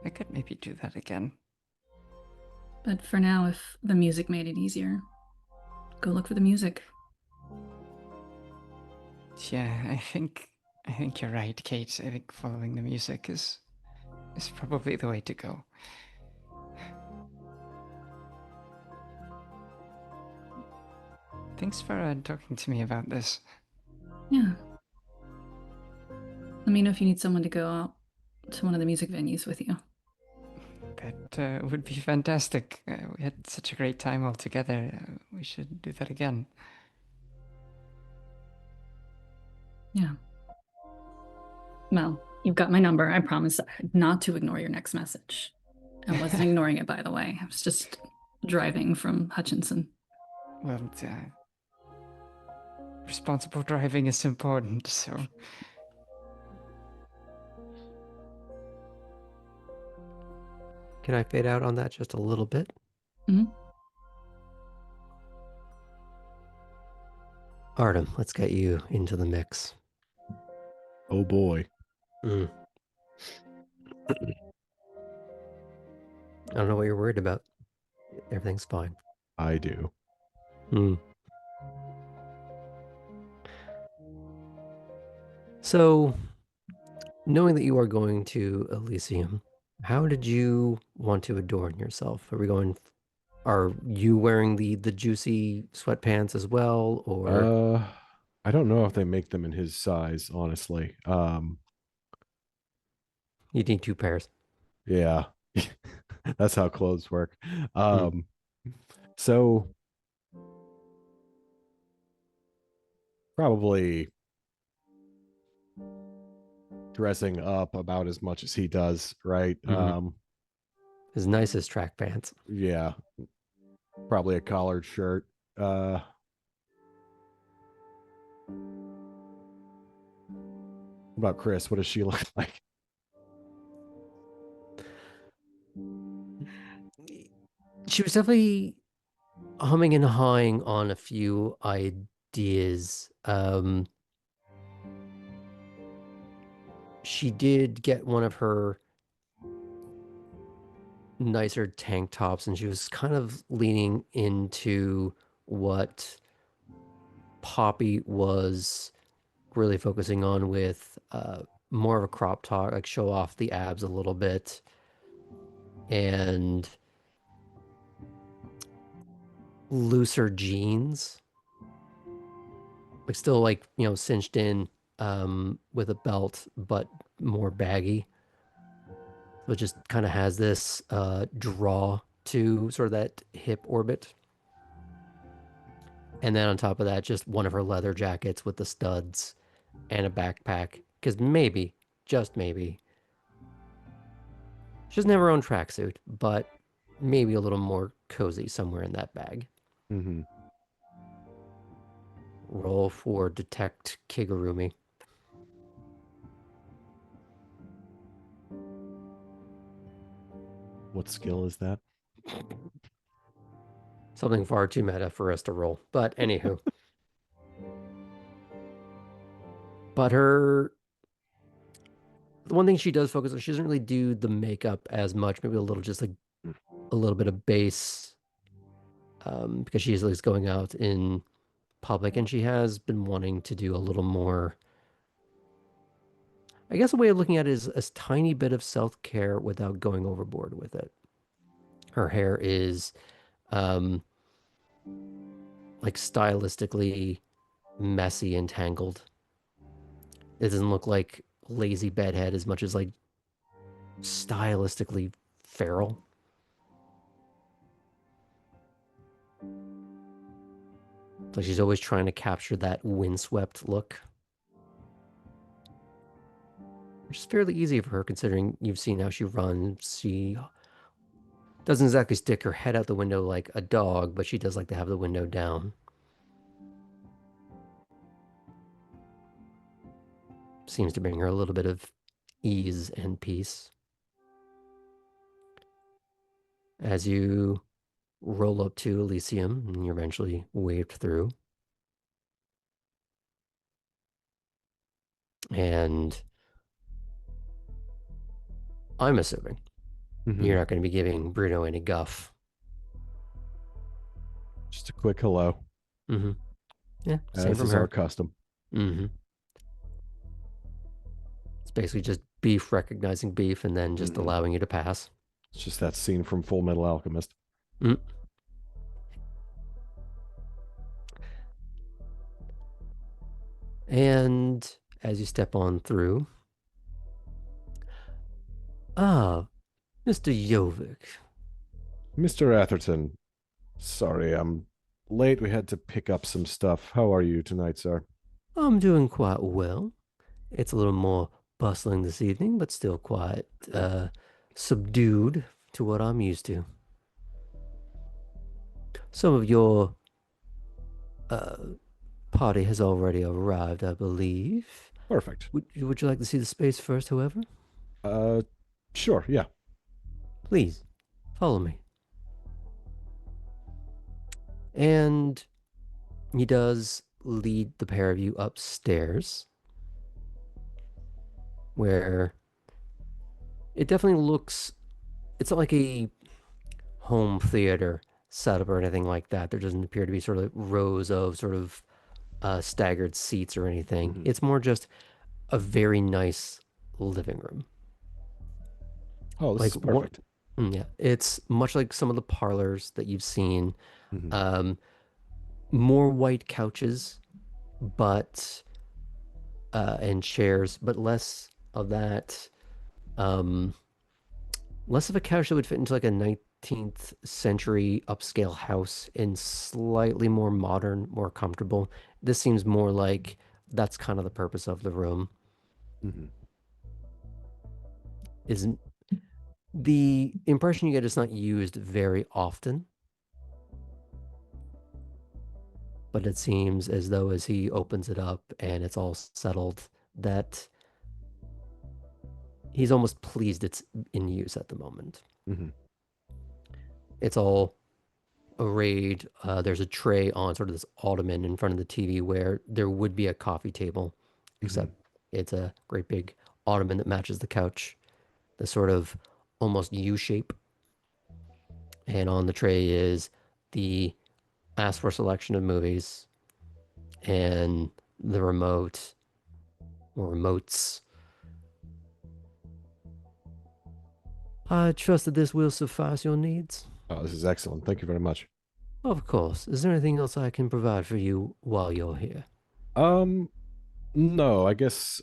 I could maybe do that again. But for now, if the music made it easier, go look for the music. Yeah, I think you're right, Kate. I think following the music is probably the way to go. Thanks for talking to me about this. Yeah. Let me know if you need someone to go out to one of the music venues with you. That would be fantastic. We had such a great time all together. We should do that again. Yeah. Well, you've got my number. I promise not to ignore your next message. I wasn't ignoring it, by the way. I was just driving from Hutchinson. Well, responsible driving is important, so. Can I fade out on that just a little bit? Mhm. Artem, let's get you into the mix. Oh boy. I don't know what you're worried about. Everything's fine. I do. So, knowing that you are going to Elysium, how did you want to adorn yourself? Are you wearing the juicy sweatpants as well, or I don't know if they make them in his size, honestly. you need two pairs? Yeah. That's how clothes work. So probably dressing up about as much as he does, right? His nicest track pants. Yeah. Probably a collared shirt. What about Chris? What does she look like? She was definitely humming and hawing on a few ideas. She did get one of her nicer tank tops, and she was kind of leaning into what Poppy was really focusing on with more of a crop top, like show off the abs a little bit, and looser jeans, like still like cinched in with a belt, but more baggy. So it just kind of has this draw to sort of that hip orbit. And then on top of that, just one of her leather jackets with the studs and a backpack. Because maybe, just maybe, she doesn't have her own tracksuit, but maybe a little more cozy somewhere in that bag. Mm-hmm. Roll for Detect Kigurumi. What skill is that? Something far too meta for us to roll. But anywho. But the one thing she does focus on, she doesn't really do the makeup as much, maybe a little, just like a little bit of base, because she's at least going out in public, and she has been wanting to do a little more. I guess a way of looking at it is a tiny bit of self-care without going overboard with it. Her hair is like stylistically messy and tangled. It doesn't look like lazy bedhead as much as like stylistically feral. It's like she's always trying to capture that windswept look. Which is fairly easy for her considering you've seen how she runs. She doesn't exactly stick her head out the window like a dog, but she does like to have the window down. Seems to bring her a little bit of ease and peace. As you roll up to Elysium and you're eventually waved through, And I'm assuming you're not going to be giving Bruno any guff. Just a quick hello, Mm-hmm. Yeah, same as from is our her. custom. Mm-hmm. It's basically just beef recognizing beef and then just allowing you to pass. It's just that scene from Full Metal Alchemist. Mm. And as you step on through, Mr. Jovic. Mr. Atherton, sorry, I'm late. We had to pick up some stuff. How are you tonight, sir? I'm doing quite well. It's a little more bustling this evening, but still quite subdued to what I'm used to. Some of your party has already arrived, I believe. Perfect. Would you like to see the space first, however? Sure, yeah. Please, follow me. And he does lead the pair of you upstairs, where it definitely looks, it's not like a home theater setup or anything like that. There doesn't appear to be sort of rows of sort of staggered seats or anything. It's more just a very nice living room. Oh, this is perfect. Yeah, it's much like some of the parlors that you've seen. More white couches, but and chairs, but less of that. Less of a couch that would fit into like a 19th century upscale house, and slightly more modern, more comfortable. This seems more like that's kind of the purpose of the room. Isn't the impression you get is not used very often, but it seems as though as he opens it up and it's all settled, that he's almost pleased it's in use at the moment. It's all arrayed. There's a tray on sort of this ottoman in front of the TV where there would be a coffee table, except it's a great big ottoman that matches the couch, the sort of almost U shape. And on the tray is the ask for selection of movies and the remote or remotes. I trust that this will suffice your needs. Oh, this is excellent. Thank you very much. Of course. Is there anything else I can provide for you while you're here? No, I guess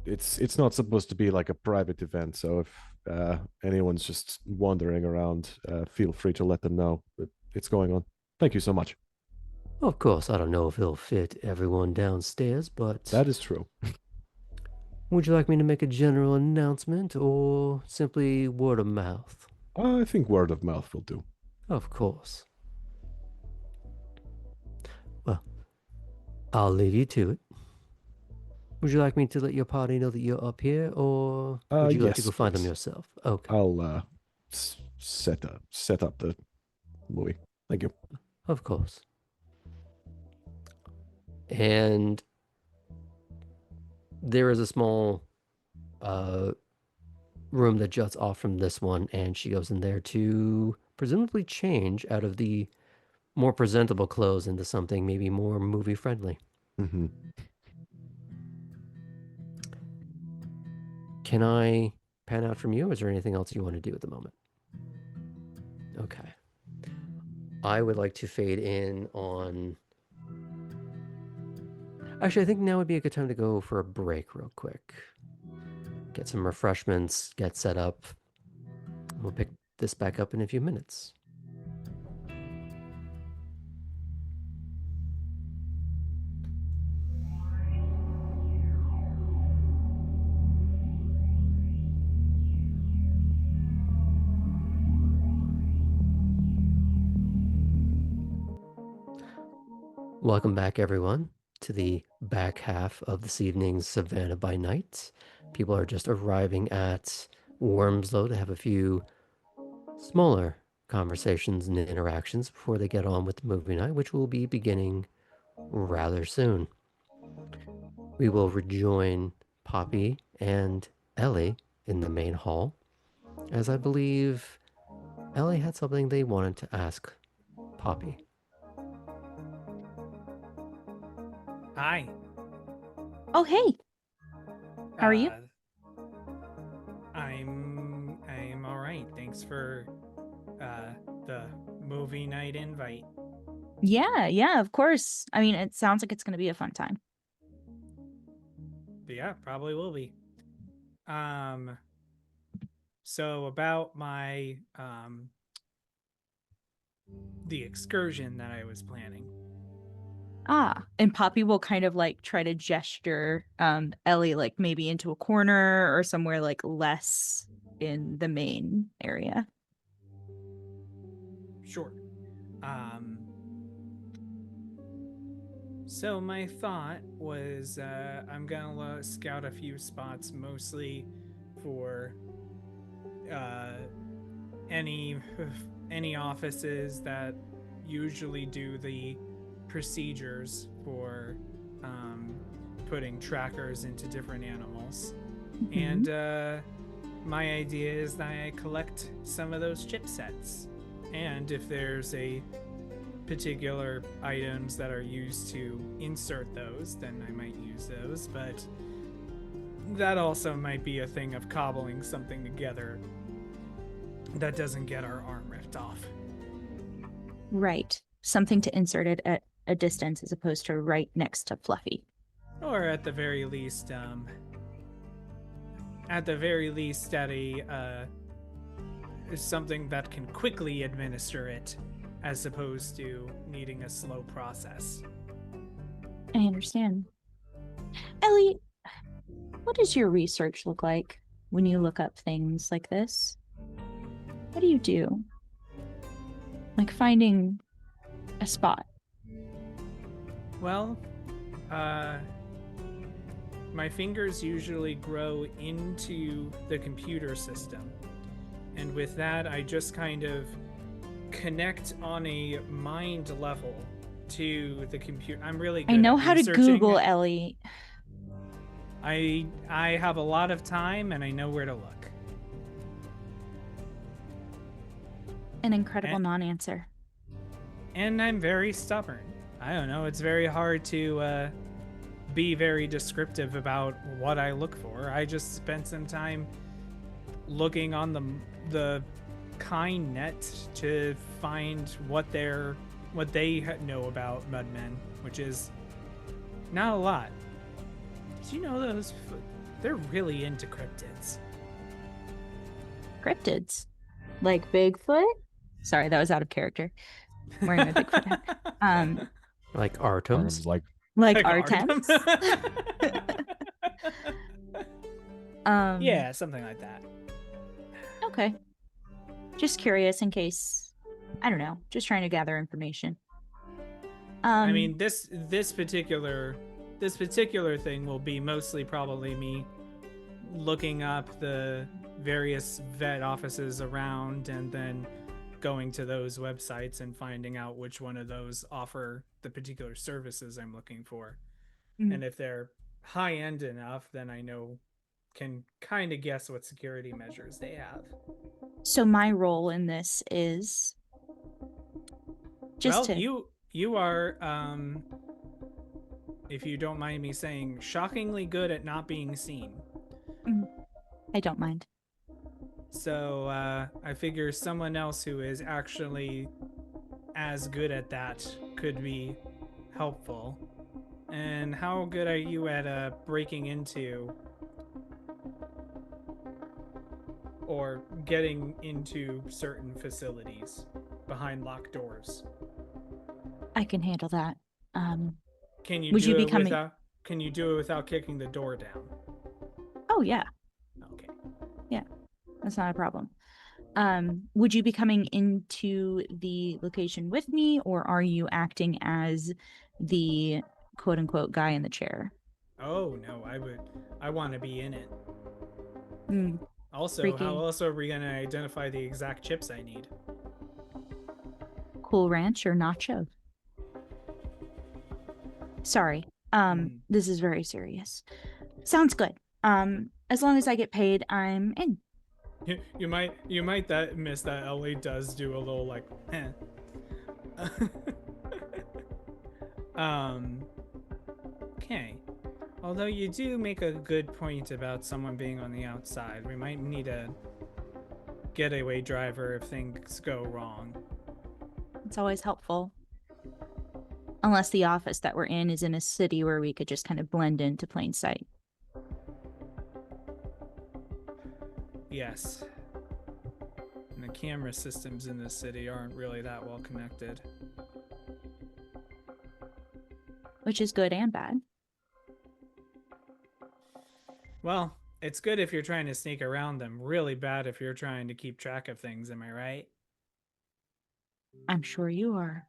it's not supposed to be like a private event, so if anyone's just wandering around, feel free to let them know that it's going on. Thank you so much. Of course, I don't know if it'll fit everyone downstairs, but That is true. would you like me to make a general announcement or simply word of mouth? I think word of mouth will do. Of course. Well, I'll leave you to it. Would you like me to let your party know that you're up here, or would you like to Yes, go find them please. yourself? Okay, I'll set up the movie. Thank you. of course. And there is a small room that juts off from this one, and she goes in there to presumably change out of the more presentable clothes into something maybe more movie friendly. Can I pan out from you? Is there anything else you want to do at the moment? Okay. I would like to fade in on... Actually, I think now would be a good time to go for a break real quick. Get some refreshments, get set up. We'll pick this back up in a few minutes. Welcome back, everyone, to the back half of this evening's Savannah by Night. People are just arriving at Wormslow to have a few smaller conversations and interactions before they get on with the movie night, which will be beginning rather soon. We will rejoin Poppy and Ellie in the main hall, as I believe Ellie had something they wanted to ask Poppy. Hi. Oh, hey. How are you? I'm all right. Thanks for the movie night invite. Yeah, of course. I mean, it sounds like it's going to be a fun time. But yeah, probably will be. So about my the excursion that I was planning. And Poppy will kind of like try to gesture Ellie like maybe into a corner or somewhere like less in the main area. Sure. So my thought was I'm gonna scout a few spots, mostly for any any offices that usually do the procedures for putting trackers into different animals. Mhm. And my idea is that I collect some of those chipsets. And if there's a particular items that are used to insert those, then I might use those. But that also might be a thing of cobbling something together that doesn't get our arm ripped off. Right. Something to insert it at a distance as opposed to right next to Fluffy. Or at the very least, at a something that can quickly administer it, as opposed to needing a slow process. I understand. Ellie, what does your research look like when you look up things like this? What do you do? Like finding a spot. Well, uh, my fingers usually grow into the computer system. And with that, I just kind of connect on a mind level to the computer. I'm really good I know at how to researching. Google, Ellie. I have a lot of time and I know where to look. An incredible non-answer. And I'm very stubborn. I don't know, it's very hard to be very descriptive about what I look for. I just spent some time looking on the kind net to find what they know about mudmen, which is not a lot. Did you know they're really into cryptids? Cryptids? Like Bigfoot? Sorry, that was out of character. I'm wearing my Bigfoot hat. Like Artem's? Artem's like, Like Artem? Artems? Yeah, something like that. Okay. Just curious in case, I don't know, just trying to gather information. I mean, this particular thing will be mostly probably me looking up the various vet offices around and then going to those websites and finding out which one of those offer the particular services I'm looking for. And if they're high end enough, then I can kind of guess what security measures they have. So my role in this is just you are if you don't mind me saying, shockingly good at not being seen. I don't mind. So I figure someone else who is actually as good at that could be helpful. And how good are you at breaking into or getting into certain facilities behind locked doors? I can handle that. Can you would do you it be coming? without? Can you do it without kicking the door down? Oh yeah, Okay. yeah, that's not a problem. Would you be coming into the location with me, or are you acting as the quote unquote guy in the chair? Oh no, I want to be in it. Also, Freaky. how else are we gonna identify the exact chips I need? Cool Ranch or nacho? Sorry. Mm. This is very serious. Sounds good. As long as I get paid, I'm in. You might that miss that Ellie does do a little like um okay. Although you do make a good point about someone being on the outside. We might need a getaway driver if things go wrong. It's always helpful. Unless the office that we're in is in a city where we could just kind of blend into plain sight. Yes. And the camera systems in this city aren't really that well connected. Which is good and bad. Well, it's good if you're trying to sneak around them. Really bad if you're trying to keep track of things, am I right? I'm sure you are.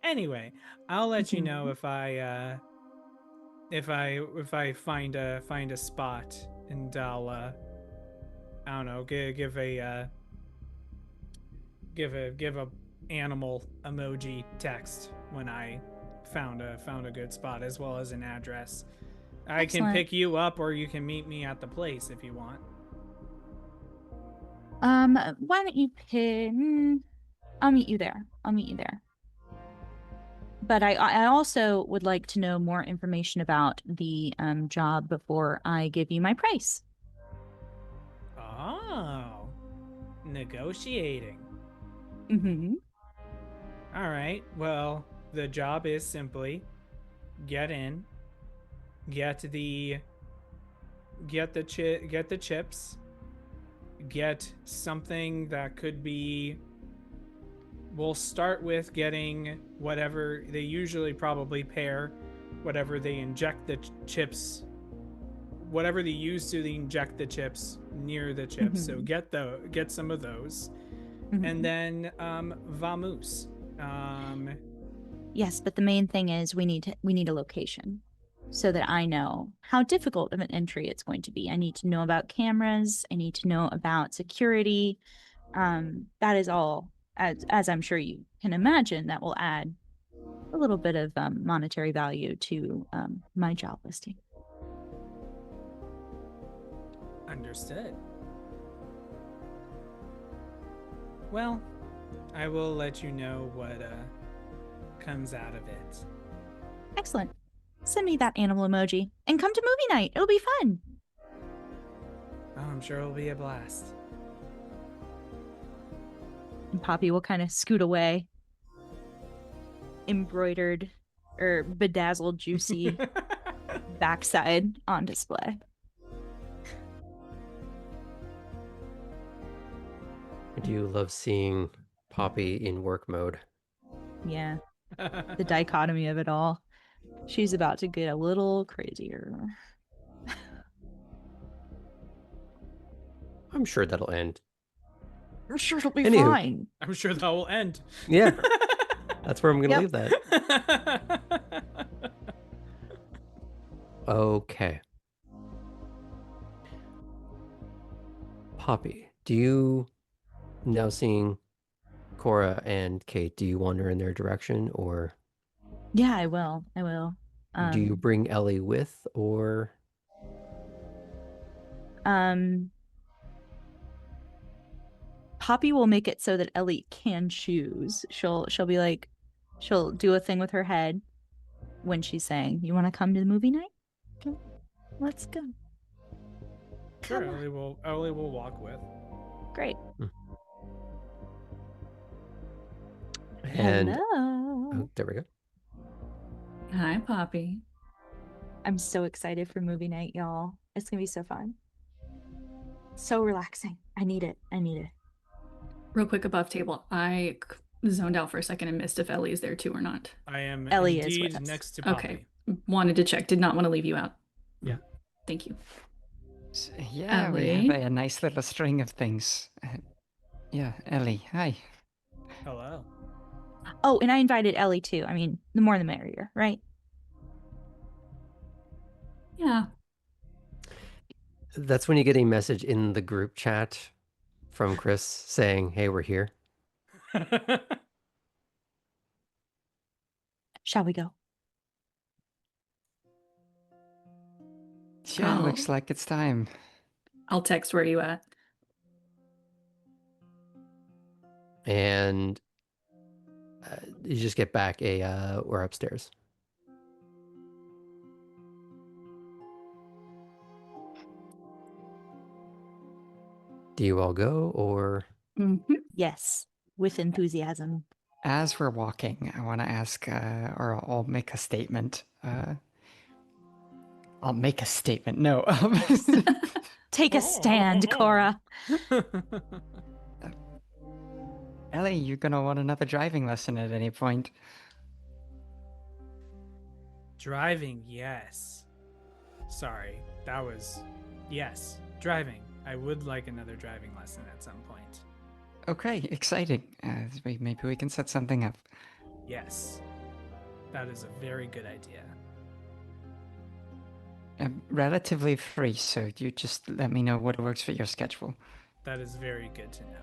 Anyway, I'll let you know if I find a spot, and I'll I don't know, give a animal emoji text when I found a good spot, as well as an address. I can Excellent. pick you up, or you can meet me at the place if you want. Why don't you pick? I'll meet you there. But I also would like to know more information about the job before I give you my price. Oh, negotiating. Mm-hmm. All right. Well, the job is simply get in, get the get the chips, get something that could be. We'll start with getting whatever they usually probably pair, whatever they inject the chips, whatever they use to inject the chips near the chips. So get some of those, and then vamoose. Yes, but the main thing is we need a location so that I know how difficult of an entry it's going to be. I need to know about cameras. I need to know about security. That is all, as I'm sure you can imagine, that will add a little bit of monetary value to my job listing. Understood. Well, I will let you know what comes out of it. Excellent. Send me that animal emoji and come to movie night. It'll be fun. Oh, I'm sure it'll be a blast. And Poppy will kind of scoot away. Embroidered or bedazzled, juicy backside on display. I do love seeing Poppy in work mode. Yeah. The dichotomy of it all. She's about to get a little crazier. I'm sure that'll end. I'm sure it'll be Anywho. fine. I'm sure that will end. Yeah. That's where I'm going to Yep. leave that. Okay. Poppy, do you, now seeing Cora and Kate, do you wander in their direction, or Yeah, I will. do you bring Ellie with, or? Poppy will make it so that Ellie can choose. She'll be like, she'll do a thing with her head when she's saying, "You want to come to the movie night? Okay, let's go." Sure, Come on. Ellie will walk with. Great. And Hello. oh, there we go. Hi, Poppy. I'm so excited for movie night, y'all. It's gonna be so fun. So relaxing. I need it. Real quick above table, I zoned out for a second and missed if Ellie is there too or not. I am Ellie is with indeed us. next to Poppy. Okay. Wanted to check. Did not want to leave you out. Yeah. Thank you. Yeah, we have Ellie? a nice little string of things. Yeah, Ellie, hi. Hello. Oh, and I invited Ellie too. I mean, the more the merrier, right? Yeah. That's when you get a message in the group chat from Chris saying, "Hey, we're here." Shall we go? Yeah, looks Oh. like it's time. I'll text where you at. And you just get back we're upstairs. Do you all go, or Yes, with enthusiasm. As we're walking, I want to ask, or I'll make a statement. I'll make a statement. No. Take a stand, Cora. Ellie, you're gonna want another driving lesson at any point. Driving, yes. Sorry, that was. Yes, driving. I would like another driving lesson at some point. Okay, exciting. Maybe we can set something up. Yes, that is a very good idea. Relatively free, so you just let me know what works for your schedule. That is very good to know.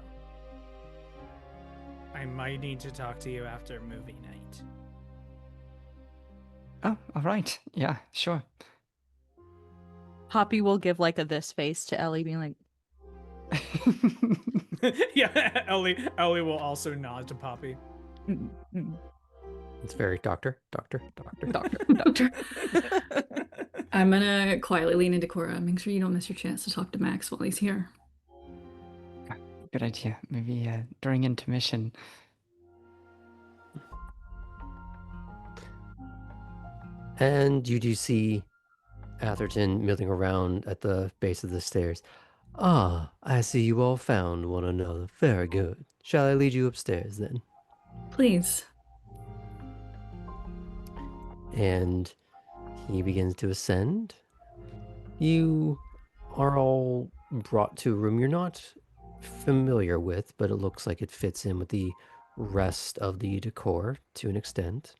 I might need to talk to you after movie night. Oh, all right. Yeah, sure. Poppy will give like a this face to Ellie, being like, Yeah, Ellie will also nod to Poppy. mm, mm. it's very doctor. I'm gonna quietly lean into Cora. Make sure you don't miss your chance to talk to Max while he's here. Good idea. Maybe during intermission. And you do see Atherton milling around at the base of the stairs. Ah, I see you all found one another. Very good. Shall I lead you upstairs then? Please. And he begins to ascend. You are all brought to a room you're not familiar with, but it looks like it fits in with the rest of the decor to an extent.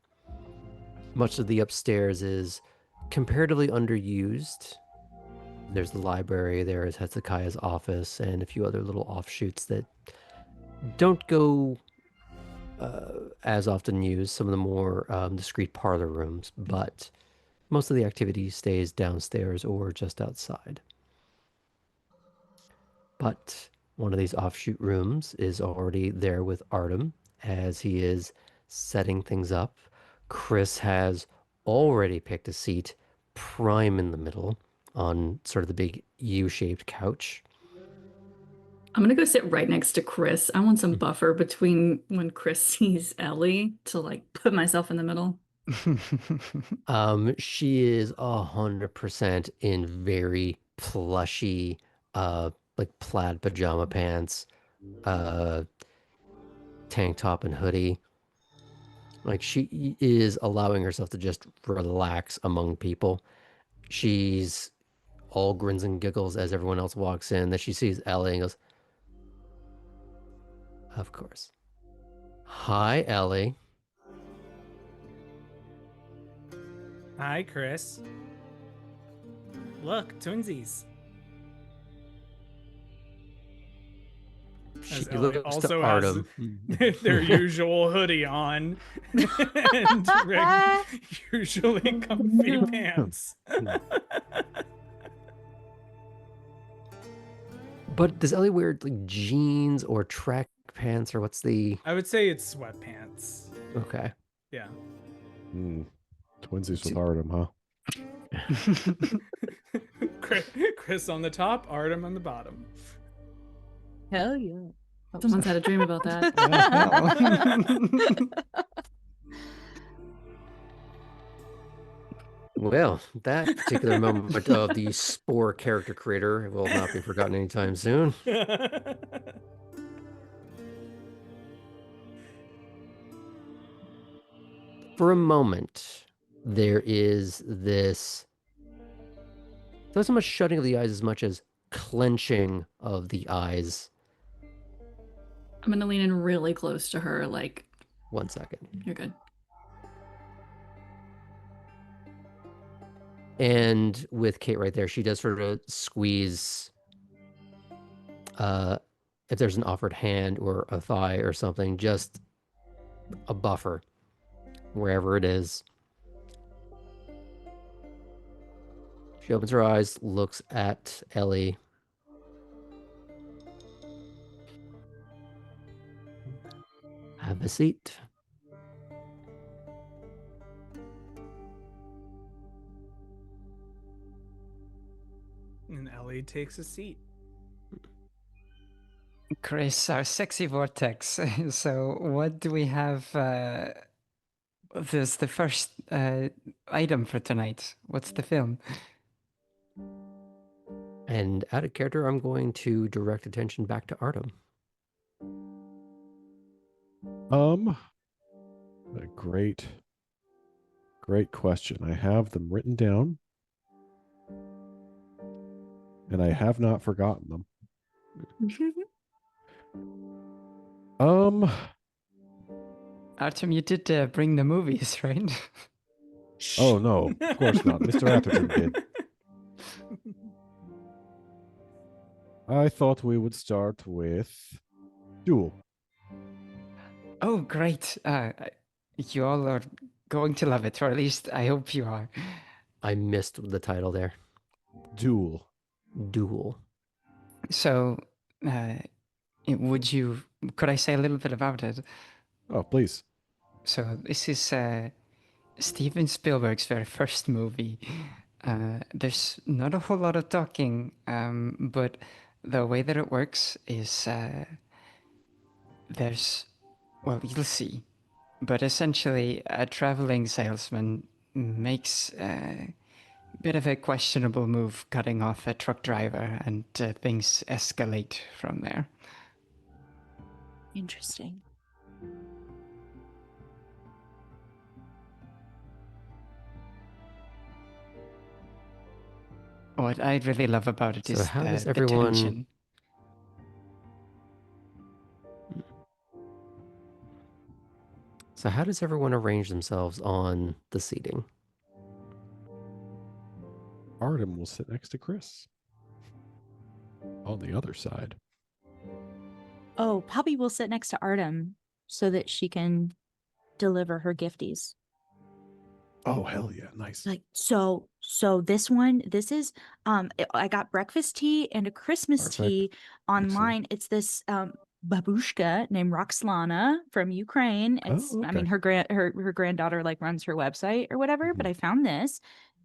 Much of the upstairs is comparatively underused. There's the library, there is Hezekiah's office, and a few other little offshoots that don't go as often used, some of the more discreet parlor rooms, but most of the activity stays downstairs or just outside. But one of these offshoot rooms is already there with Artem as he is setting things up. Chris has already picked a seat prime in the middle on sort of the big U-shaped couch. I'm gonna go sit right next to Chris. I want some buffer between when Chris sees Ellie to like put myself in the middle. She is 100% in very plushy, like plaid pajama pants, uh, tank top and hoodie. Like she is allowing herself to just relax among people. She's all grins and giggles as everyone else walks in. That she sees Ellie and goes, "Of course. Hi, Ellie." Hi, Chris. Look, twinsies. She As Ellie looks also to has Artem. their usual hoodie on and usually comfy pants. But does Ellie wear like jeans or track pants or what's the? I would say it's sweatpants. Okay. Yeah. Twinsies with Artem, huh? Chris on the top, Artem on the bottom. Hell yeah. Someone's had a dream about that. Well, that particular moment of the Spore character creator will not be forgotten anytime soon. For a moment, there is this, not so much shutting of the eyes as much as clenching of the eyes. I'm gonna lean in really close to her, like, 1 second. you're good. And with Kate right there, she does sort of squeeze if there's an offered hand or a thigh or something, just a buffer wherever it is. She opens her eyes, looks at Ellie. Have a seat. And Ellie takes a seat. Chris, our sexy vortex. So, what do we have? There's the first item for tonight. What's the film? And out of character, I'm going to direct attention back to Artem. A great question. I have them written down, and I have not forgotten them. Artem, you did bring the movies, right? Oh no, of course not. Mr. Atherton did. I thought we would start with Duel. Oh, great. You all are going to love it, or at least I hope you are. I missed the title there. Duel. Duel. So, could I say a little bit about it? Oh, please. So, this is Steven Spielberg's very first movie. There's not a whole lot of talking, but the way that it works is well, you'll see. But essentially, a traveling salesman makes a bit of a questionable move cutting off a truck driver, and things escalate from there. Interesting. What I really love about it So is how does the everyone- tension. So how does everyone arrange themselves on the seating? Artem will sit next to Chris. On the other side. Oh, Poppy will sit next to Artem so that she can deliver her gifties. Oh, hell yeah. Nice. Like, so this is I got breakfast tea and a Christmas Perfect. tea on Excellent. mine. It's this babushka named Roxlana from Ukraine. It's I mean okay. her granddaughter like runs her website or whatever, but I found this.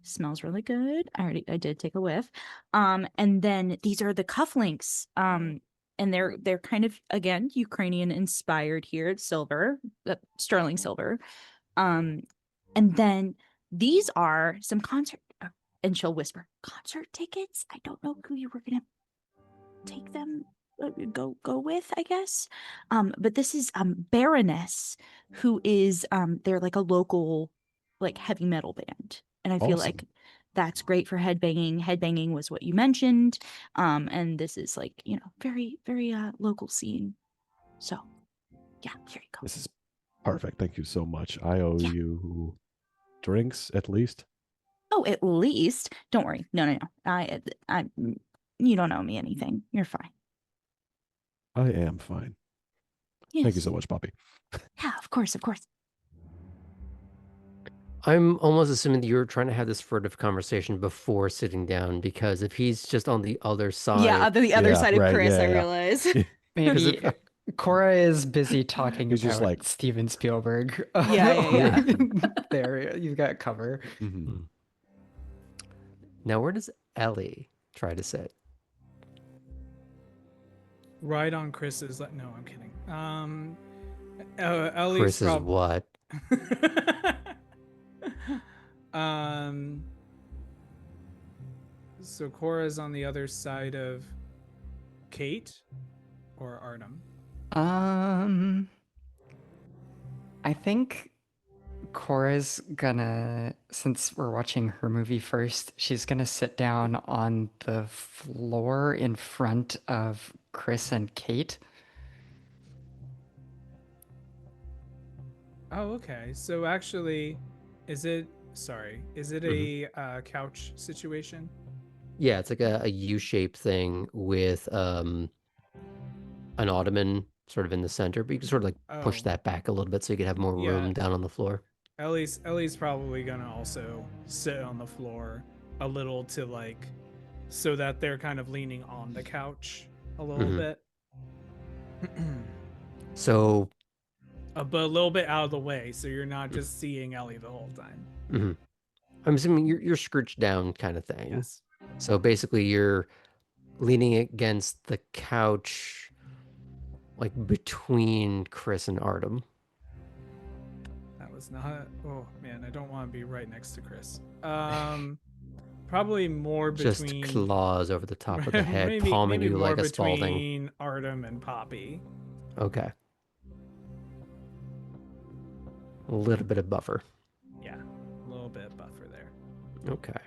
Smells really good. I did take a whiff. And then these are the cufflinks. And they're kind of again Ukrainian inspired here. It's silver, sterling silver. And then these are some concert, and she'll whisper, concert tickets. I don't know who you were gonna take them, go with, I guess. But this is Baroness, who is they're like a local, like heavy metal band, and I feel Awesome. like that's great for headbanging. Headbanging was what you mentioned, and this is like very very local scene. So, yeah, here you go. This is perfect. Thank you so much. I owe Yeah. you drinks at least. Oh, at least. Don't worry. No. I you don't owe me anything. You're fine. I am fine. Yes. Thank you so much, Poppy. Yeah, of course. I'm almost assuming that you're trying to have this furtive conversation before sitting down, because if he's just on the other side... Yeah, the other Yeah, side of right, Chris, yeah, I yeah. realize. Maybe if- Cora is busy talking He's about just like- Steven Spielberg. Yeah. There, you've got cover. Mhm. Now, where does Ellie try to sit? Right on Chris's. No, I'm kidding. Ellie's Chris is what? So Cora's on the other side of Kate or Artem. I think Cora's gonna, since we're watching her movie first, she's gonna sit down on the floor in front of Chris and Kate. Oh, okay. So actually, is it a couch situation? Yeah, it's like a U-shaped thing with an ottoman sort of in the center, but you can sort of like push Oh. that back a little bit so you can have more Yeah. room down on the floor. Ellie's probably gonna also sit on the floor a little to like, so that they're kind of leaning on the couch a little bit. So, But a little bit out of the way, so you're not just seeing Ellie the whole time. I'm assuming you're scrooched down kind of thing. Yes. So basically, you're leaning against the couch, like between Chris and Artem. That was not. Oh man, I don't want to be right next to Chris. Probably more Just between claws over the top of the head, maybe palming you more like a Spalding. between Artem and Poppy. Okay. A little bit of buffer. Yeah, a little bit of buffer there. Okay.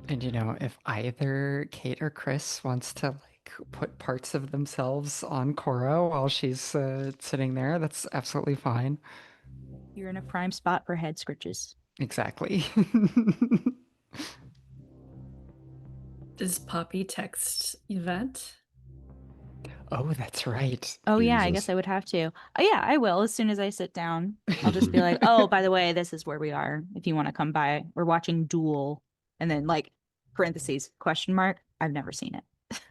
And if either Kate or Chris wants to like put parts of themselves on Cora while she's sitting there, that's absolutely fine. You're in a prime spot for head scritches. Exactly. Does Poppy text Yvette? Oh, that's right. Oh yeah, I Jesus. guess I would have to. Oh yeah, I will as soon as I sit down. I'll just be like, "Oh, by the way, this is where we are. If you want to come by, we're watching Duel." And then like parentheses question mark. I've never seen it.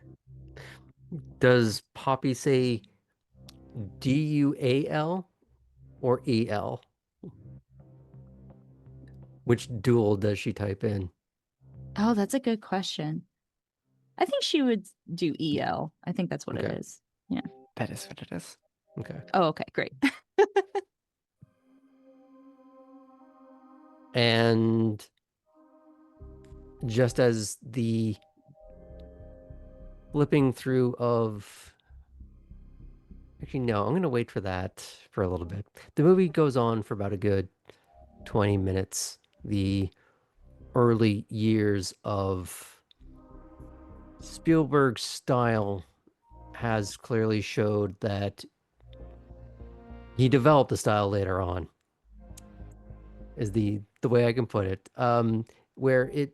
Does Poppy say DUAL or EL? Which duel does she type in? Oh, that's a good question. I think she would do EL. I think that's what Okay. it is. Yeah. That is what it is. Okay. Oh, okay, great. And just as the flipping through of... Actually, no, I'm going to wait for that for a little bit. The movie goes on for about a good 20 minutes. The early years of Spielberg's style has clearly showed that he developed the style later on, is the way I can put it. Where it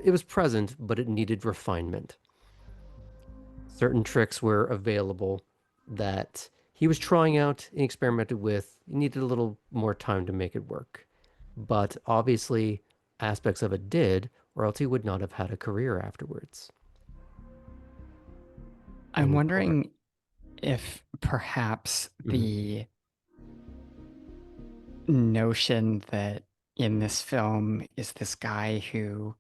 was present, but it needed refinement. Certain tricks were available that he was trying out and experimented with. He needed a little more time to make it work. But obviously, aspects of it did, or else he would not have had a career afterwards. I'm And wondering if perhaps the notion that in this film is this guy who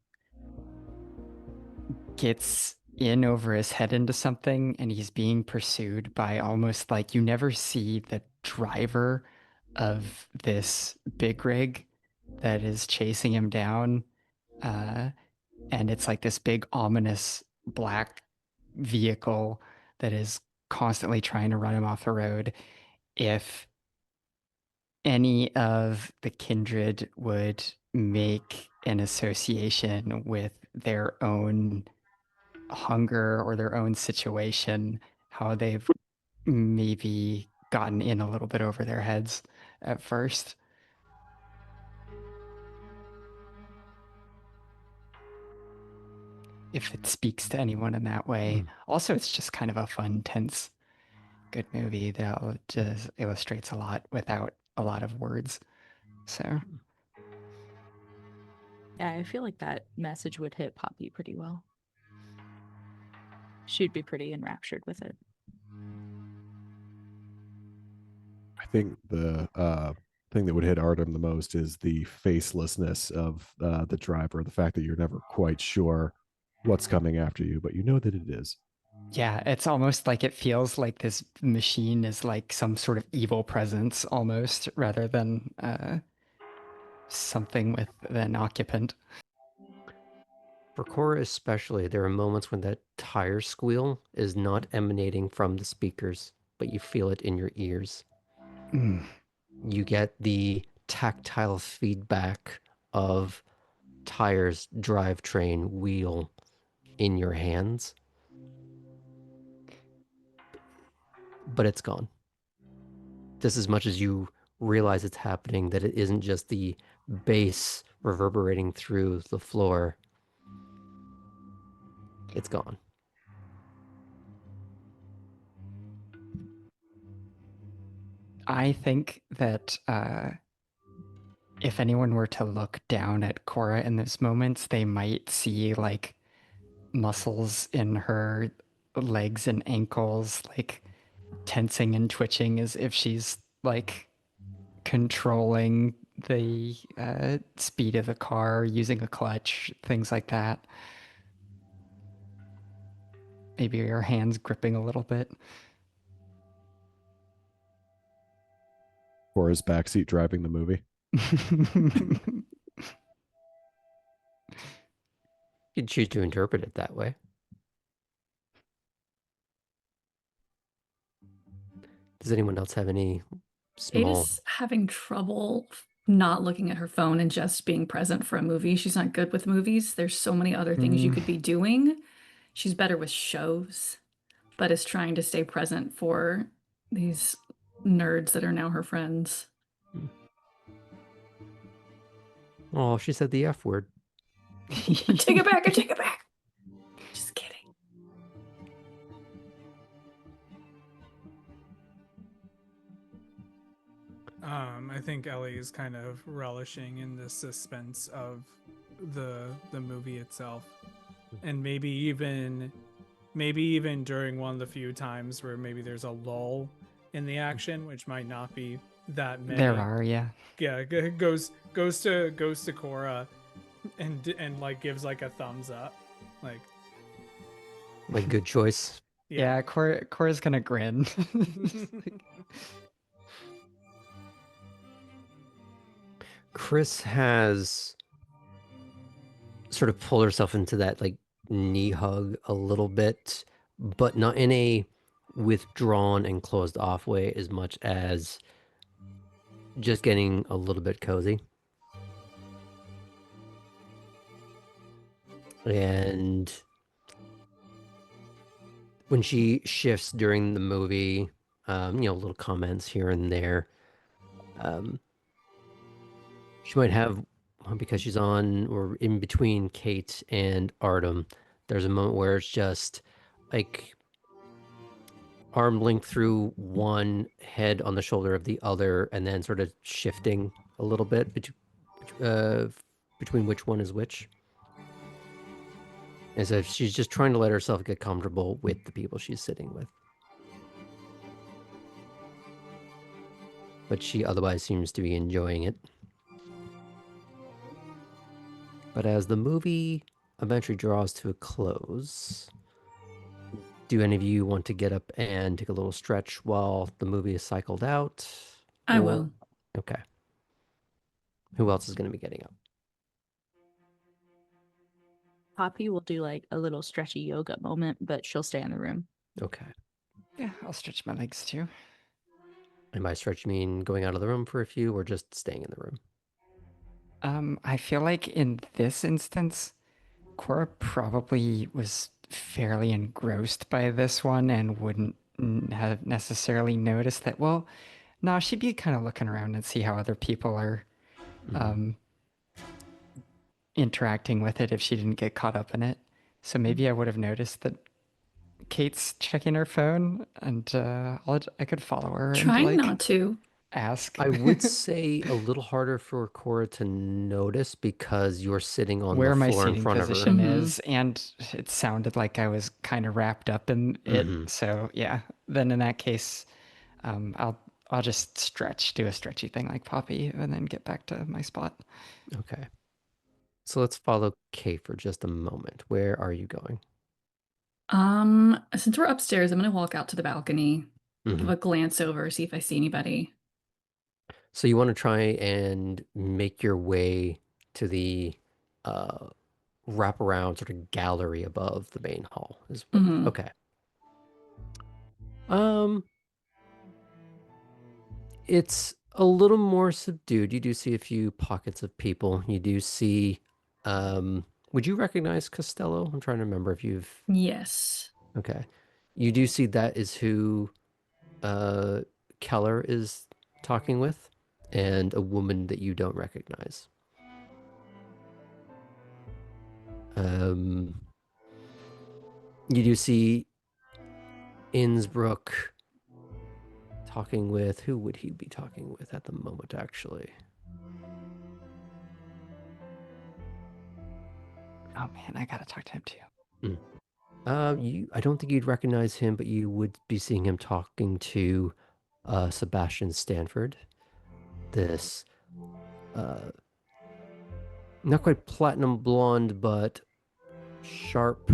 gets in over his head into something and he's being pursued by almost like you never see the driver of this big rig that is chasing him down. And it's like this big ominous black vehicle that is constantly trying to run him off the road. If any of the kindred would make an association with their own hunger or their own situation, how they've maybe gotten in a little bit over their heads at first. If it speaks to anyone in that way. Also, it's just kind of a fun, tense, good movie that just illustrates a lot without a lot of words. So, Yeah, I feel like that message would hit Poppy pretty well. She'd be pretty enraptured with it. I think the thing that would hit Artem the most is the facelessness of the driver, the fact that you're never quite sure what's coming after you, but you know that it is. yeah, it's almost like it feels like this machine is like some sort of evil presence almost rather than something with an occupant. for Cora especially, there are moments when that tire squeal is not emanating from the speakers, but you feel it in your ears. You get the tactile feedback of tires, drivetrain, wheel in your hands, but it's gone. Just as much as you realize it's happening, that it isn't just the bass reverberating through the floor, it's gone. I think that if anyone were to look down at Cora in those moments, they might see like muscles in her legs and ankles, like tensing and twitching as if she's like controlling the speed of the car, using a clutch, things like that. Maybe her hands gripping a little bit. Or his backseat driving the movie. You could choose to interpret it that way. Does anyone else have any small? Ada's having trouble not looking at her phone and just being present for a movie. She's not good with movies. There's so many other things you could be doing. She's better with shows, but is trying to stay present for these nerds that are now her friends. Oh, she said the F word. Take it back, I take it back. Just kidding. I think Ellie is kind of relishing in the suspense of the movie itself, and maybe even during one of the few times where maybe there's a lull in the action, which might not be that many. There are, yeah. Yeah, goes to Cora, and like gives like a thumbs up, like Good choice. Yeah, Cora's gonna grin. Chris has sort of pulled herself into that like knee hug a little bit, but not in a withdrawn and closed off way as much as just getting a little bit cozy. And when she shifts during the movie, little comments here and there, she might have, because she's on or in between Kate and Artem, there's a moment where it's just like arm linked through one, head on the shoulder of the other, and then sort of shifting a little bit between which one is which. As if she's just trying to let herself get comfortable with the people she's sitting with. But she otherwise seems to be enjoying it. But as the movie eventually draws to a close, do any of you want to get up and take a little stretch while the movie is cycled out? I will. Okay. Who else is going to be getting up? Poppy will do like a little stretchy yoga moment, but she'll stay in the room. Okay. Yeah, I'll stretch my legs too. And by stretch, you mean going out of the room for a few or just staying in the room? I feel like in this instance, Cora probably was fairly engrossed by this one and wouldn't have necessarily noticed that. Well, no, she'd be kind of looking around and see how other people are interacting with it if she didn't get caught up in it. So maybe I would have noticed that Kate's checking her phone, and I could follow her Trying and not to. ask. I would say a little harder for Cora to notice because you're sitting on where the my floor in seating front of her. position is, and it sounded like I was kind of wrapped up in it. So yeah, then in that case, I'll just do a stretchy thing like Poppy, and then get back to my spot. Okay. So let's follow Kate for just a moment. Where are you going? Since we're upstairs, I'm gonna walk out to the balcony, give a glance over, see if I see anybody. So you want to try and make your way to the wraparound sort of gallery above the main hall. Okay. It's a little more subdued. You do see a few pockets of people. You do see, would you recognize Costello? I'm trying to remember if you've, Yes. okay. You do see that is who Keller is talking with, and a woman that you don't recognize. You do see Innsbruck talking with. Who would he be talking with at the moment, actually? Oh man, I gotta talk to him too. I don't think you'd recognize him, but you would be seeing him talking to Sebastian Stanford. This not quite platinum blonde, but sharp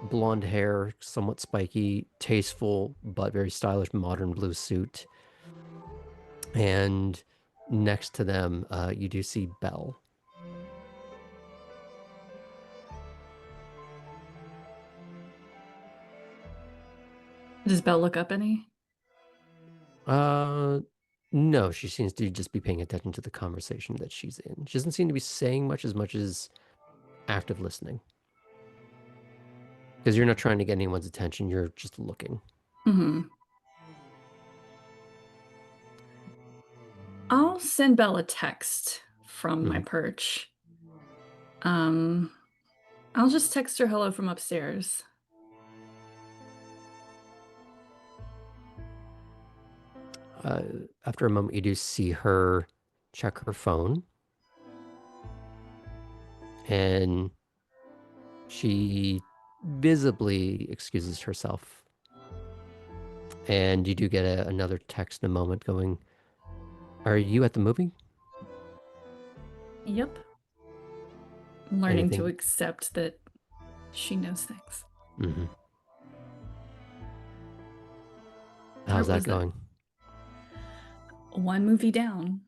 blonde hair, somewhat spiky, tasteful, but very stylish modern blue suit. And next to them, you do see Belle. Does Belle look up any? No, she seems to just be paying attention to the conversation that she's in. She doesn't seem to be saying much as active listening. Because you're not trying to get anyone's attention, you're just looking. Mm-hmm. I'll send Belle a text from my perch. I'll just text her hello from upstairs. After a moment, you do see her check her phone. And she visibly excuses herself. And you do get another text in a moment going, "Are you at the movie?" Yep. I'm learning to Anything? accept that she knows things. Mm-hmm. How How's that was that? going? One movie down.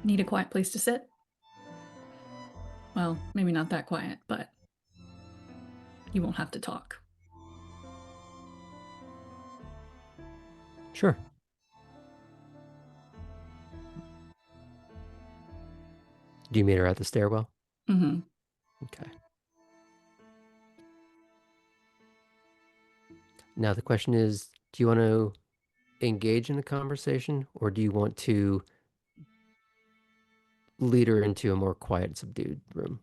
Need a quiet place to sit? Well, maybe not that quiet, but you won't have to talk. Sure. Do you meet her at the stairwell? Mm-hmm. Okay. Now the question is, do you want to engage in a conversation or do you want to lead her into a more quiet, subdued room?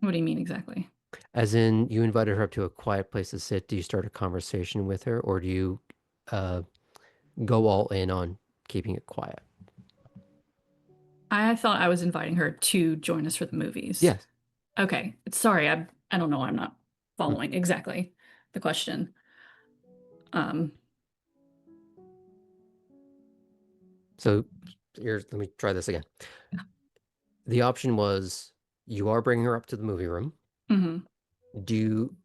What do you mean exactly? As in, you invited her up to a quiet place to sit. Do you start a conversation with her or do you go all in on keeping it quiet? I thought I was inviting her to join us for the movies. Yes. Okay. Sorry, I don't know. I'm not following exactly the question. So let me try this again. The option was you are bringing her up to the movie room. Mm-hmm.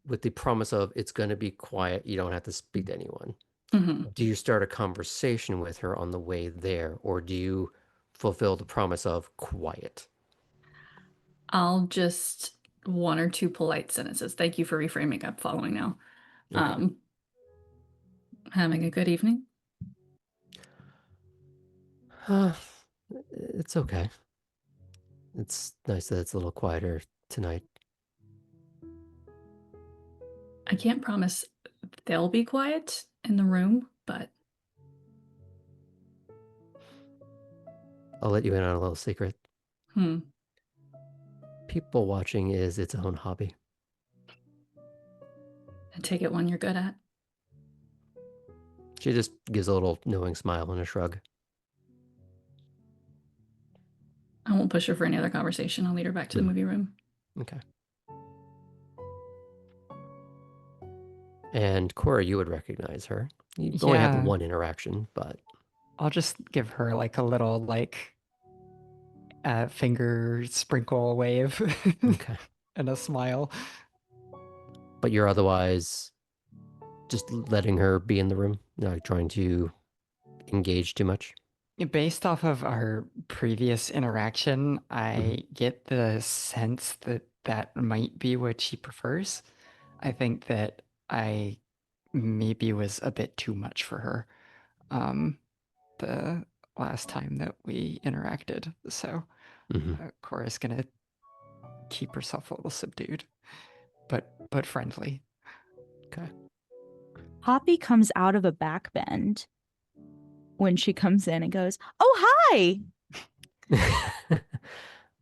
With the promise of it's going to be quiet, you don't have to speak to anyone. Mm-hmm. Do you start a conversation with her on the way there, or do you fulfill the promise of quiet? I'll just one or two polite sentences. Thank you for reframing. I'm following now. Okay. Having a good evening? It's okay. It's nice that it's a little quieter tonight. I can't promise they'll be quiet in the room, but I'll let you in on a little secret. hmm. People watching is its own hobby. I take it one you're good at. She just gives a little knowing smile and a shrug. I won't push her for any other conversation. I'll lead her back to the movie room. Okay. And Cora, you would recognize her. You only have Yeah. one interaction, but I'll just give her like a little finger sprinkle wave okay. and a smile. But you're otherwise just letting her be in the room, not trying to engage too much. Based off of our previous interaction, I get the sense that that might be what she prefers. I think that I maybe was a bit too much for her the last time that we interacted. So Cora's gonna keep herself a little subdued, but friendly. Okay. Poppy comes out of a back bend when she comes in and goes, "Oh, hi."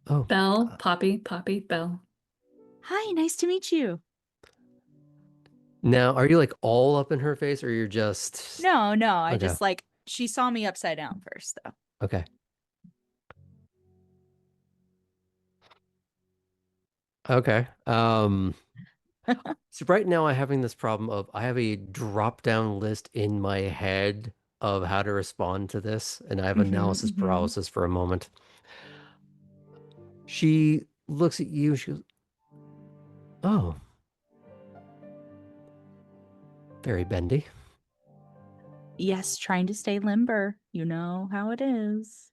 Oh, Belle, Poppy, Belle. Hi, nice to meet you. Now, are you like all up in her face, or you're just No, I Okay. just like she saw me upside down first though. okay? Okay. So right now I'm having this problem of I have a drop-down list in my head of how to respond to this, and I have analysis paralysis for a moment. She looks at you, she goes, "Oh, very bendy." Yes, trying to stay limber. You know how it is.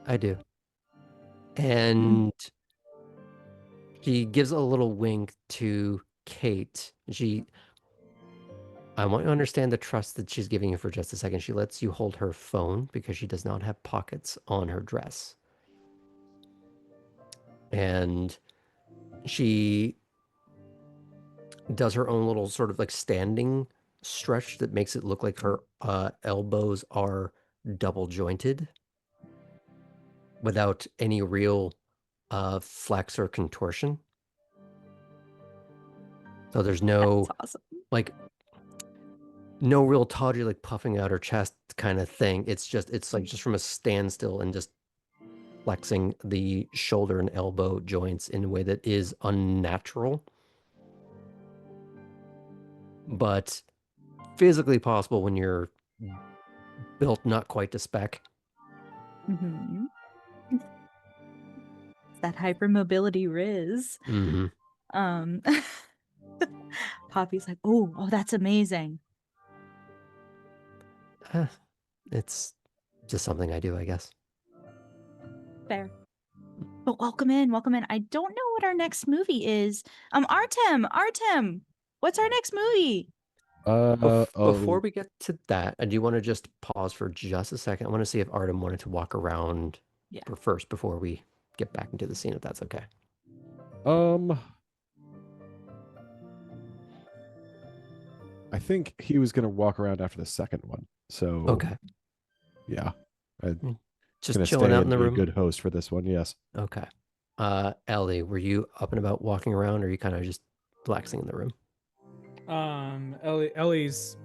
I do. And she gives a little wink to Kate. I want you to understand the trust that she's giving you for just a second. She lets you hold her phone because she does not have pockets on her dress. And she does her own little sort of like standing stretch that makes it look like her elbows are double jointed without any real flex or contortion. So there's no That's awesome. like no real tawdry like puffing out her chest kind of thing. It's like just from a standstill and just flexing the shoulder and elbow joints in a way that is unnatural, but physically possible when you're built not quite to spec. Mm-hmm. It's that hypermobility Riz. Mm-hmm. Poppy's like, oh, that's amazing. It's just something I do, I guess. Fair. But welcome in. I don't know what our next movie is. Artem, what's our next movie? Before we get to that, I do want to just pause for just a second. I want to see if Artem wanted to walk around first before we get back into the scene, if that's okay. I think he was gonna walk around after the second one. So Okay. yeah. I'm just gonna chilling stay out in and the be room. a good host for this one, yes. Okay. Ellie, were you up and about walking around, or are you kind of just relaxing in the room? Ellie's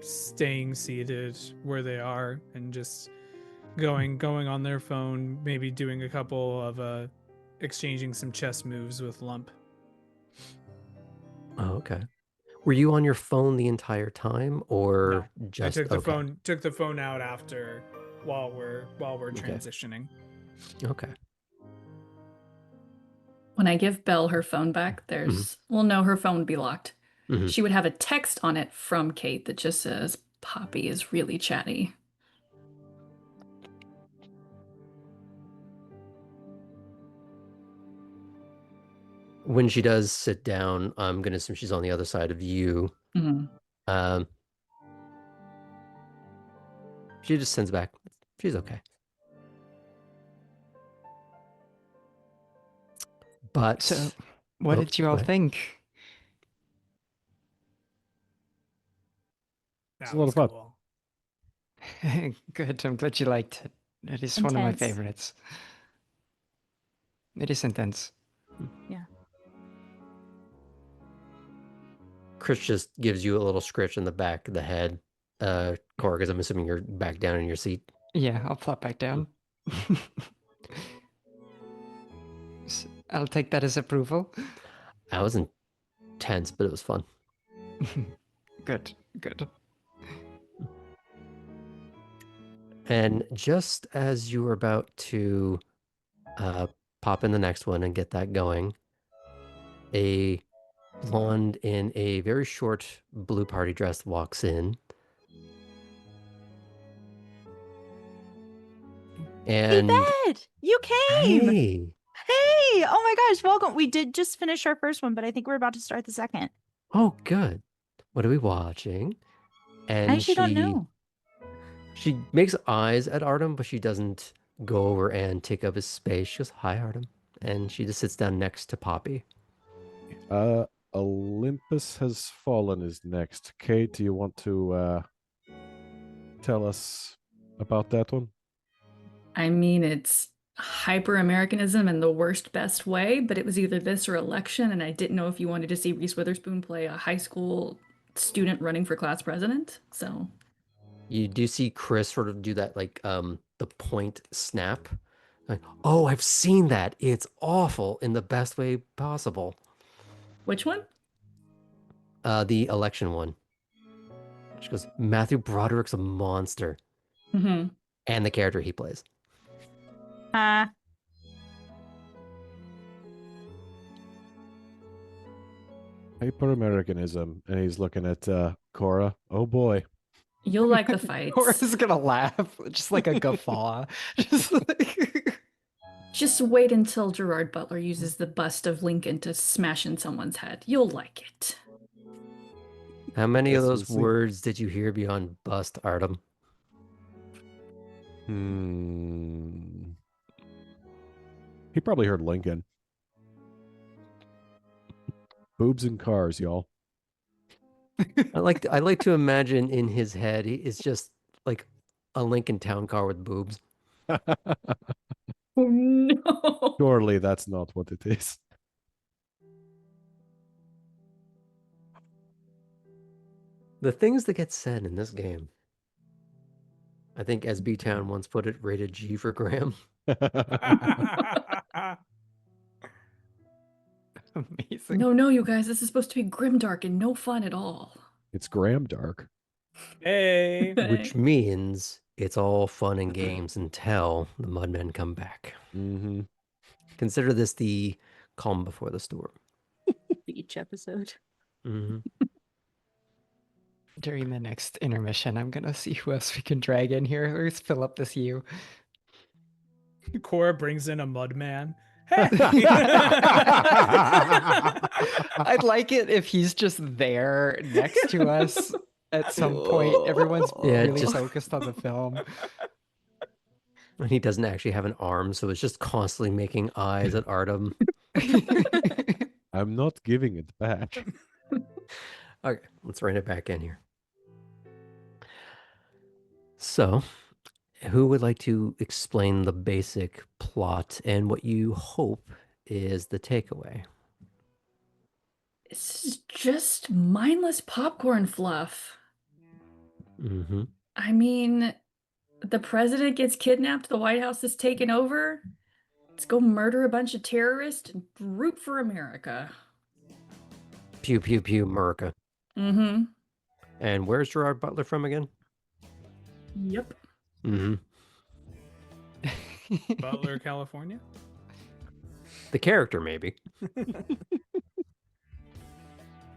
staying seated where they are and just going on their phone, maybe doing a couple of exchanging some chess moves with Lump. Oh, okay. Were you on your phone the entire time, or No, just I took the phone out after while we're transitioning. Okay. When I give Belle her phone back, well, no, her phone would be locked. Mhm. She would have a text on it from Kate that just says, Poppy is really chatty. When she does sit down, I'm gonna assume she's on the other side of you. Mm-hmm. She just sends back, she's okay. But So, what did you all think? It's a lot of fun. Cool. Good. I'm glad you liked it. It is one of my Intense. favorites. It is intense. Yeah. Chris just gives you a little scritch in the back of the head, Cora, because I'm assuming you're back down in your seat. Yeah, I'll plop back down. I'll take that as approval. I was intense, but it was fun. Good. And just as you were about to pop in the next one and get that going, a blonde in a very short blue party dress walks in. And Hey, Bed! You came! Hey! Oh my gosh, welcome. We did just finish our first one, but I think we're about to start the second. Oh, good. What are we watching? And I actually don't know. She makes eyes at Artem, but she doesn't go over and take up his space. She goes, "Hi, Artem." And she just sits down next to Poppy. Olympus Has Fallen is next. Kate, do you want to tell us about that one? I mean, it's hyper Americanism in the worst best way, but it was either this or election, and I didn't know if you wanted to see Reese Witherspoon play a high school student running for class president. So You do see Chris sort of do that, like the point snap. Like, oh, I've seen that. It's awful in the best way possible. which one? The election one. She goes, Matthew Broderick's a monster. Hmm. And the character he plays. Hyper Americanism, and he's looking at Cora. Oh boy. You'll like the fights. Cora's gonna laugh, just like a guffaw. Just like... Just wait until Gerard Butler uses the bust of Lincoln to smash in someone's head. You'll like it. How many Guess of we'll those see. words did you hear beyond bust, Artem? He probably heard Lincoln. Boobs and cars, y'all. I like to imagine in his head it's just like a Lincoln Town car with boobs. Oh no. Surely that's not what it is. The things that get said in this game. I think SB Town once put it rated G for Graham. Amazing. No, you guys, this is supposed to be grimdark and no fun at all. It's Graham Dark. Hey. Which means it's all fun and games until the Mudmen come back. Mm-hmm. Consider this the calm before the storm. Beach episode. Mm-hmm. During the next intermission, I'm gonna see who else we can drag in here. Let's fill up this U. Cora brings in a mudman. Hey. I'd like it if he's just there next to us at some point. Everyone's Yeah, really just- focused on the film. And he doesn't actually have an arm, so it's just constantly making eyes at Artem. I'm not giving it back. Okay, let's rein it back in here. So, who would like to explain the basic plot and what you hope is the takeaway? This is just mindless popcorn fluff. Mm-hmm. I mean, the president gets kidnapped, the White House is taken over. Let's go murder a bunch of terrorists and root for America. Pew, pew, pew, America. Mm-hmm. And where's Gerard Butler from again? Yep. Mm-hmm. Butler, California. The character, maybe.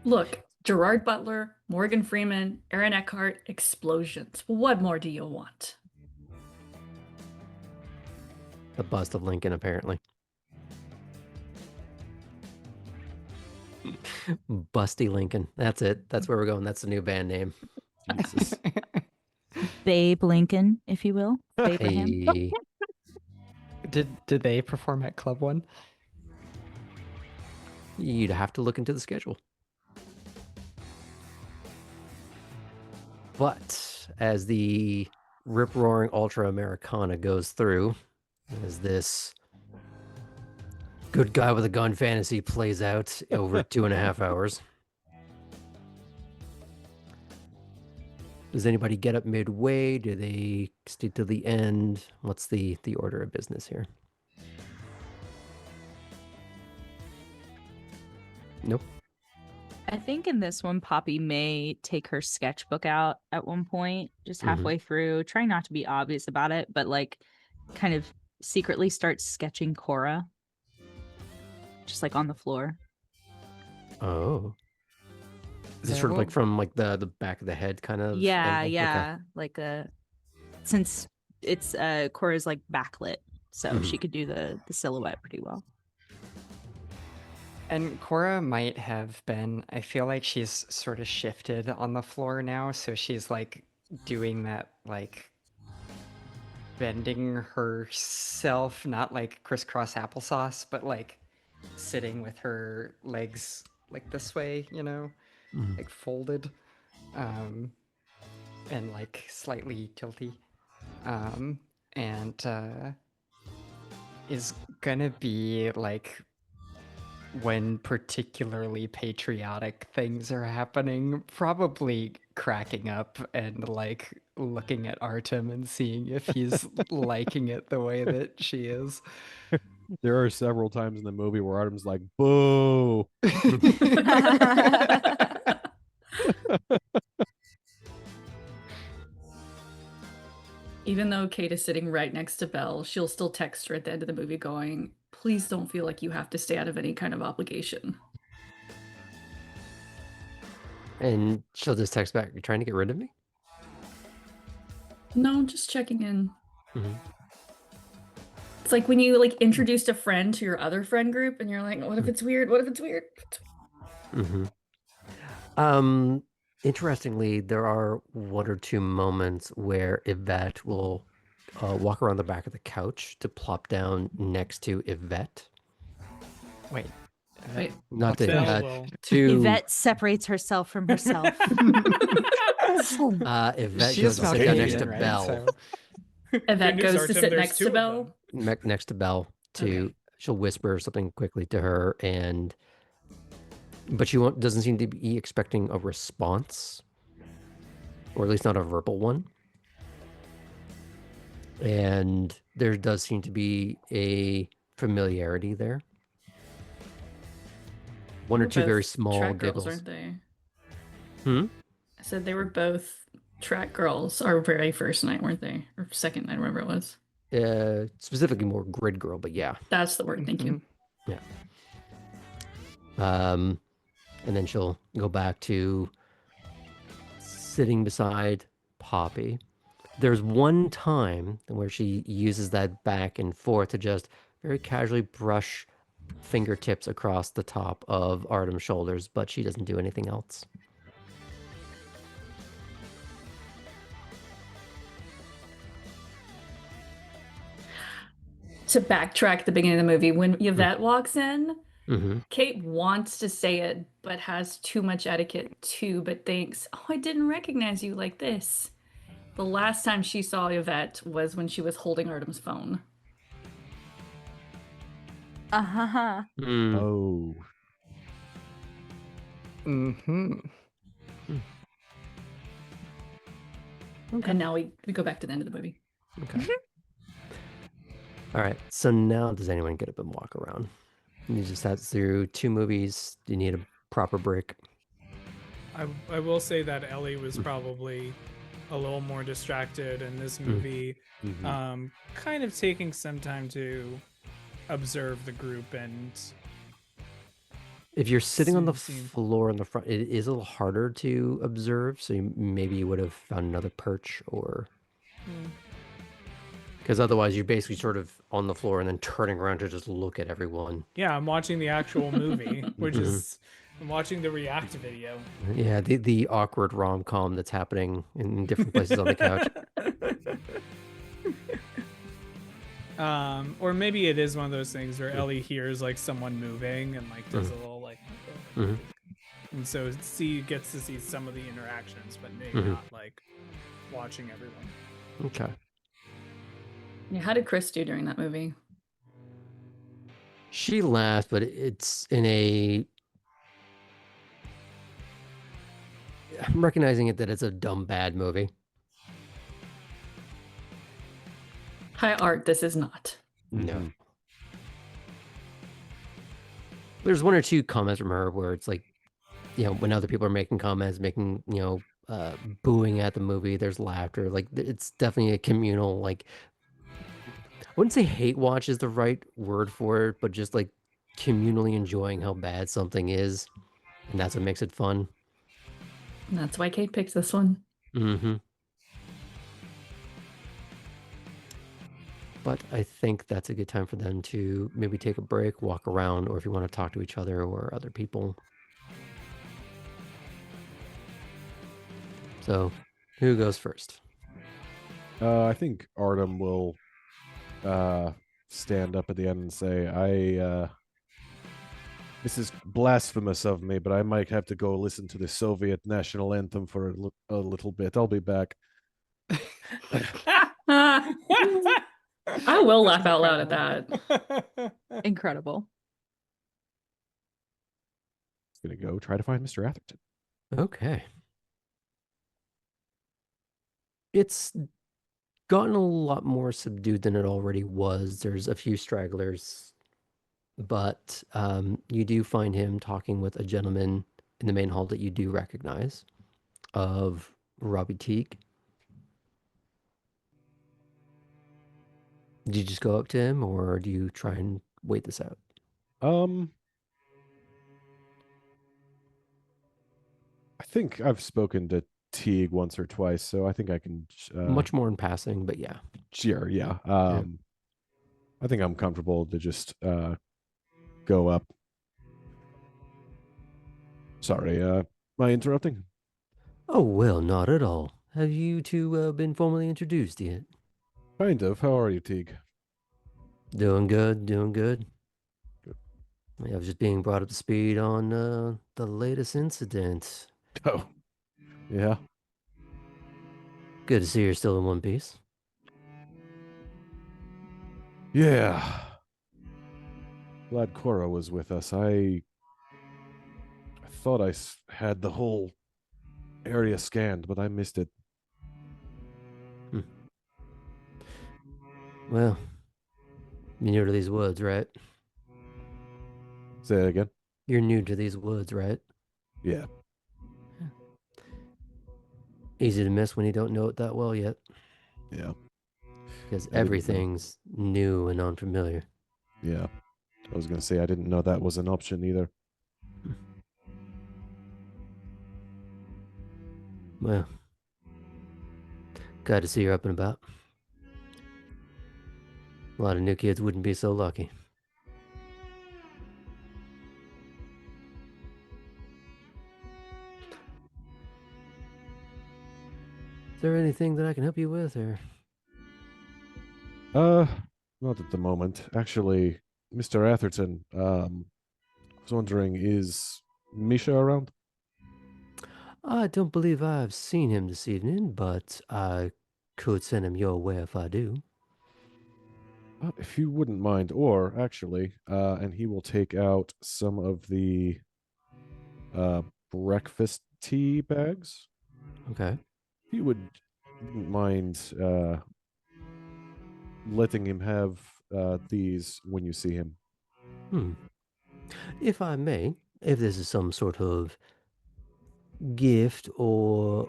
Look, Gerard Butler, Morgan Freeman, Aaron Eckhart, explosions. What more do you want? The bust of Lincoln, apparently. Busty Lincoln. That's it. That's where we're going. That's the new band name. Jesus. Babe Lincoln, if you will. Abraham. Hey. Did they perform at Club One? You'd have to look into the schedule. But as the rip-roaring Ultra Americana goes through, as this good guy with a gun fantasy plays out over 2.5 hours, does anybody get up midway? Do they stay to the end? What's the order of business here? Nope. I think in this one, Poppy may take her sketchbook out at one point, just halfway through, trying not to be obvious about it, but like kind of secretly starts sketching Cora, just like on the floor. Oh. Is this Yeah, sort of like well- from like the back of the head kind of? Yeah, angle? Okay. yeah. Like since it's Cora's like backlit, so she could do the silhouette pretty well. And Cora might have been, I feel like she's sort of shifted on the floor now, so she's like doing that, like bending herself, not like crisscross applesauce, but like sitting with her legs like this way, you know, Mhm. like folded, and like slightly tilty. And is gonna be like when particularly patriotic things are happening, probably cracking up and like looking at Artem and seeing if he's liking it the way that she is. There are several times in the movie where Artem's like, "Boo!" Even though Kate is sitting right next to Belle, she'll still text her at the end of the movie going, please don't feel like you have to stay out of any kind of obligation. And she'll just text back, "You're trying to get rid of me?" No, just checking in. Mhm. It's like when you like introduced a friend to your other friend group and you're like, what if it's weird? What if it's weird? Interestingly, there are one or two moments where Yvette will walk around the back of the couch to plop down next to Yvette. Wait. Wait. Not what's to Belle that? will. to Yvette separates herself from herself. Yvette She goes is to sit down next to Malkavian, right? Belle. So Yvette Good news, goes to Artem, sit there's next two to of Belle. them. Next to Belle Okay. she'll whisper something quickly to her, but she doesn't seem to be expecting a response, or at least not a verbal one. And there does seem to be a familiarity there. One or They were two very both small track giggles. girls, aren't they? Hmm? I said they were both track girls our very first night, weren't they? Or second night, whatever it was. Specifically more grid girl, but yeah. That's the word. Thank you. Yeah. And then she'll go back to sitting beside Poppy. There's one time where she uses that back and forth to just very casually brush fingertips across the top of Artem's shoulders, but she doesn't do anything else. To backtrack at the beginning of the movie, when Yvette walks in, Mm-hmm. Kate wants to say it, but has too much etiquette too, but thinks, oh, I didn't recognize you like this. The last time she saw Yvette was when she was holding Artem's phone. Uh-huh. Mm. Oh, Okay. And now we go back to the end of the movie. Okay. All right. So now does anyone get up and walk around? You just sat through 2 movies. Do you need a proper break? I will say that Ellie was probably a little more distracted in this movie, mhm. kind of taking some time to observe the group and If you're sitting on the Seem- floor in the front, it is a little harder to observe. So maybe you would have found another perch, or because otherwise you're basically sort of on the floor and then turning around to just look at everyone. yeah, I'm watching the actual movie, which is I'm watching the react video. Yeah, the awkward rom-com that's happening in different places on the couch. Or maybe it is one of those things where Ellie hears like someone moving and like does a little like, and so gets to see some of the interactions, but maybe not like watching everyone. Okay. Yeah, how did Chris do during that movie? She laughed, but it's in a... I'm recognizing it that it's a dumb, bad movie. High art, this is not. No. There's one or two comments from her where it's like, when other people are making comments, booing at the movie, there's laughter. Like, it's definitely a communal, like, I wouldn't say hate watch is the right word for it, but just like communally enjoying how bad something is. And that's what makes it fun. And that's why Kate picks this one. Mm-hmm. But I think that's a good time for them to maybe take a break, walk around, or if you want to talk to each other or other people. So, who goes first? I think Artem will stand up at the end and say, this is blasphemous of me, but I might have to go listen to the Soviet national anthem for a little bit. I'll be back. I will laugh out loud at that. Incredible. Gonna go try to find Mr. Atherton. Okay. It's gotten a lot more subdued than it already was. There's a few stragglers, but you do find him talking with a gentleman in the main hall that you do recognize of Robbie Teague. Do you just go up to him, or do you try and wait this out? I think I've spoken to Teague once or twice, so I think I can. Much more in passing, but yeah. Sure, yeah. Yeah. I think I'm comfortable to just go up. Sorry, am I interrupting? Oh, well, not at all. Have you two been formally introduced yet? Kind of. How are you, Teague? Doing good, doing good. Good. I was just being brought up to speed on the latest incident. Oh, yeah. Good to see you're still in one piece. Yeah. Glad Cora was with us. I thought I had the whole area scanned, but I missed it. Well, you're new to these woods, right? Say it again. You're new to these woods, right? Yeah. Easy to miss when you don't know it that well yet, Yeah. because I didn't know. everything's new and unfamiliar. Yeah. I was gonna say I didn't know that was an option either. Well, glad to see you're up and about. A lot of new kids wouldn't be so lucky. Is there anything that I can help you with, or? Uh, not at the moment. Actually, Mr. Atherton, I was wondering, is Misha around? I don't believe I've seen him this evening, but I could send him your way if I do. If you wouldn't mind, or actually, and he will take out some of the uh breakfast tea bags. Okay. If you wouldn't mind letting him have these when you see him. If I may, if this is some sort of gift or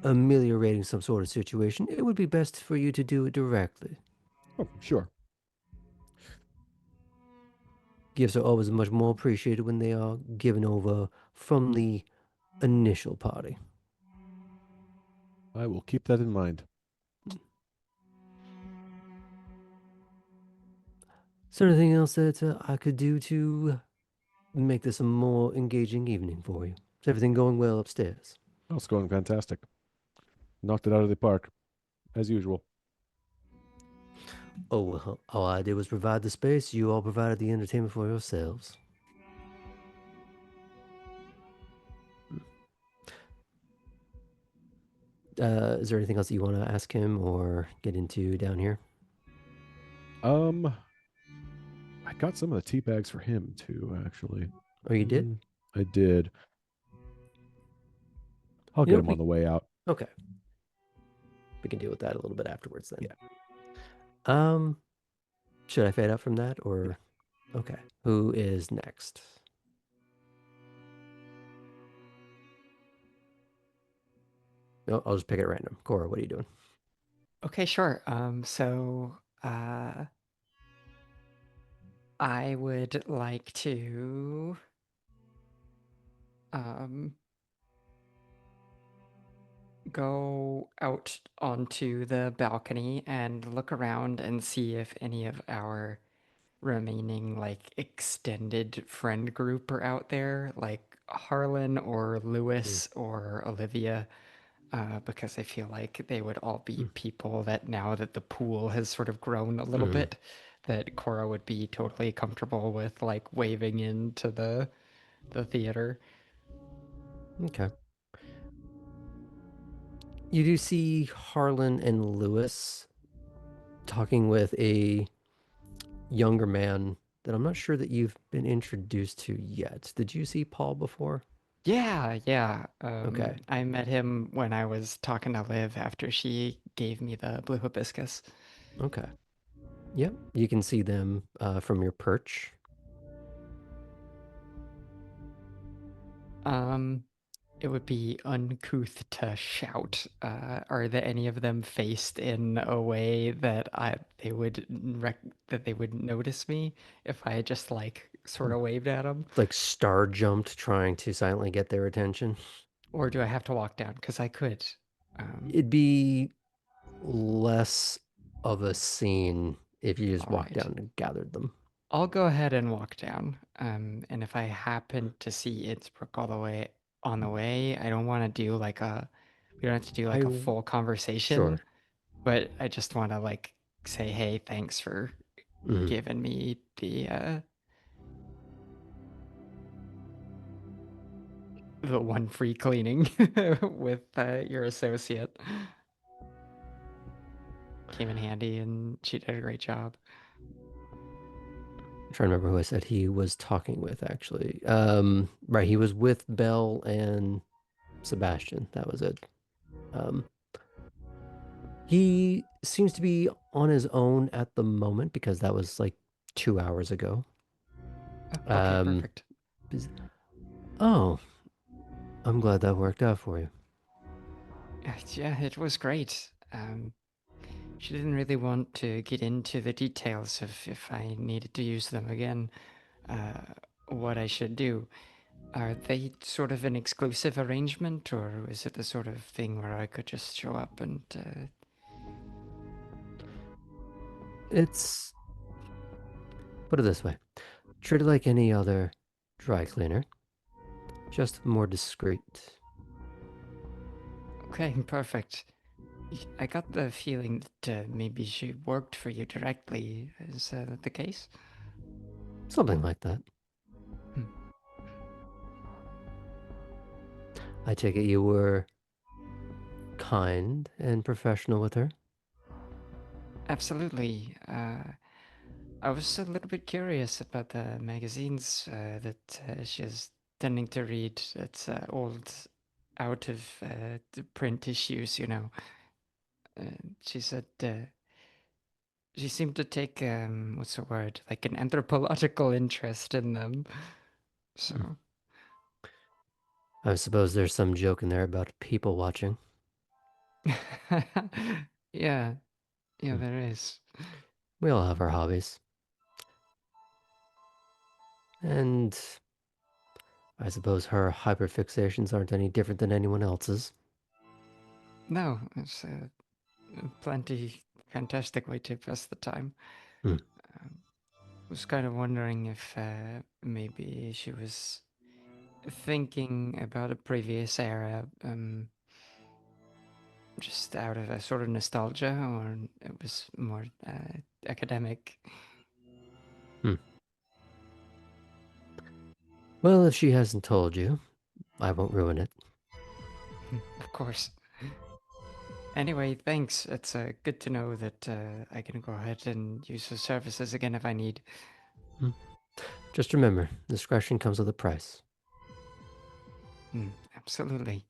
ameliorating some sort of situation, it would be best for you to do it directly. Oh, sure. Gifts are always much more appreciated when they are given over from the initial party. I will keep that in mind. Is there anything else that I could do to make this a more engaging evening for you? Is everything going well upstairs? Oh, it's going fantastic. Knocked it out of the park, as usual. Oh, well, all I did was provide the space. You all provided the entertainment for yourselves. Is there anything else that you want to ask him or get into down here? I got some of the tea bags for him too, actually. Oh, you did? I did. I'll You get know, him on the way out. Okay. We can deal with that a little bit afterwards then. Yeah. Should I fade out from that or? Okay. Who is next? No, I'll just pick it at random. Cora, what are you doing? Okay, sure. I would like to go out onto the balcony and look around and see if any of our remaining like extended friend group are out there, like Harlan or Lewis or Olivia. Because I feel like they would all be people that now that the pool has sort of grown a little bit, that Cora would be totally comfortable with like waving into the theater. Okay. You do see Harlan and Lewis talking with a younger man that I'm not sure that you've been introduced to yet. Did you see Paul before? Yeah. Okay. I met him when I was talking to Liv after she gave me the blue hibiscus. Okay. Yep. You can see them from your perch. Um, it would be uncouth to shout. Are there any of them faced in a way that they would notice me if I just like sort of waved at them? Like star jumped trying to silently get their attention. Or do I have to walk down? Because I could. It'd be less of a scene if you just All walked right. down and gathered them. I'll go ahead and walk down. And if I happen to see Innsbruck all the way on the way, I don't want to do like we don't have to do like a full conversation, Sure. but I just want to like say, hey, thanks for Mhm. giving me the one free cleaning with your associate. Came in handy and she did a great job. I'm trying to remember who I said he was talking with, actually. Right, he was with Belle and Sebastian. That was it. He seems to be on his own at the moment because that was like 2 hours ago. Okay, Um, perfect. oh, I'm glad that worked out for you. Yeah, it was great. She didn't really want to get into the details of if I needed to use them again, what I should do. Are they sort of an exclusive arrangement, or is it the sort of thing where I could just show up and... It's, put it this way, treat it like any other dry cleaner, just more discreet. Okay, perfect. I got the feeling that maybe she worked for you directly. Is that the case? Something like that. Hmm. I take it you were kind and professional with her? Absolutely. I was a little bit curious about the magazines that she's tending to read. It's old, out of the print issues, you know. She said she seemed to take what's the word, like an anthropological interest in them. So I suppose there's some joke in there about people watching. yeah, Hmm. there is. We all have our hobbies. And I suppose her hyperfixations aren't any different than anyone else's. No, it's plenty fantastic way to pass the time. Hmm. Was kind of wondering if maybe she was thinking about a previous era, just out of a sort of nostalgia, or it was more academic. Hmm. Well, if she hasn't told you, I won't ruin it. Of course. Anyway, thanks. It's good to know that I can go ahead and use the services again if I need. Just remember, discretion comes with a price. Absolutely.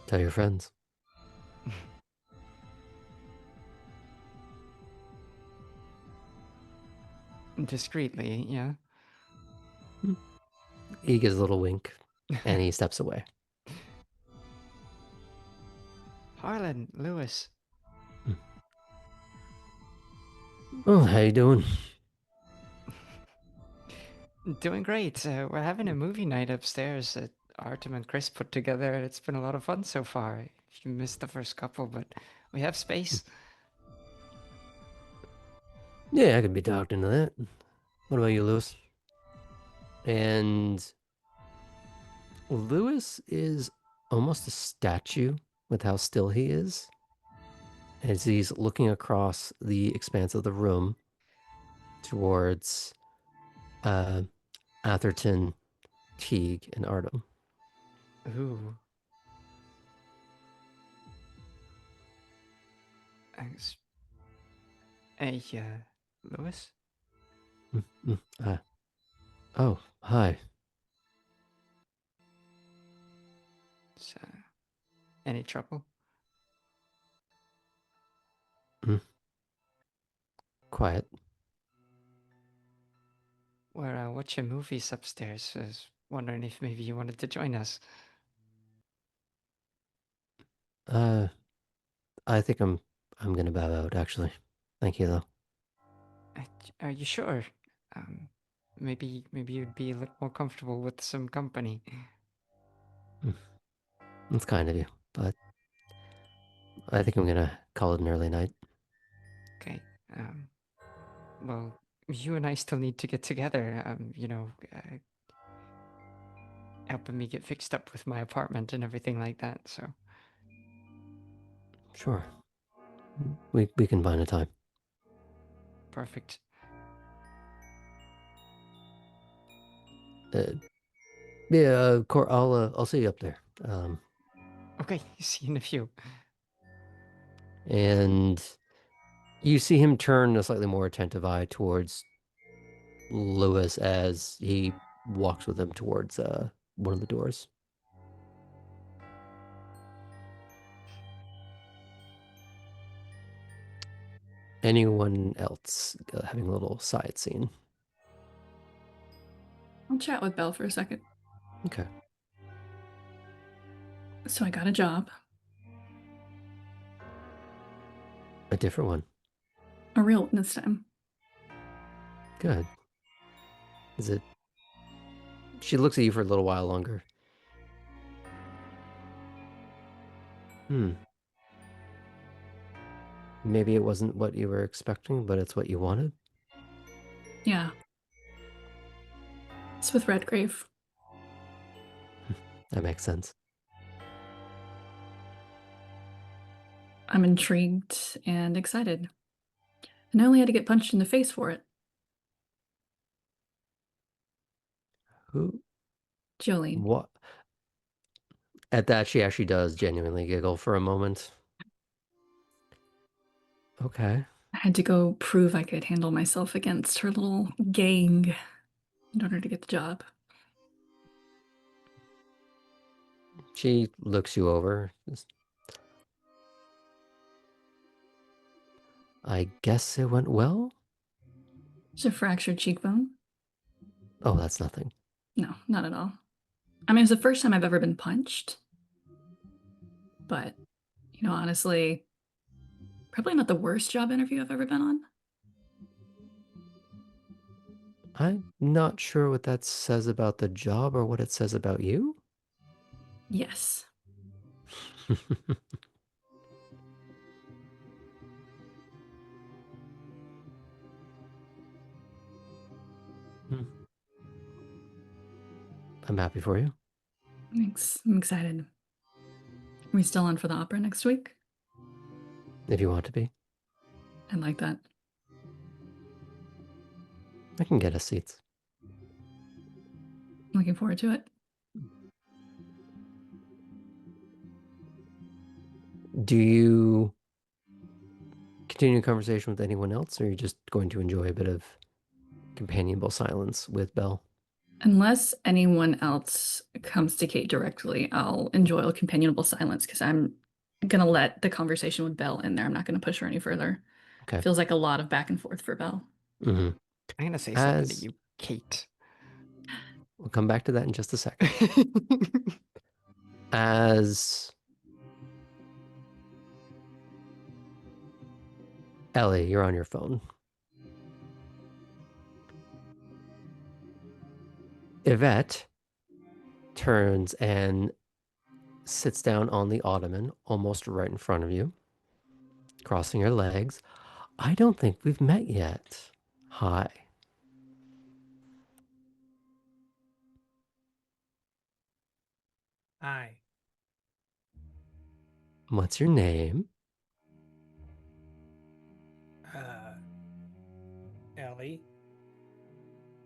Tell your friends. Discreetly, yeah. He gives a little wink, and he steps away. Harlan, Lewis. Oh, how you doing? Doing great. We're having a movie night upstairs that Artem and Chris put together, and it's been a lot of fun so far. You missed the first couple, but we have space. Yeah, I could be talked into that. What about you, Lewis? And Lewis is almost a statue with how still he is as he's looking across the expanse of the room towards Atherton, Teague, and Artem. Ooh. Thanks. Hey, Lewis? Oh, hi. Is, any trouble? Quiet. We're watching movies upstairs. I was wondering if maybe you wanted to join us. I think I'm gonna bow out, actually. Thank you, though. Are you sure? Maybe you'd be a little more comfortable with some company. It's kind of you, but I think I'm gonna call it an early night. Okay. Well, you and I still need to get together. Helping me get fixed up with my apartment and everything like that. So Sure. We can find a time. perfect. Yeah, I'll see you up there. Okay, see you in a few. And you see him turn a slightly more attentive eye towards Lewis as he walks with him towards one of the doors. Anyone else having a little side scene? I'll chat with Belle for a second. Okay. So I got a job. A different one. A real one this time. Good. Is it? She looks at you for a little while longer. Maybe it wasn't what you were expecting, but it's what you wanted? Yeah. It's with Redgrave. That makes sense. I'm intrigued and excited. And I only had to get punched in the face for it. Who? Jolene. What? At that, she actually does genuinely giggle for a moment. Okay. I had to go prove I could handle myself against her little gang in order to get the job. She looks you over. I guess it went well? It's a fractured cheekbone. Oh, that's nothing. No, not at all. I mean, it's the first time I've ever been punched. But, honestly, probably not the worst job interview I've ever been on. I'm not sure what that says about the job or what it says about you. Yes. I'm happy for you. Thanks. I'm excited. Are we still on for the opera next week? If you want to be. I like that. I can get us seats. Looking forward to it. Do you continue a conversation with anyone else, or are you just going to enjoy a bit of companionable silence with Belle? Unless anyone else comes to Kate directly, I'll enjoy a companionable silence because I'm gonna let the conversation with Belle in there. I'm not gonna push her any further. Okay. Feels like a lot of back and forth for Belle. Mm-hmm. I'm gonna say something to you, Kate. We'll come back to that in just a second. As Ellie, you're on your phone. Yvette turns and sits down on the ottoman, almost right in front of you, crossing her legs. I don't think we've met yet. Hi. Hi. What's your name? Ellie.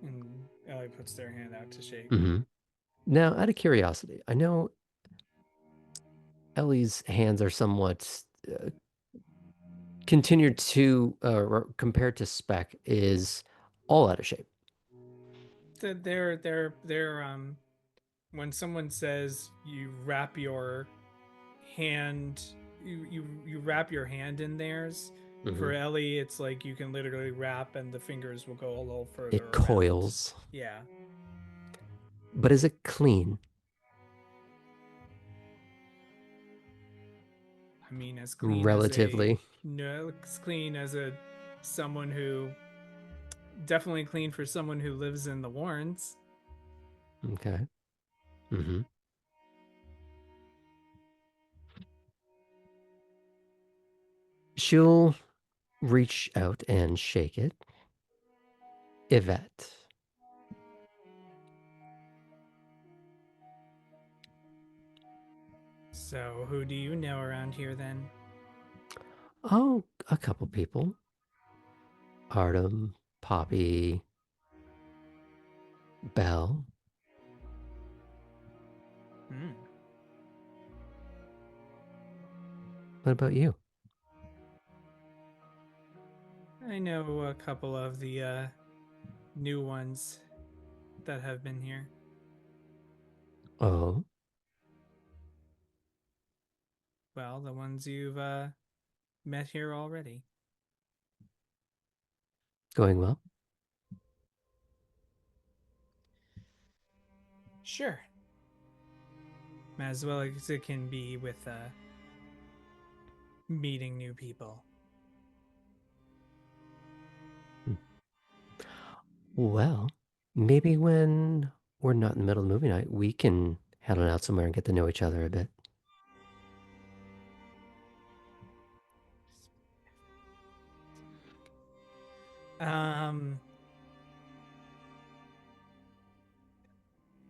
And Ellie puts their hand out to shake. Mm-hmm. Now, out of curiosity, I know Ellie's hands are somewhat continued to, compared to Spec, is all out of shape. They're when someone says you wrap your hand you wrap your hand in theirs. For Mhm. Ellie, it's like you can literally wrap and the fingers will go a little further It around. coils. Yeah. But is it clean? I mean, as clean Relatively. as clean as a someone who definitely clean for someone who lives in the Warrens. Okay. Mm-hmm. She'll reach out and shake it. Yvette. So, who do you know around here then? Oh, a couple people. Artem, Poppy, Belle. Hmm. What about you? I know a couple of the new ones that have been here. Oh, Well, the ones you've met here already. going well? Sure. As well as it can be with meeting new people. Well, maybe when we're not in the middle of movie night, we can head on out somewhere and get to know each other a bit. Um.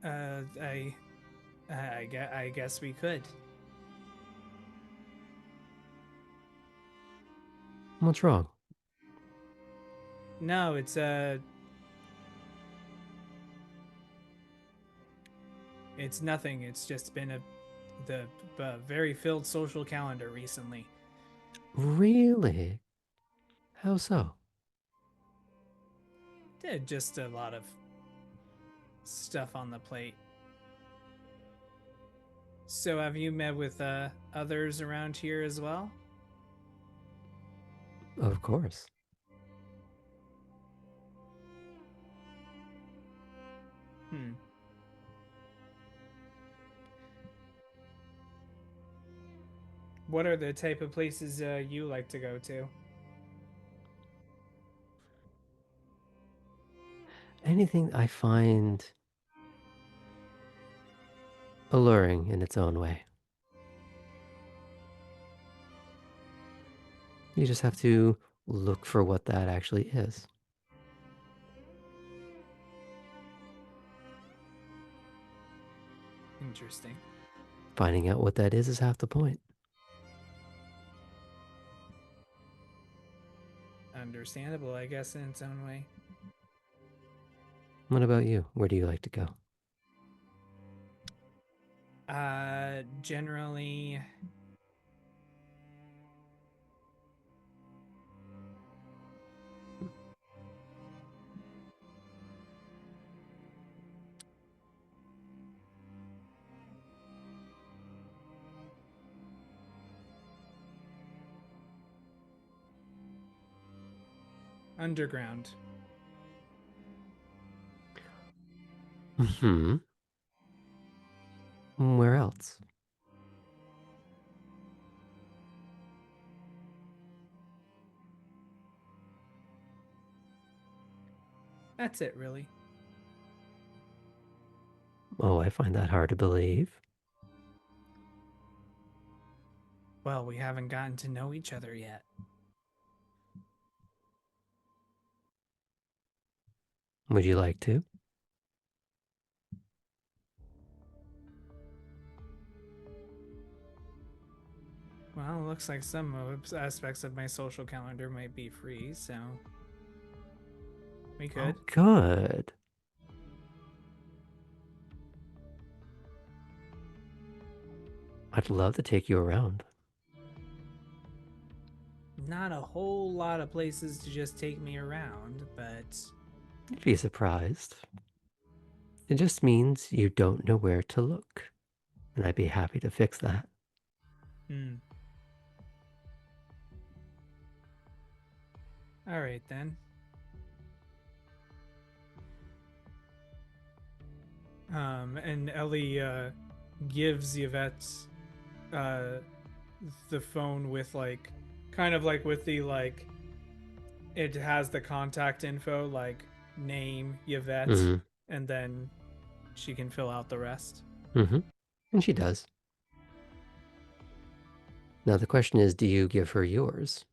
Uh. I guess we could. What's wrong? No, it's nothing. It's just been the very filled social calendar recently. Really? How so? Just a lot of stuff on the plate. So, have you met with others around here as well? Of course. Hmm. What are the type of places you like to go to? Anything I find alluring in its own way. You just have to look for what that actually is. Interesting. Finding out what that is half the point. Understandable, I guess, in its own way. What about you? Where do you like to go? Generally, underground. Hmm. Where else? That's it, really. Oh, I find that hard to believe. Well, we haven't gotten to know each other yet. Would you like to? Well, it looks like some aspects of my social calendar might be free, so we could. Oh, good. I'd love to take you around. not a whole lot of places to just take me around, but You'd be surprised. It just means you don't know where to look. And I'd be happy to fix that. All right then. And Ellie gives Yvette the phone with like, kind of like with the like, it has the contact info like name Yvette, Mm-hmm. and then she can fill out the rest. Mm-hmm. And she does. Now the question is, do you give her yours?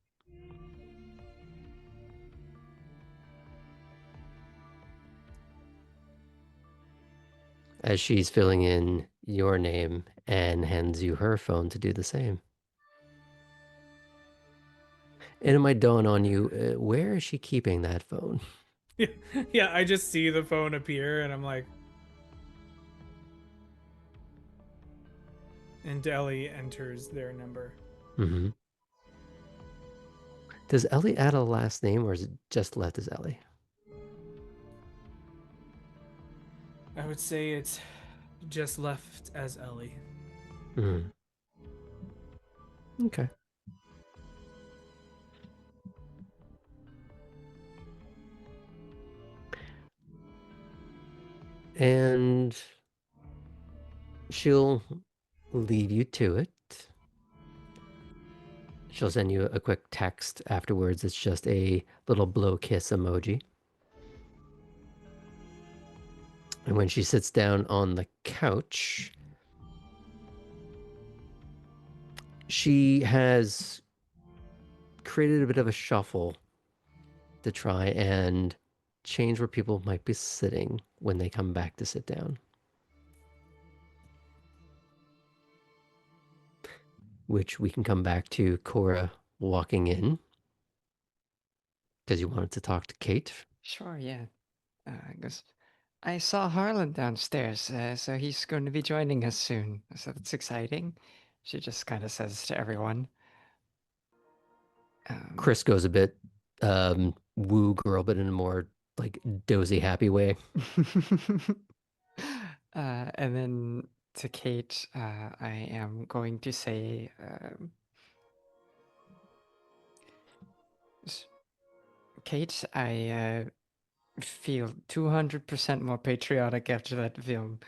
As she's filling in your name and hands you her phone to do the same. And it might dawn on you, where is she keeping that phone? Yeah, I just see the phone appear and I'm like, and Ellie enters their number. Mm-hmm. Does Ellie add a last name or is it just left as Ellie? I would say it's just left as Ellie. Mm. Okay. And she'll lead you to it. She'll send you a quick text afterwards. It's just a little blow kiss emoji. And when she sits down on the couch, she has created a bit of a shuffle to try and change where people might be sitting when they come back to sit down. Which we can come back to Cora walking in because you wanted to talk to Kate. Sure, yeah. I guess I saw Harlan downstairs, so he's going to be joining us soon. So that's exciting. She just kind of says to everyone. Chris goes a bit woo girl, but in a more like dozy, happy way. And then to Kate, I am going to say, Kate, I feel 200% more patriotic after that film.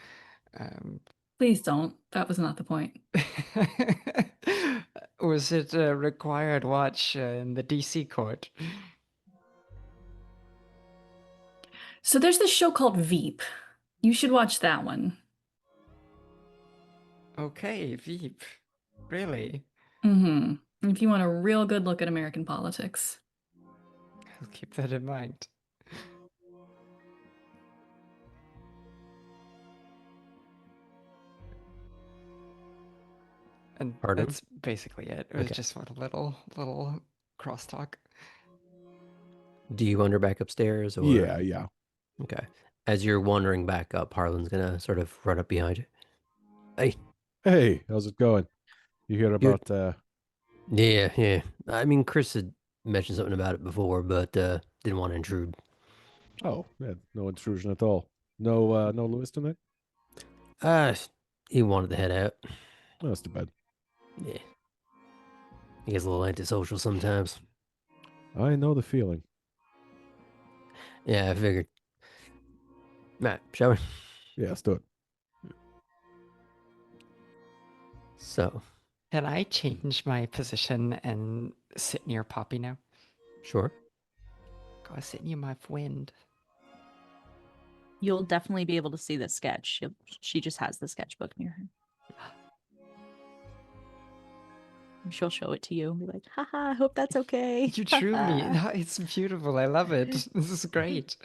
Please don't. That was not the point. Was it a required watch in the DC court? So there's this show called Veep. You should watch that one. Okay, Veep. Really? Mm-hmm. If you want a real good look at American politics. I'll keep that in mind. And Pardon? that's basically it. It was Okay. just a little crosstalk. Do you wander back upstairs or? Yeah. Okay. As you're wandering back up, Harlan's gonna sort of run up behind you. Hey. Hey, how's it going? You hear Good. about Yeah. I mean, Chris had mentioned something about it before, but didn't want to intrude. Oh, yeah, no intrusion at all. No Lewis tonight? He wanted to head out. No, that's too bad. Yeah. He gets a little antisocial sometimes. I know the feeling. Yeah, I figured. Matt, shall we? Yeah, let's do it. So, Can I change my position and sit near Poppy now? sure. Go sit near my friend. You'll definitely be able to see the sketch. She just has the sketchbook near her. She'll show it to you and be like, haha, I hope that's okay. You drew me. It's beautiful. I love it. This is great.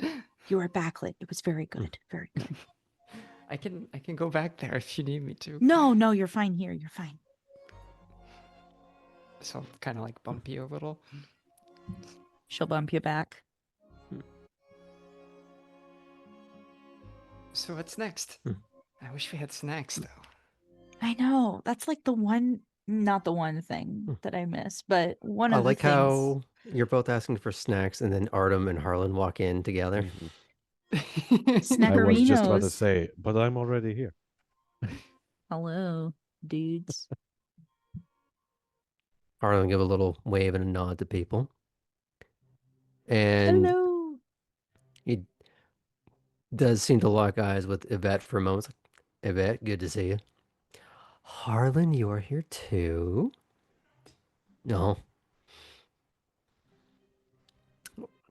You were backlit. It was very good. Very good. I can go back there if you need me to. No, you're fine here. You're fine. So kind of like bump you a little. She'll bump you back. So what's next? I wish we had snacks though. I know. That's like the one not the one thing that I miss, but one I of the like things. how you're both asking for snacks, and then Artem and Harlan walk in together. Mhm. Snackarinos. I was just about to say, but I'm already here. Hello, dudes. Harlan give a little wave and a nod to people, and Hello. he does seem to lock eyes with Yvette for a moment. It's like, Yvette, good to see you. Harlan, you are here too. No.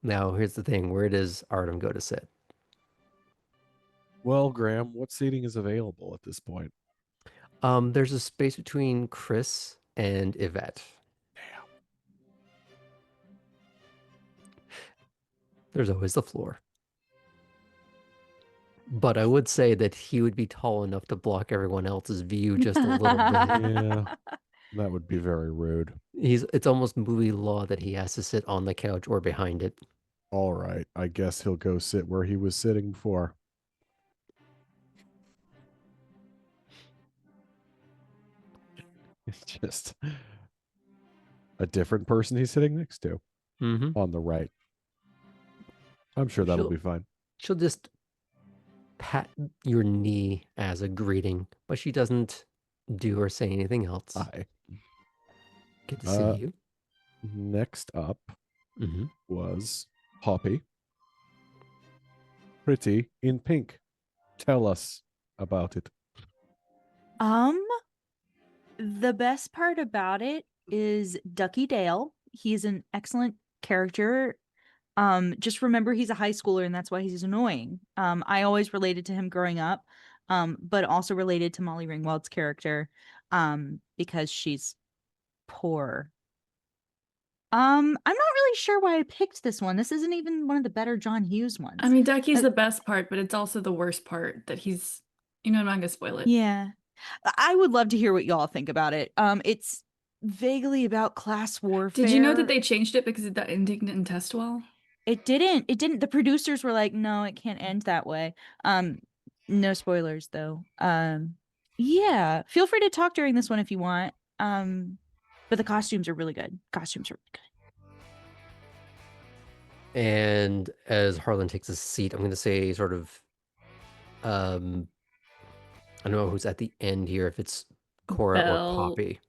Now here's the thing: where does Artem go to sit? Well, Graham, what seating is available at this point? There's a space between Chris and Yvette. Damn. There's always the floor. But I would say that he would be tall enough to block everyone else's view just a little bit. Yeah, that would be very rude. It's almost movie law that he has to sit on the couch or behind it. All right, I guess he'll go sit where he was sitting before. It's just a different person he's sitting next to Mm-hmm. on the right. I'm sure that'll She'll- be fine. She'll just pat your knee as a greeting, but she doesn't do or say anything else. Hi. Good to see you. Next up Mm-hmm. was Poppy. Pretty in pink. Tell us about it. The best part about it is Ducky Dale. He's an excellent character. Just remember he's a high schooler and that's why he's annoying. I always related to him growing up, but also related to Molly Ringwald's character, because she's poor. I'm not really sure why I picked this one. This isn't even one of the better John Hughes ones. I mean, Ducky's Uh, the best part, but it's also the worst part that he's, I'm not gonna spoil it. Yeah. I would love to hear what y'all think about it. It's vaguely about class warfare. Did you know that they changed it because it didn't test well? It didn't. The producers were like, no, it can't end that way. No spoilers though. Yeah, feel free to talk during this one if you want. But the costumes are really good. Costumes are really good. And as Harlan takes a seat, I'm going to say sort of, I don't know who's at the end here, if it's Cora or Belle. Poppy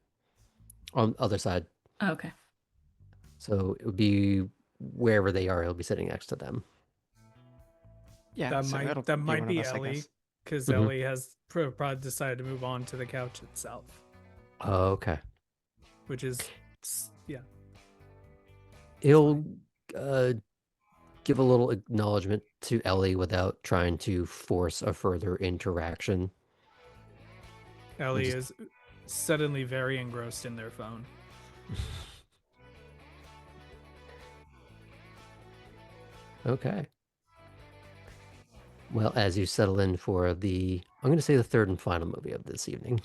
on the other side. Oh, okay. So it would be wherever they are, he'll be sitting next to them. Yeah, That so it'll might one be of us, I Ellie, guess. because Mhm. Ellie has probably decided to move on to the couch itself, Okay. which is yeah. He'll give a little acknowledgement to Ellie without trying to force a further interaction. Ellie just- is suddenly very engrossed in their phone. Okay. Well, as you settle in for I'm going to say the third and final movie of this evening.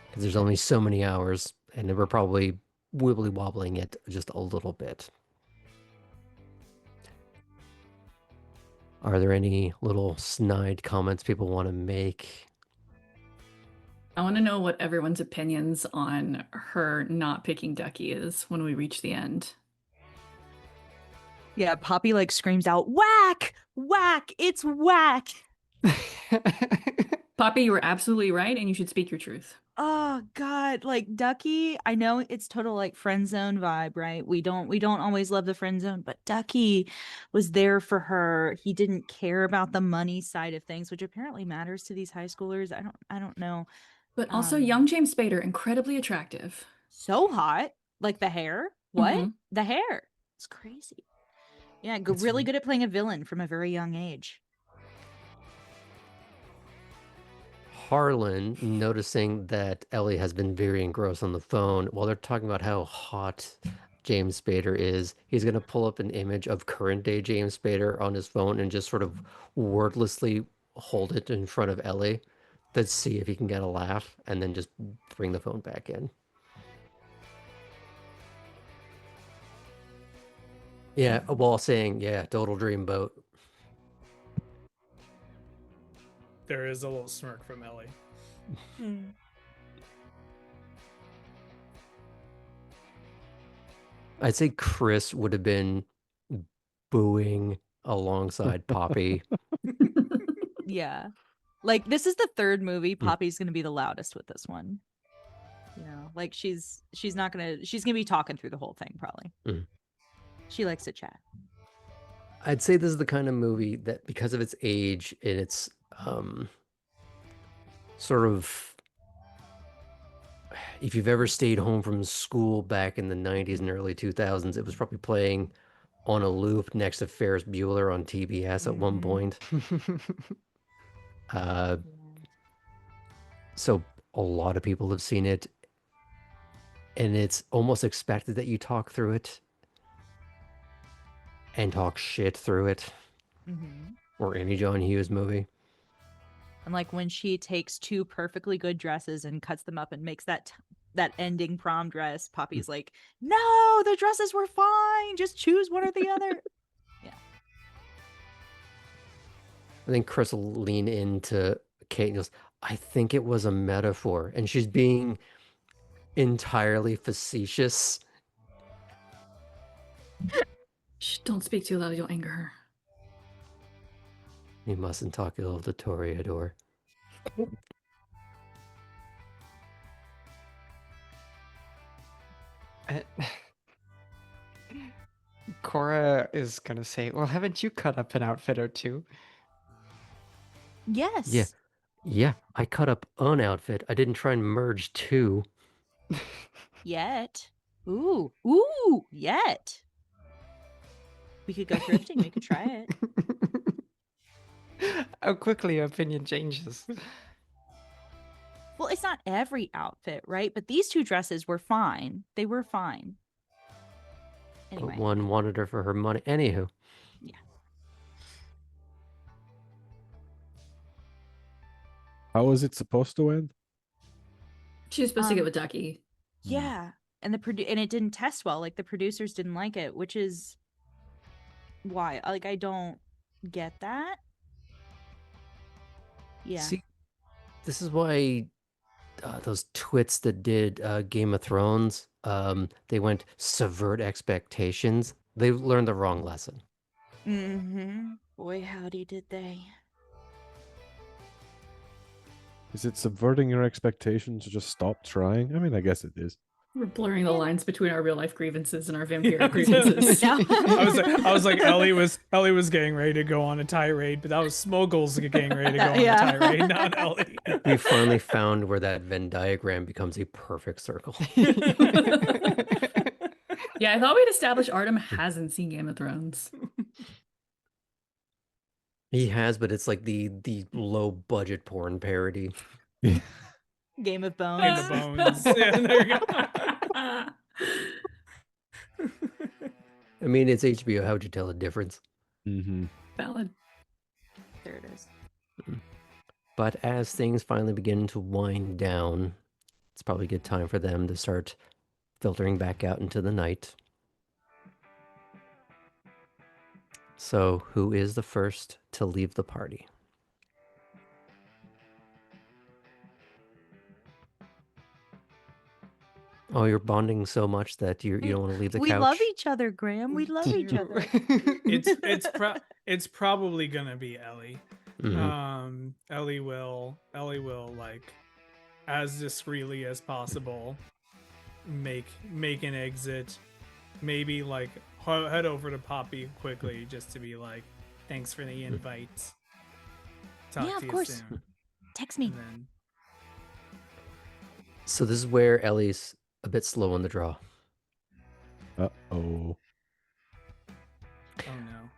Because there's only so many hours, and we're probably wibbly wobbling it just a little bit. Are there any little snide comments people want to make? I want to know what everyone's opinions on her not picking Ducky is when we reach the end. Yeah, Poppy like screams out, "Whack! Whack! It's whack!" Poppy, you were absolutely right, and you should speak your truth. Oh God, like Ducky, I know it's total like friend zone vibe, right? We don't always love the friend zone, but Ducky was there for her. He didn't care about the money side of things, which apparently matters to these high schoolers. I don't know. But also, Um, young James Spader, incredibly attractive. So hot. Like the hair. What? Mhm. The hair. It's crazy. Yeah, It's really good at playing a villain from a very young age. Harlan, noticing that Ellie has been very engrossed on the phone while they're talking about how hot James Spader is, he's going to pull up an image of current day James Spader on his phone and just sort of wordlessly hold it in front of Ellie to see if he can get a laugh and then just bring the phone back in. Yeah, while saying, yeah, total dreamboat. There is a little smirk from Ellie. I'd say Chris would have been booing alongside Poppy. Yeah. Like this is the third movie. Poppy's gonna be the loudest with this one. You know, like she's not gonna she's gonna be talking through the whole thing probably. Mm. She likes to chat. I'd say this is the kind of movie that, because of its age and its sort of, if you've ever stayed home from school back in the 90s and early 2000s, it was probably playing on a loop next to Ferris Bueller on TBS at one point. So a lot of people have seen it, and it's almost expected that you talk through it and talk shit through it, or any John Hughes movie. And like when she takes two perfectly good dresses and cuts them up and makes that ending prom dress, Poppy's like, "No, the dresses were fine. Just choose one or the other." Yeah. I think Chris will lean into Kate and goes, I think it was a metaphor. And she's being entirely facetious. Shh, don't speak too loud, you'll anger her. You mustn't talk ill of the Toreador. Cora is gonna say, "Well, haven't you cut up an outfit or two?" Yes. Yeah, I cut up an outfit. I didn't try and merge two. Yet. Ooh, yet. We could go thrifting. We could try it. How quickly your opinion changes. Well, it's not every outfit, right? But these two dresses were fine. They were fine. Anyway. But one wanted her for her money. Anywho. Yeah. How is it supposed to end? She was supposed to get with Ducky. Yeah. And and it didn't test well. Like the producers didn't like it, which is why. Like I don't get that. Yeah. See, this is why those twits that did Game of Thrones, they went subvert expectations. They learned the wrong lesson. Boy, howdy did they. Is it subverting your expectations to just stop trying? I mean, I guess it is. We're blurring the lines between our real life grievances and our vampire grievances. I was like Ellie was getting ready to go on a tirade, but that was Smoggles getting ready to go on a tirade, not Ellie. We finally found where that Venn diagram becomes a perfect circle. Yeah, I thought we'd established Artem hasn't seen Game of Thrones. He has, but it's like the low budget porn parody. Game of Bones. Game of Bones. Yeah, there you go. I mean, it's HBO. How would you tell the difference? Valid. There it is. But as things finally begin to wind down, it's probably a good time for them to start filtering back out into the night. So, who is the first to leave the party? Oh, you're bonding so much that you don't want to leave the We couch? love each other, Graham. We love each other. It's probably gonna be Ellie. Mhm. Ellie will like as discreetly as possible make an exit. Maybe like head over to Poppy quickly just to be like, thanks for the invite. Talk Yeah, to of you course. soon. Text me. And then So this is where Ellie's a bit slow on the draw. Uh-oh. oh no.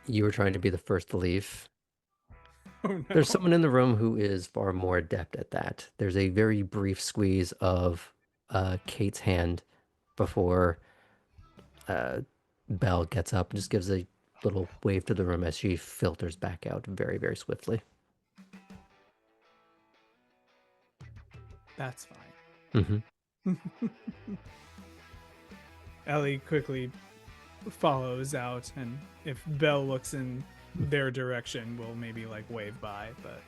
You were trying to be the first to leave. Oh no. There's someone in the room who is far more adept at that. There's a very brief squeeze of Kate's hand before Belle gets up and just gives a little wave to the room as she filters back out very, very swiftly. That's fine. Ellie quickly follows out, and if Belle looks in their direction, we'll maybe like wave by. But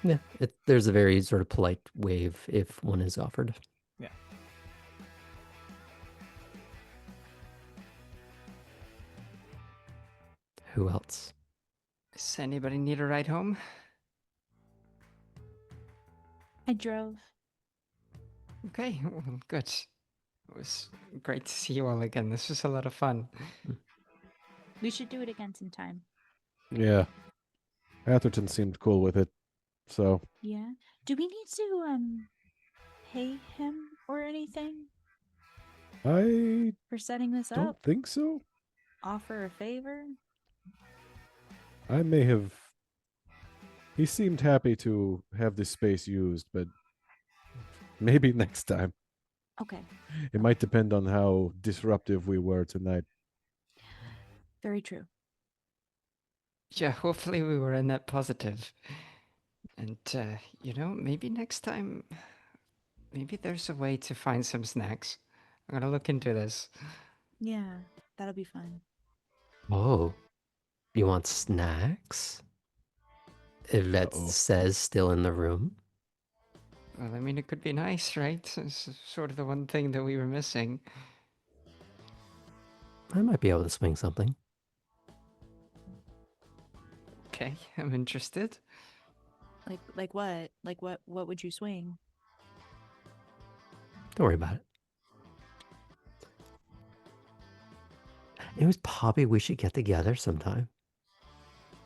Yeah, there's a very sort of polite wave if one is offered. yeah. Who else? Does anybody need a ride home? I drove. Okay, well, good. It was great to see you all again. This was a lot of fun. We should do it again sometime. Yeah. Atherton seemed cool with it. So Yeah. Do we need to pay him or anything I for setting this don't up? think so. Offer a favor? I may have. He seemed happy to have this space used, but maybe next time. Okay. It might depend on how disruptive we were tonight. Very true. Yeah, hopefully we were in that positive. And, maybe next time, maybe there's a way to find some snacks. I'm gonna look into this. Yeah, that'll be fun. Oh, you want snacks? Yvette Uh-oh. says, still in the room. Well, I mean, it could be nice, right? It's sort of the one thing that we were missing. I might be able to swing something. Okay, I'm interested. Like what? Like what would you swing? Don't worry about it. It was Poppy. We should get together sometime.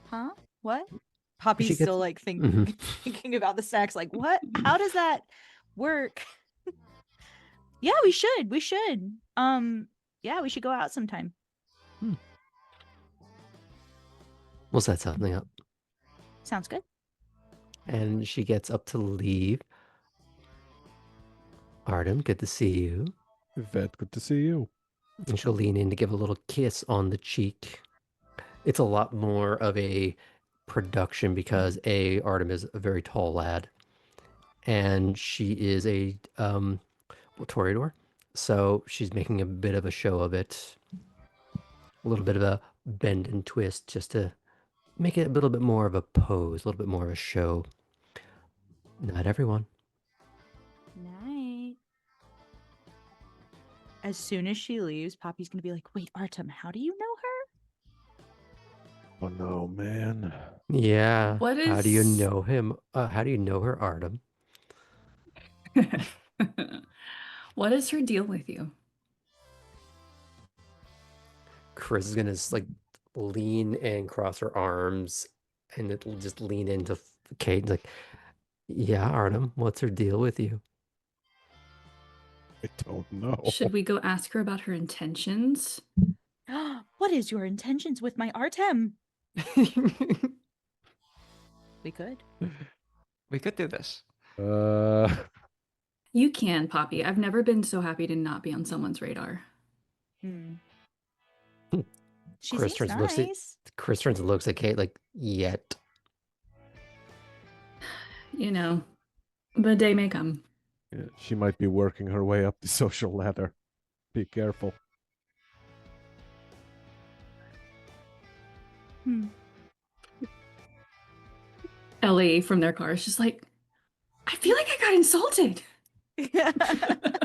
Huh? What? should Poppy's get- still like Mhm. thinking about the snacks. Like, what? How does that work? Yeah, we should. We should. Yeah, we should go out sometime. We'll set something up. Sounds good. And she gets up to leave. Artem, good to see you. Yvette, good to see you. And she'll lean in to give a little kiss on the cheek. It's a lot more of a production because Artem is a very tall lad, and she is a toreador, so she's making a bit of a show of it, a little bit of a bend and twist, just to make it a little bit more of a pose, a little bit more of a show. Not everyone. Night. As soon as she leaves, Poppy's gonna be like, "Wait, Artem, how do you know her?" Oh no, man. Yeah. What How do you is- know him? How do you know her, Artem? What is her deal with you? Chris is gonna like lean and cross her arms, and it'll just lean into Kate. Like, yeah, Artem, what's her deal with you? I don't know. Should we go ask her about her intentions? What is your intentions with my Artem? We could. We could do this. You can, Poppy. I've never been so happy to not be on someone's radar. Hmm. She Chris seems turns looks at nice. Chris turns and looks at Kate like, yet. You know, the day may come. Yeah, she might be working her way up the social ladder. Be careful. Hmm. Ellie from their car is just like, I feel like I got insulted.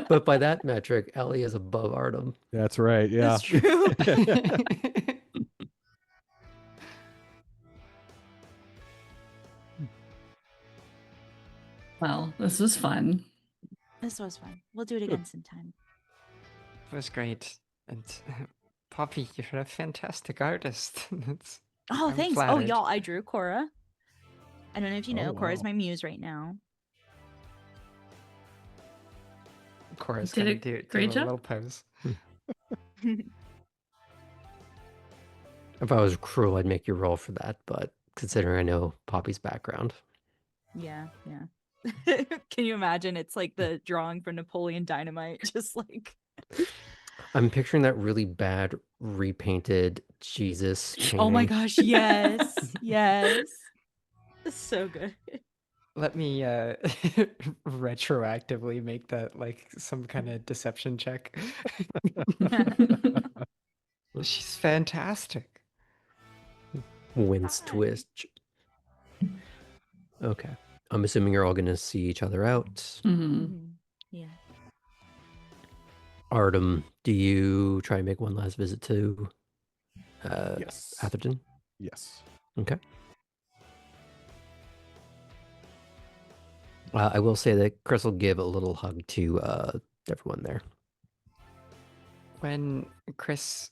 But by that metric, Ellie is above Artem. That's right. Yeah. That's true. Well, this was fun. This was fun. We'll do it again sometime. It was great. And Poppy, you're a fantastic artist. Oh, I'm thanks. Oh, flattered. y'all, I drew Cora. I don't know if you know, Oh, Cora's wow. my muse right now. Cora's Did gonna a do great a job. little pose. If I was cruel, I'd make you roll for that, but considering I know Poppy's background. Yeah, yeah. Can you imagine? It's like the drawing for Napoleon Dynamite, just like I'm picturing that really bad repainted Jesus painting. oh my gosh, yes, yes. It's so good. Let me retroactively make that like some kind of deception check. She's fantastic. Wince Hi. twist. Okay. I'm assuming you're all going to see each other out. Mhm. Mhm. Yeah. Artem, do you try and make one last visit to Yes. Atherton? Yes. Okay. I will say that Chris will give a little hug to everyone there. When Chris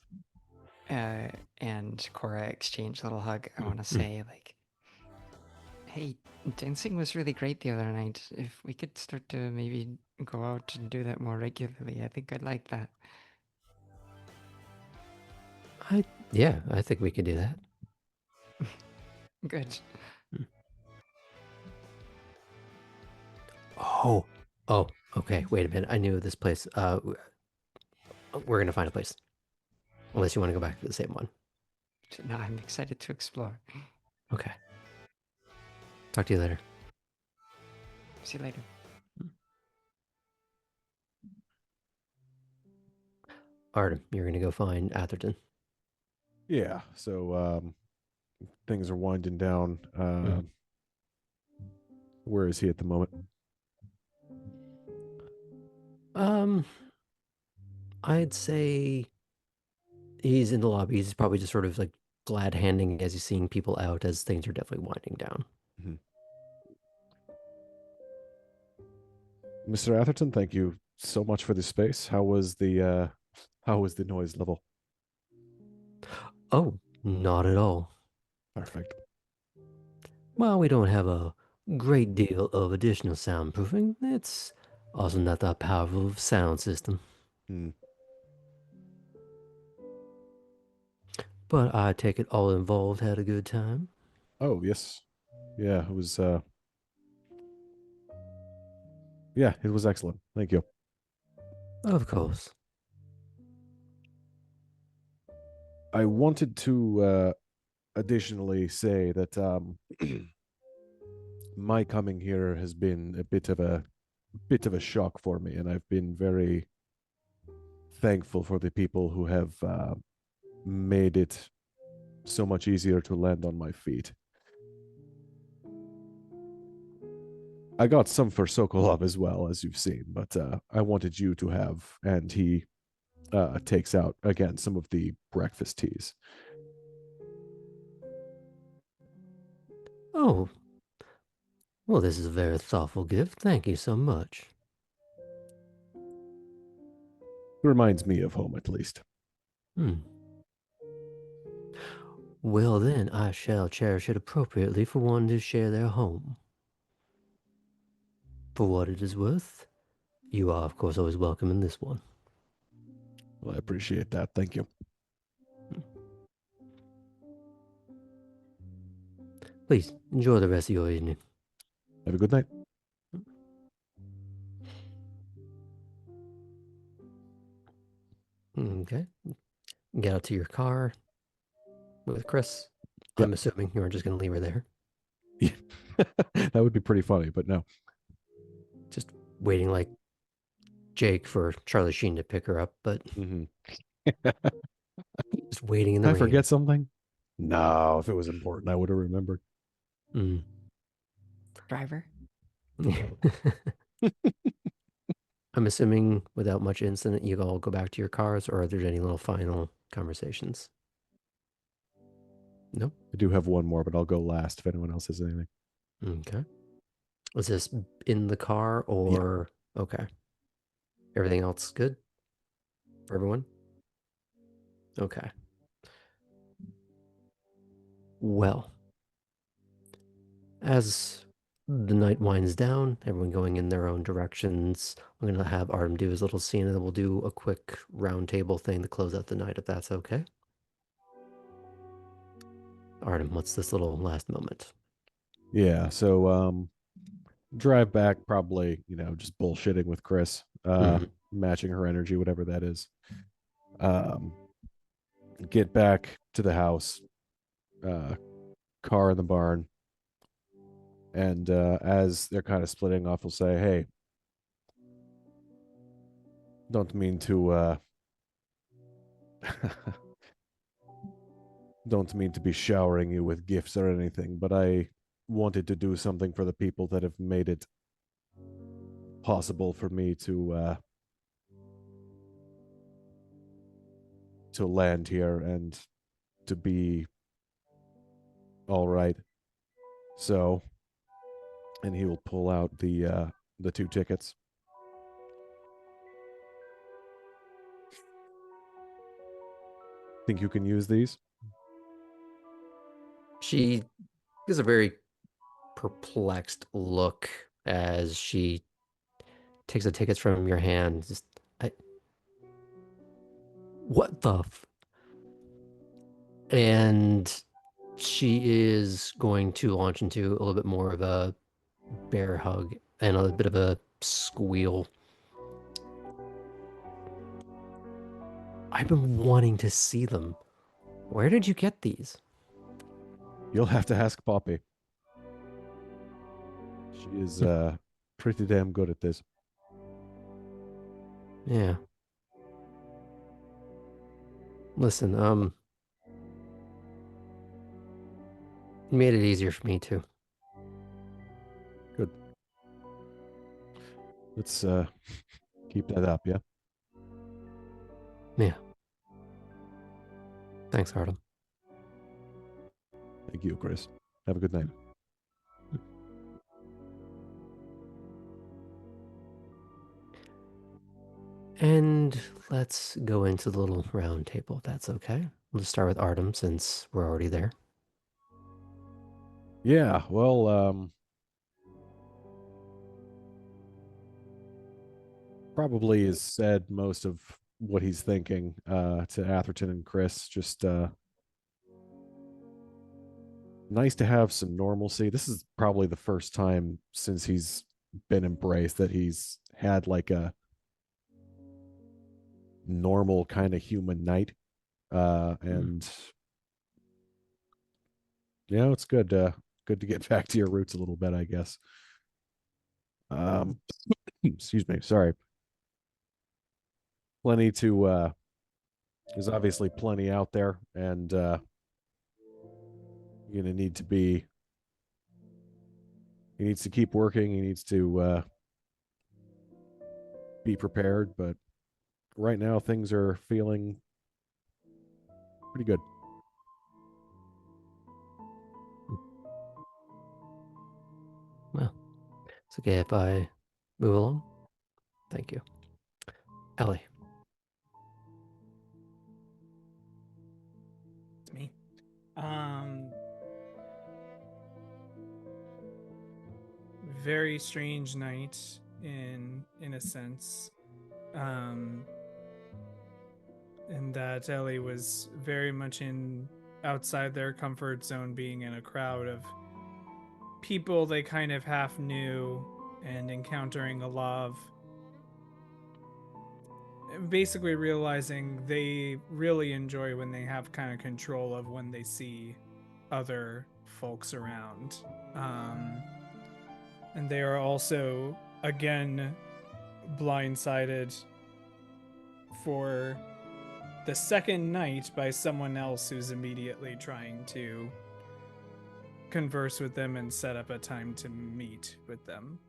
and Cora exchange a little hug, I want to say, like, hey, dancing was really great the other night. If we could start to maybe go out and do that more regularly, I think I'd like that. Yeah, I think we could do that. Good. Oh, okay. Wait a minute. I knew this place. We're gonna find a place. Unless you want to go back to the same one. No, I'm excited to explore. Okay. Talk to you later. See you later. Artem, you're gonna go find Atherton. Yeah. So things are winding down. Where is he at the moment? I'd say he's in the lobby. He's probably just sort of like glad handing as he's seeing people out as things are definitely winding down. Mr. Atherton, thank you so much for the space. How was the noise level? Oh, not at all. Perfect. While we don't have a great deal of additional soundproofing, it's also not that powerful of a sound system. But I take it all involved had a good time. Oh, yes. Yeah, it was yeah, it was excellent. Thank you. Of course. I wanted to additionally say that my coming here has been a bit of a shock for me, and I've been very thankful for the people who have made it so much easier to land on my feet. I got some for Sokolov as well, as you've seen, but I wanted you to have, and he takes out again some of the breakfast teas. Oh, well, this is a very thoughtful gift. Thank you so much. Reminds me of home, at least. Well, then, I shall cherish it appropriately for one to share their home. For what it is worth, you are, of course, always welcome in this one. Well, I appreciate that. Thank you. Please, enjoy the rest of your evening. Have a good night. Okay. Get out to your car with Chris. Yep. I'm assuming you aren't just going to leave her there. That would be pretty funny, but no. Just waiting like Jake for Charlie Sheen to pick her up, but just waiting in the Did I rain. forget something? No, if it was important, I would have remembered. Driver? I'm assuming without much incident, you all go back to your cars, or are there any little final conversations? Nope. I do have one more, but I'll go last if anyone else has anything. Okay. Was this in the car or okay? Everything else good for everyone? Okay. Well, as the night winds down, everyone going in their own directions, I'm going to have Artem do his little scene, and then we'll do a quick round table thing to close out the night, if that's okay. Artem, what's this little last moment? Yeah, so drive back, probably, just bullshitting with Chris, matching her energy, whatever that is. Get back to the house, car in the barn, and as they're kind of splitting off, we'll say, hey, don't mean to don't mean to be showering you with gifts or anything, but I wanted to do something for the people that have made it possible for me to land here and to be All right. So, and he will pull out the 2 tickets. Think you can use these? She gives a very perplexed look as she takes the tickets from your hand. Just, what the and she is going to launch into a little bit more of a bear hug and a bit of a squeal. I've been wanting to see them. Where did you get these? You'll have to ask Poppy. She is pretty damn good at this. Yeah. Listen, you made it easier for me too. Good. Let's keep that up, yeah? Yeah. Thanks, Artem. Thank you, Chris. Have a good night. And let's go into the little round table, if that's okay. We'll just start with Artem since we're already there. Yeah, well, probably has said most of what he's thinking to Atherton and Chris. Just nice to have some normalcy. This is probably the first time since he's been embraced that he's had like a normal kind of human night. And yeah, it's good good to get back to your roots a little bit, I guess. Excuse me, sorry. Plenty to there's obviously plenty out there, and you're gonna need to be he needs to keep working, he needs to be prepared, but right now things are feeling pretty good. Well, it's okay if I move along. Thank you. Ellie. It's me. Very strange night in a sense. And that Ellie was very much in outside their comfort zone, being in a crowd of people they kind of half knew and encountering a lot of basically realizing they really enjoy when they have kind of control of when they see other folks around. And they are also again blindsided for the second night by someone else who's immediately trying to converse with them and set up a time to meet with them,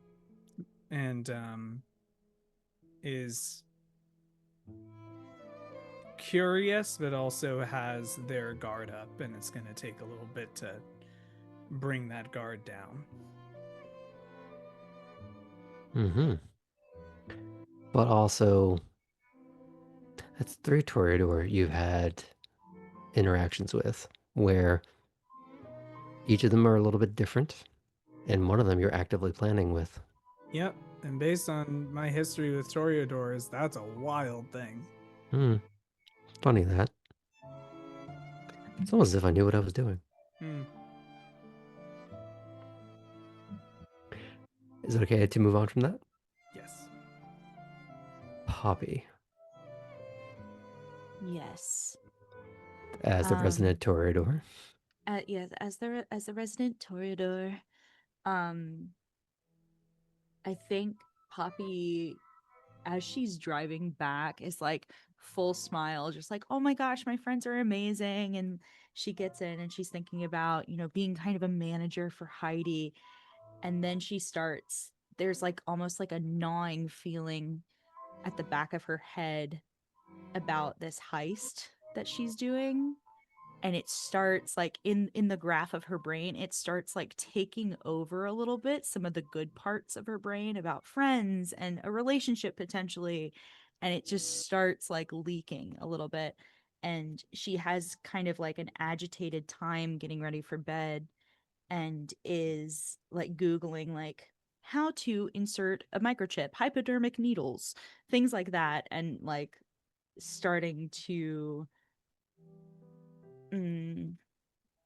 and is curious but also has their guard up, and it's going to take a little bit to bring that guard down. But also, that's 3 Toreador you've had interactions with, where each of them are a little bit different, and one of them you're actively planning with. Yep, and based on my history with Toreadors, that's a wild thing. Funny that. It's almost as if I knew what I was doing. Is it okay to move on from that? Yes. Poppy, Yes. as the resident Toreador. Yes, as the resident Toreador, I think Poppy, as she's driving back, is like full smile, just like, oh my gosh, my friends are amazing. And she gets in and she's thinking about, being kind of a manager for Heidi. And then there's like almost like a gnawing feeling at the back of her head about this heist that she's doing. and it starts like in the graph of her brain, it starts like taking over a little bit some of the good parts of her brain about friends and a relationship potentially, and it just starts like leaking a little bit, and she has kind of like an agitated time getting ready for bed, and is like googling like how to insert a microchip, hypodermic needles, things like that, and like starting to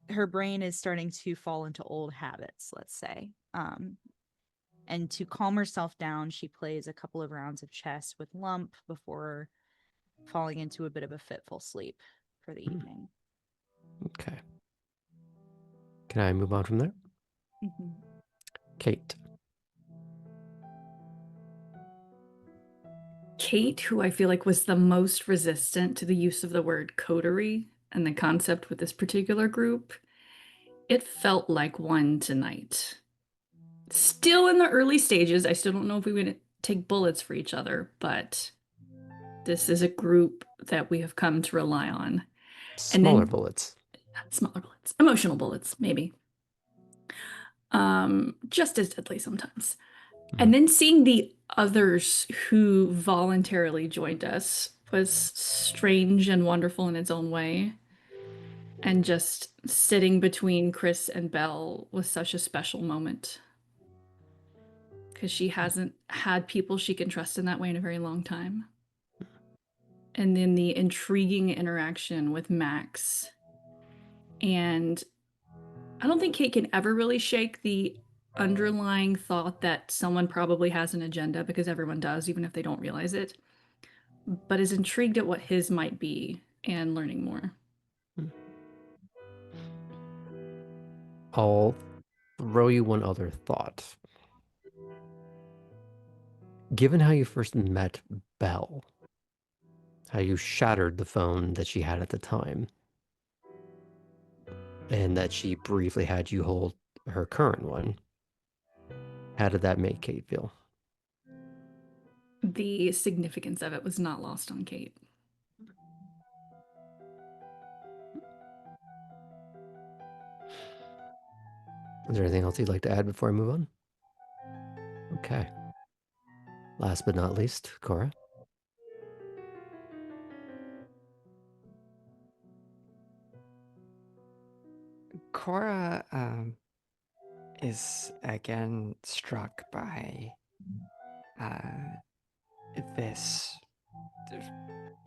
her brain is starting to fall into old habits, let's say. And to calm herself down, she plays a couple of rounds of chess with Lump before falling into a bit of a fitful sleep for the evening. Okay. Can I move on from there? Mm-hmm. Kate. Kate, who I feel like was the most resistant to the use of the word coterie and the concept with this particular group, it felt like one tonight. Still in the early stages. I still don't know if we would take bullets for each other, but this is a group that we have come to rely on. And Smaller then bullets. smaller bullets, emotional bullets, maybe. Just as deadly sometimes. And then seeing the others who voluntarily joined us was strange and wonderful in its own way. And just sitting between Chris and Belle was such a special moment. Because she hasn't had people she can trust in that way in a very long time. And then the intriguing interaction with Max. And I don't think Kate can ever really shake the underlying thought that someone probably has an agenda, because everyone does, even if they don't realize it, but is intrigued at what his might be and learning more. I'll throw you one other thought. Given how you first met Belle, how you shattered the phone that she had at the time, and that she briefly had you hold her current one, how did that make Kate feel? The significance of it was not lost on Kate. Is there anything else you'd like to add before I move on? Okay. Last but not least, Cora. Cora is again struck by this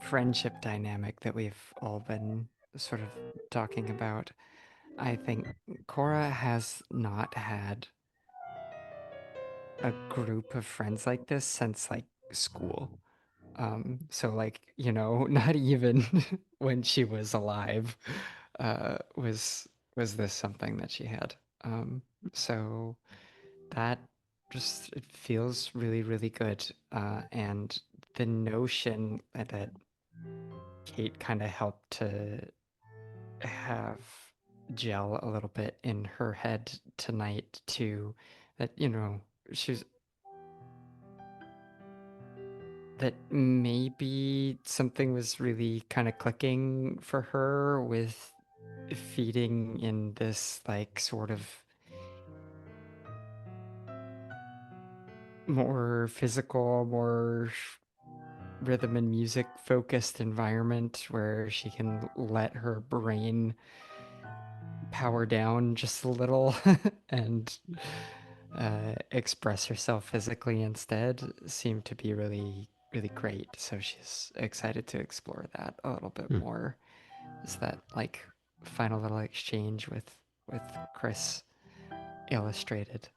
friendship dynamic that we've all been sort of talking about. I think Cora has not had a group of friends like this since like school. So like, you know, not even when she was alive, was this something that she had. So that just it feels really, really good. And the notion that Kate kind of helped to have gel a little bit in her head tonight too, that, you know, she's that maybe something was really kind of clicking for her with feeding in this like sort of more physical, more rhythm and music focused environment where she can let her brain power down just a little and express herself physically instead seemed to be really, really great. So she's excited to explore that a little bit more. Is that like final little exchange with Chris illustrated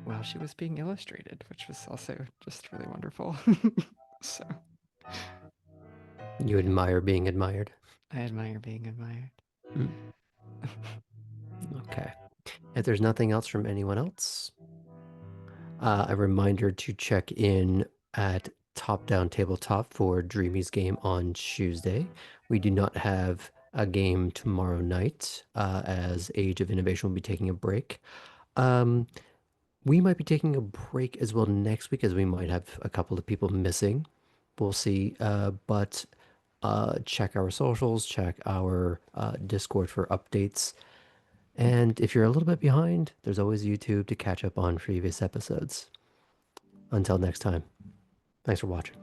while she was being illustrated, which was also just really wonderful. So You admire being admired. I admire being admired. Okay. If there's nothing else from anyone else, a reminder to check in at Top Down Tabletop for Dreamy's game on Tuesday. We do not have a game tomorrow night, as Age of Innovation will be taking a break. We might be taking a break as well next week, as we might have a couple of people missing. We'll see. But check our socials, check our Discord for updates. And if you're a little bit behind, there's always YouTube to catch up on previous episodes. Until next time, thanks for watching.